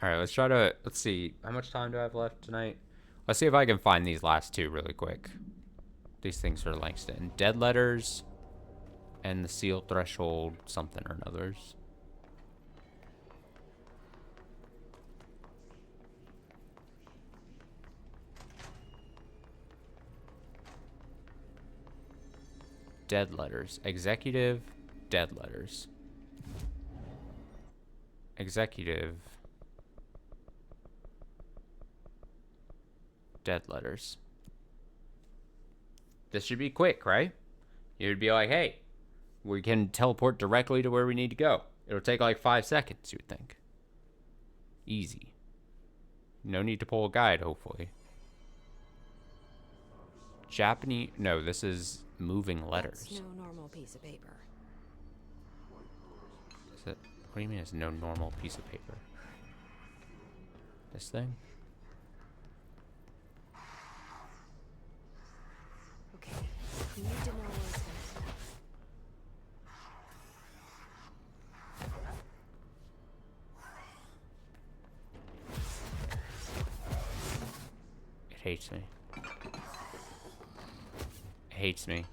Alright, let's see. How much time do I have left tonight? Let's see if I can find these last two really quick. These things are Langston. Dead letters and the seal threshold something or another's. Dead letters. Executive. Dead letters. Executive. Dead letters. This should be quick, right? You'd be like, hey, we can teleport directly to where we need to go. It'll take like 5 seconds, you would think. Easy. No need to pull a guide, hopefully. Japanese... No, this is moving letters. That's no normal piece of paper. Is it... What do you mean it's no normal piece of paper? This thing? Okay, you need to know where it's gonna stop. It hates me. It hates me.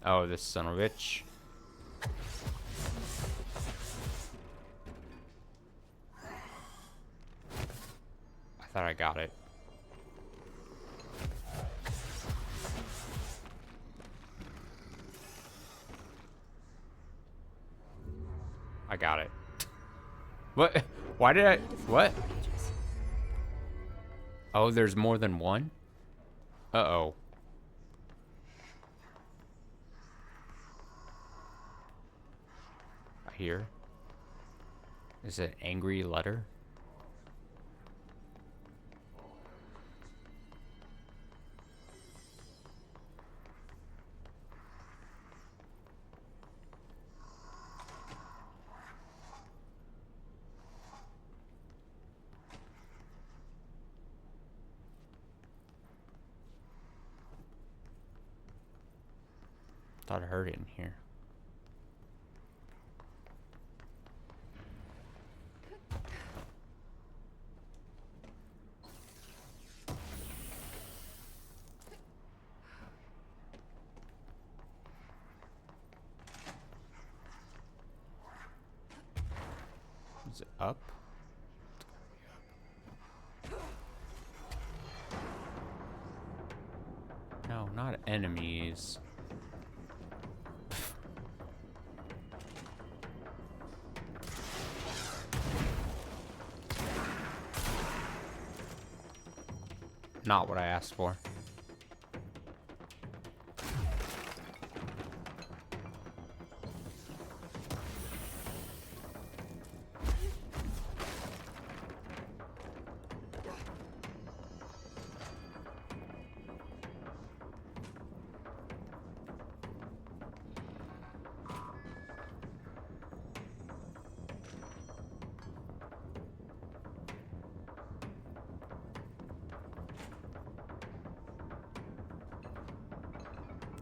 Oh, this son of a bitch. I thought I got it. I got it. What? Why did I? What? Oh, there's more than one? Uh-oh. I hear. Is it an angry letter? Thought I heard it in here. Is it up? No, not enemies. Not what I asked for.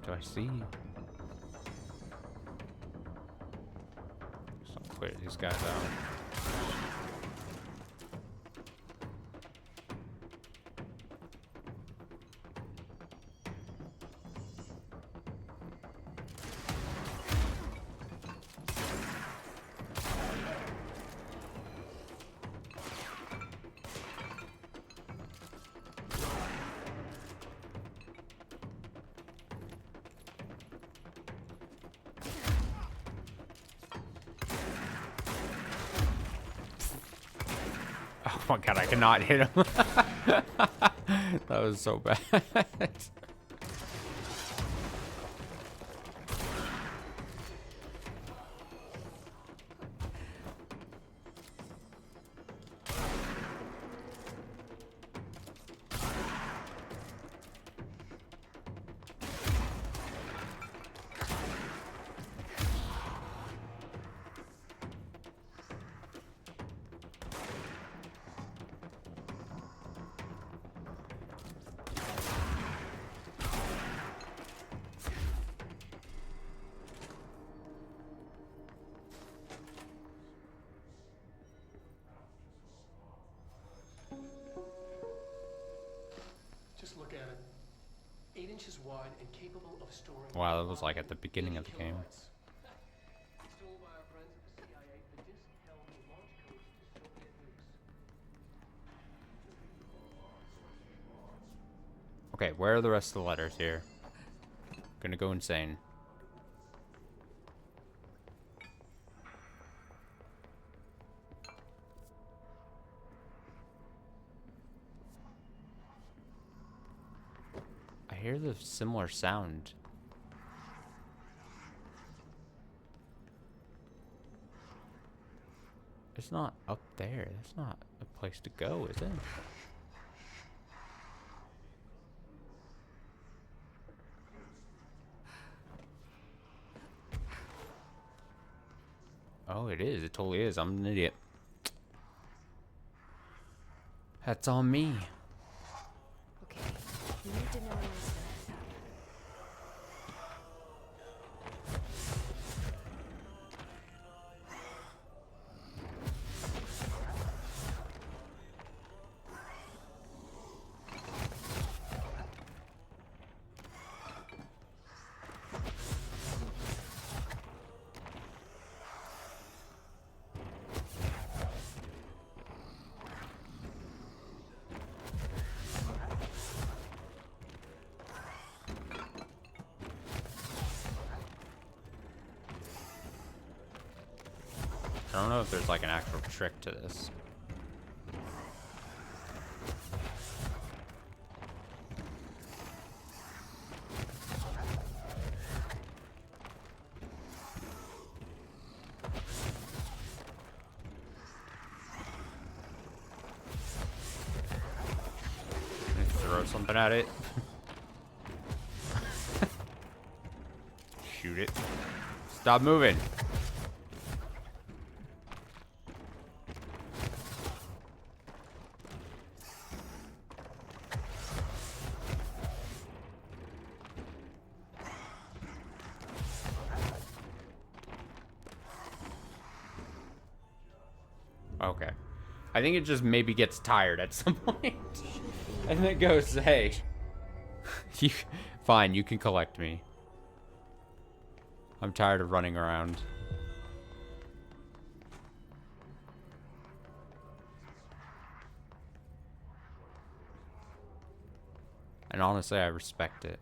Do I see? Just don't clear these guys out. Oh my god, I cannot hit him. That was so bad. Just look at it. 8 inches wide and capable of storing. Wow, that was like at the beginning of the game. Installed by our friends at the CIA, the disc held the launch codes to Soviet nukes. Okay, where are the rest of the letters here? Gonna go insane. I hear the similar sound. It's not up there. That's not a place to go, is it? Oh, it is. It totally is. I'm an idiot. That's on me. Okay, you need to know what's gonna happen. I don't know if there's like an actual trick to this. Throw something at it. Shoot it. Stop moving. Okay. I think it just maybe gets tired at some point. And then it goes, hey, fine, you can collect me. I'm tired of running around. And honestly, I respect it.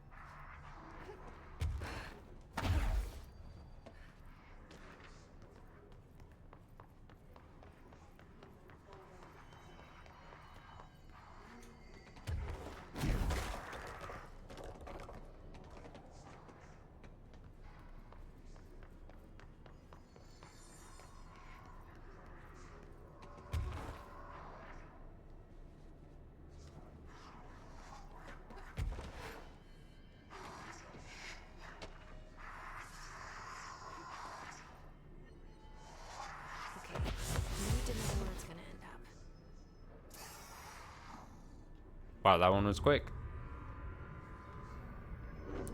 Wow, that one was quick.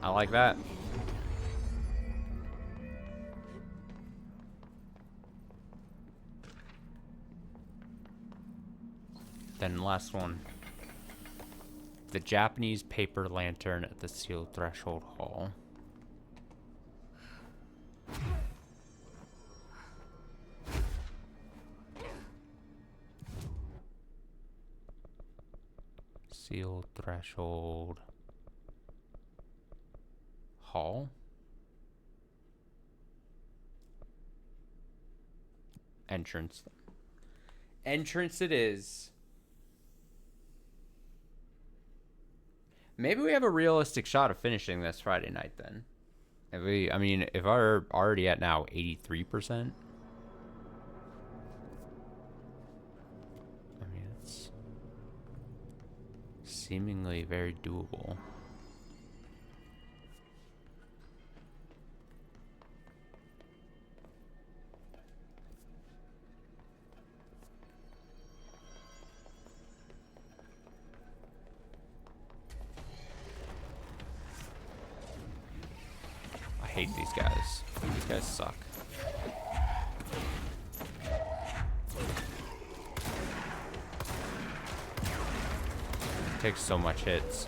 I like that. Then last one. The Japanese paper lantern at the sealed threshold hall. Sealed threshold hall. Entrance. Entrance it is. Maybe we have a realistic shot of finishing this Friday night then. I mean, if we're already at now 83%. I mean, it's seemingly very doable. I hate these guys. These guys suck. Takes so much hits.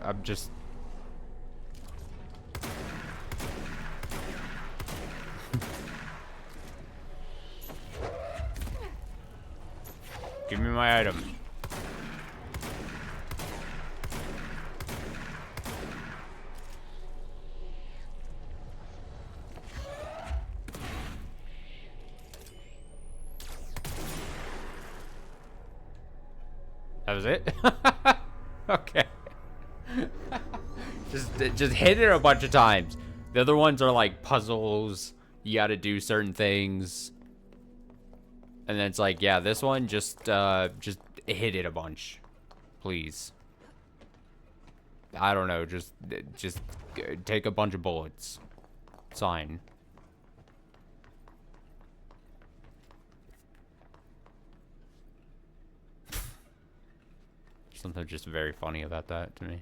I'm just... Give me my item. That was it? Okay. Just hit it a bunch of times. The other ones are like puzzles. You gotta do certain things. And then it's like, yeah, this one just hit it a bunch, please. I don't know, just take a bunch of bullets. Sign. Something just very funny about that to me.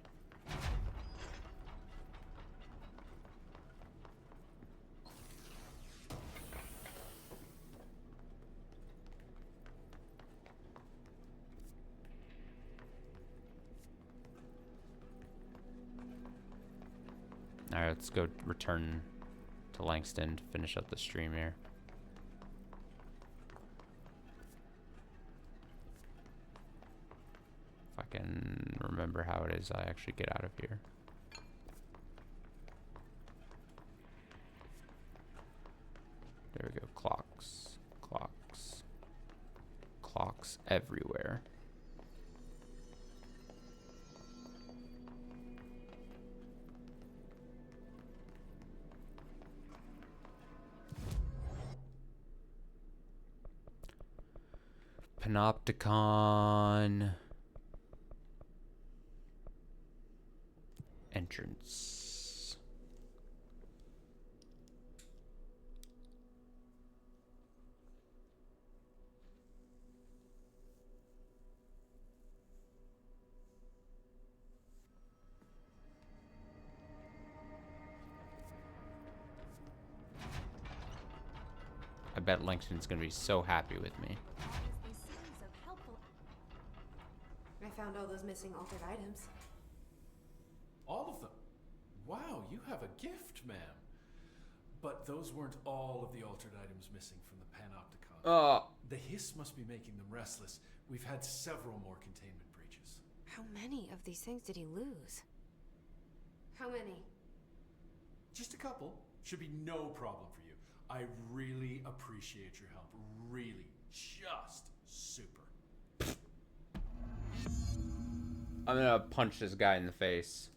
Alright, let's go return to Langston to finish up the stream here. If I can remember how it is I actually get out of here. There we go. Clocks. Clocks. Clocks everywhere. Panopticon entrance. I bet Langston's gonna be so happy with me. I found all those missing altered items. All of them? Wow, you have a gift, ma'am. But those weren't all of the altered items missing from the Panopticon. The hiss must be making them restless. We've had several more containment breaches. How many of these things did he lose? How many? Just a couple. Should be no problem for you. I really appreciate your help. Really. Just super. I'm gonna punch this guy in the face.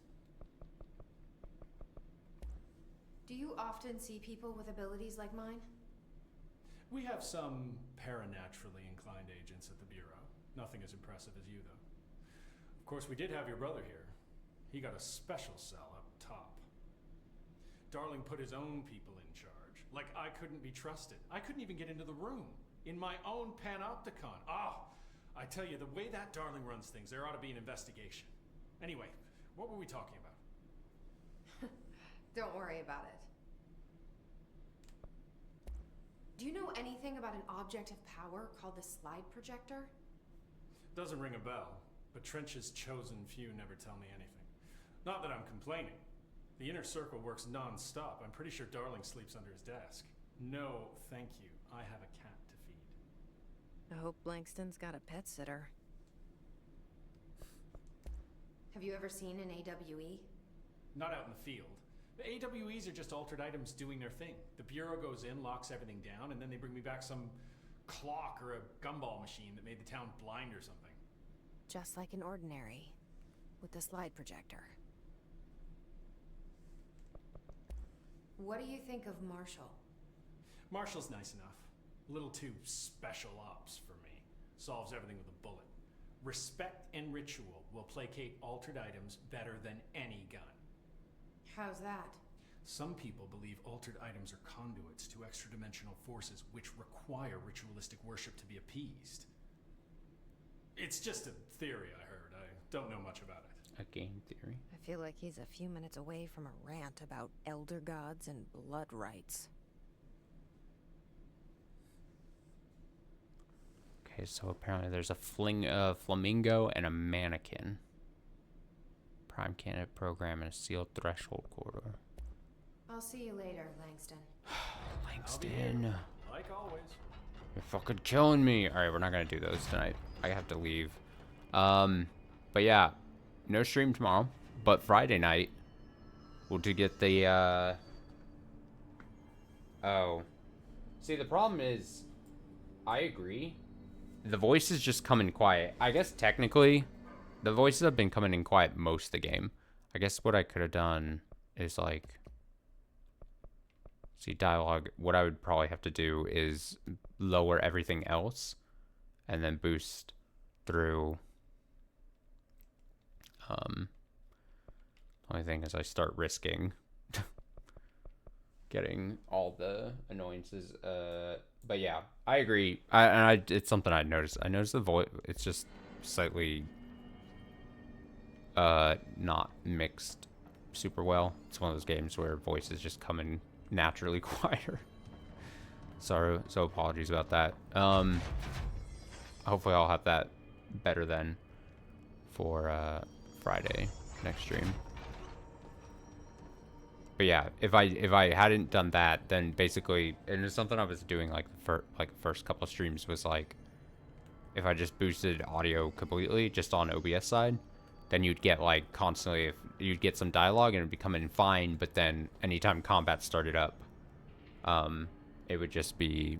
Do you often see people with abilities like mine? We have some paranaturally inclined agents at the Bureau. Nothing as impressive as you, though. Of course, we did have your brother here. He got a special cell up top. Darling put his own people in charge. Like I couldn't be trusted. I couldn't even get into the room. In my own Panopticon. I tell you, the way that Darling runs things, there ought to be an investigation. Anyway, what were we talking about? Don't worry about it. Do you know anything about an object of power called the slide projector? Doesn't ring a bell, but Trench's chosen few never tell me anything. Not that I'm complaining. The inner circle works non-stop. I'm pretty sure Darling sleeps under his desk. No, thank you. I have a cat to feed. I hope Langston's got a pet sitter. Have you ever seen an AWE? Not out in the field. The AWEs are just altered items doing their thing. The Bureau goes in, locks everything down, and then they bring me back some clock or a gumball machine that made the town blind or something. Just like an ordinary, with the slide projector. What do you think of Marshall? Marshall's nice enough. A little too special ops for me. Solves everything with a bullet. Respect and ritual will placate altered items better than any gun. How's that? Some people believe altered items are conduits to extra-dimensional forces which require ritualistic worship to be appeased. It's just a theory I heard. I don't know much about it. A game theory? I feel like he's a few minutes away from a rant about elder gods and blood rites. Okay, so apparently there's a flamingo and a mannequin. Prime candidate program and a sealed threshold corridor. I'll see you later, Langston. Langston. Like always. You're fucking killing me. Alright, we're not gonna do those tonight. I have to leave. But yeah, no stream tomorrow. But Friday night, we'll get the, Oh. See, the problem is, I agree. The voice is just coming quiet. I guess technically, the voices have been coming in quiet most of the game. I guess what I could have done is, like, See, dialogue, what I would probably have to do is lower everything else and then boost through. Only thing is I start risking getting all the annoyances. But yeah, I agree. It's something I noticed. I noticed the voice, it's just slightly not mixed super well. It's one of those games where voices just come in naturally quieter. So apologies about that. Hopefully I'll have that better then for Friday next stream. But yeah, if I hadn't done that, then basically, and it's something I was doing like for first couple of streams was like, if I just boosted audio completely just on OBS side, then you'd get like constantly, if you'd get some dialogue and it'd be coming in fine, but then anytime combat started up, it would just be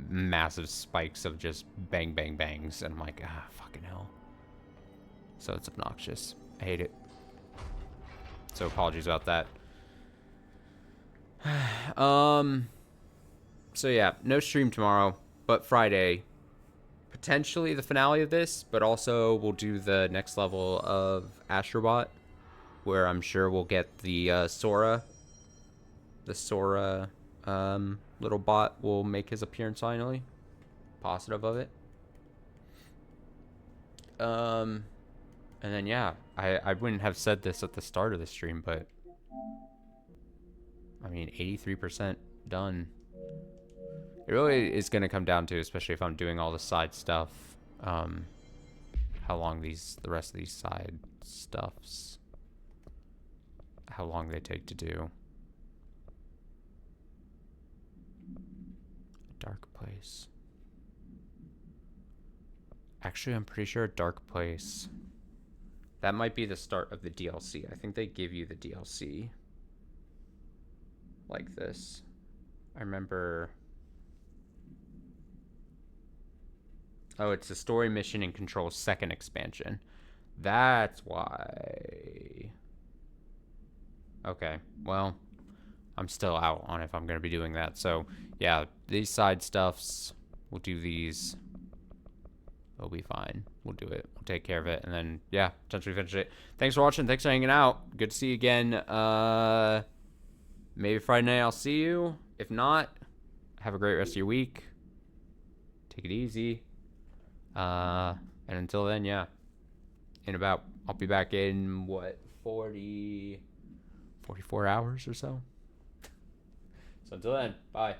massive spikes of just bang bang bangs, and I'm like, ah, fucking hell. So it's obnoxious. I hate it. So apologies about that. So yeah, no stream tomorrow, but Friday, potentially the finale of this, but also we'll do the next level of Astrobot, where I'm sure we'll get the Sora little bot will make his appearance finally. Positive of it. And then yeah, I wouldn't have said this at the start of the stream, but I mean 83% done. It really is going to come down to, especially if I'm doing all the side stuff, how long the rest of these side stuffs, how long they take to do. A dark place. Actually, I'm pretty sure a dark place. That might be the start of the DLC. I think they give you the DLC like this. I remember. Oh, it's the story mission and Control's second expansion. That's why. Okay, well, I'm still out on if I'm going to be doing that. So, yeah, these side stuffs, we'll do these. It'll be fine. We'll do it. We'll take care of it. And then, yeah, potentially finish it. Thanks for watching. Thanks for hanging out. Good to see you again. Maybe Friday night I'll see you. If not, have a great rest of your week. Take it easy. And until then, yeah. I'll be back in, what, 44 hours or so? So until then, bye.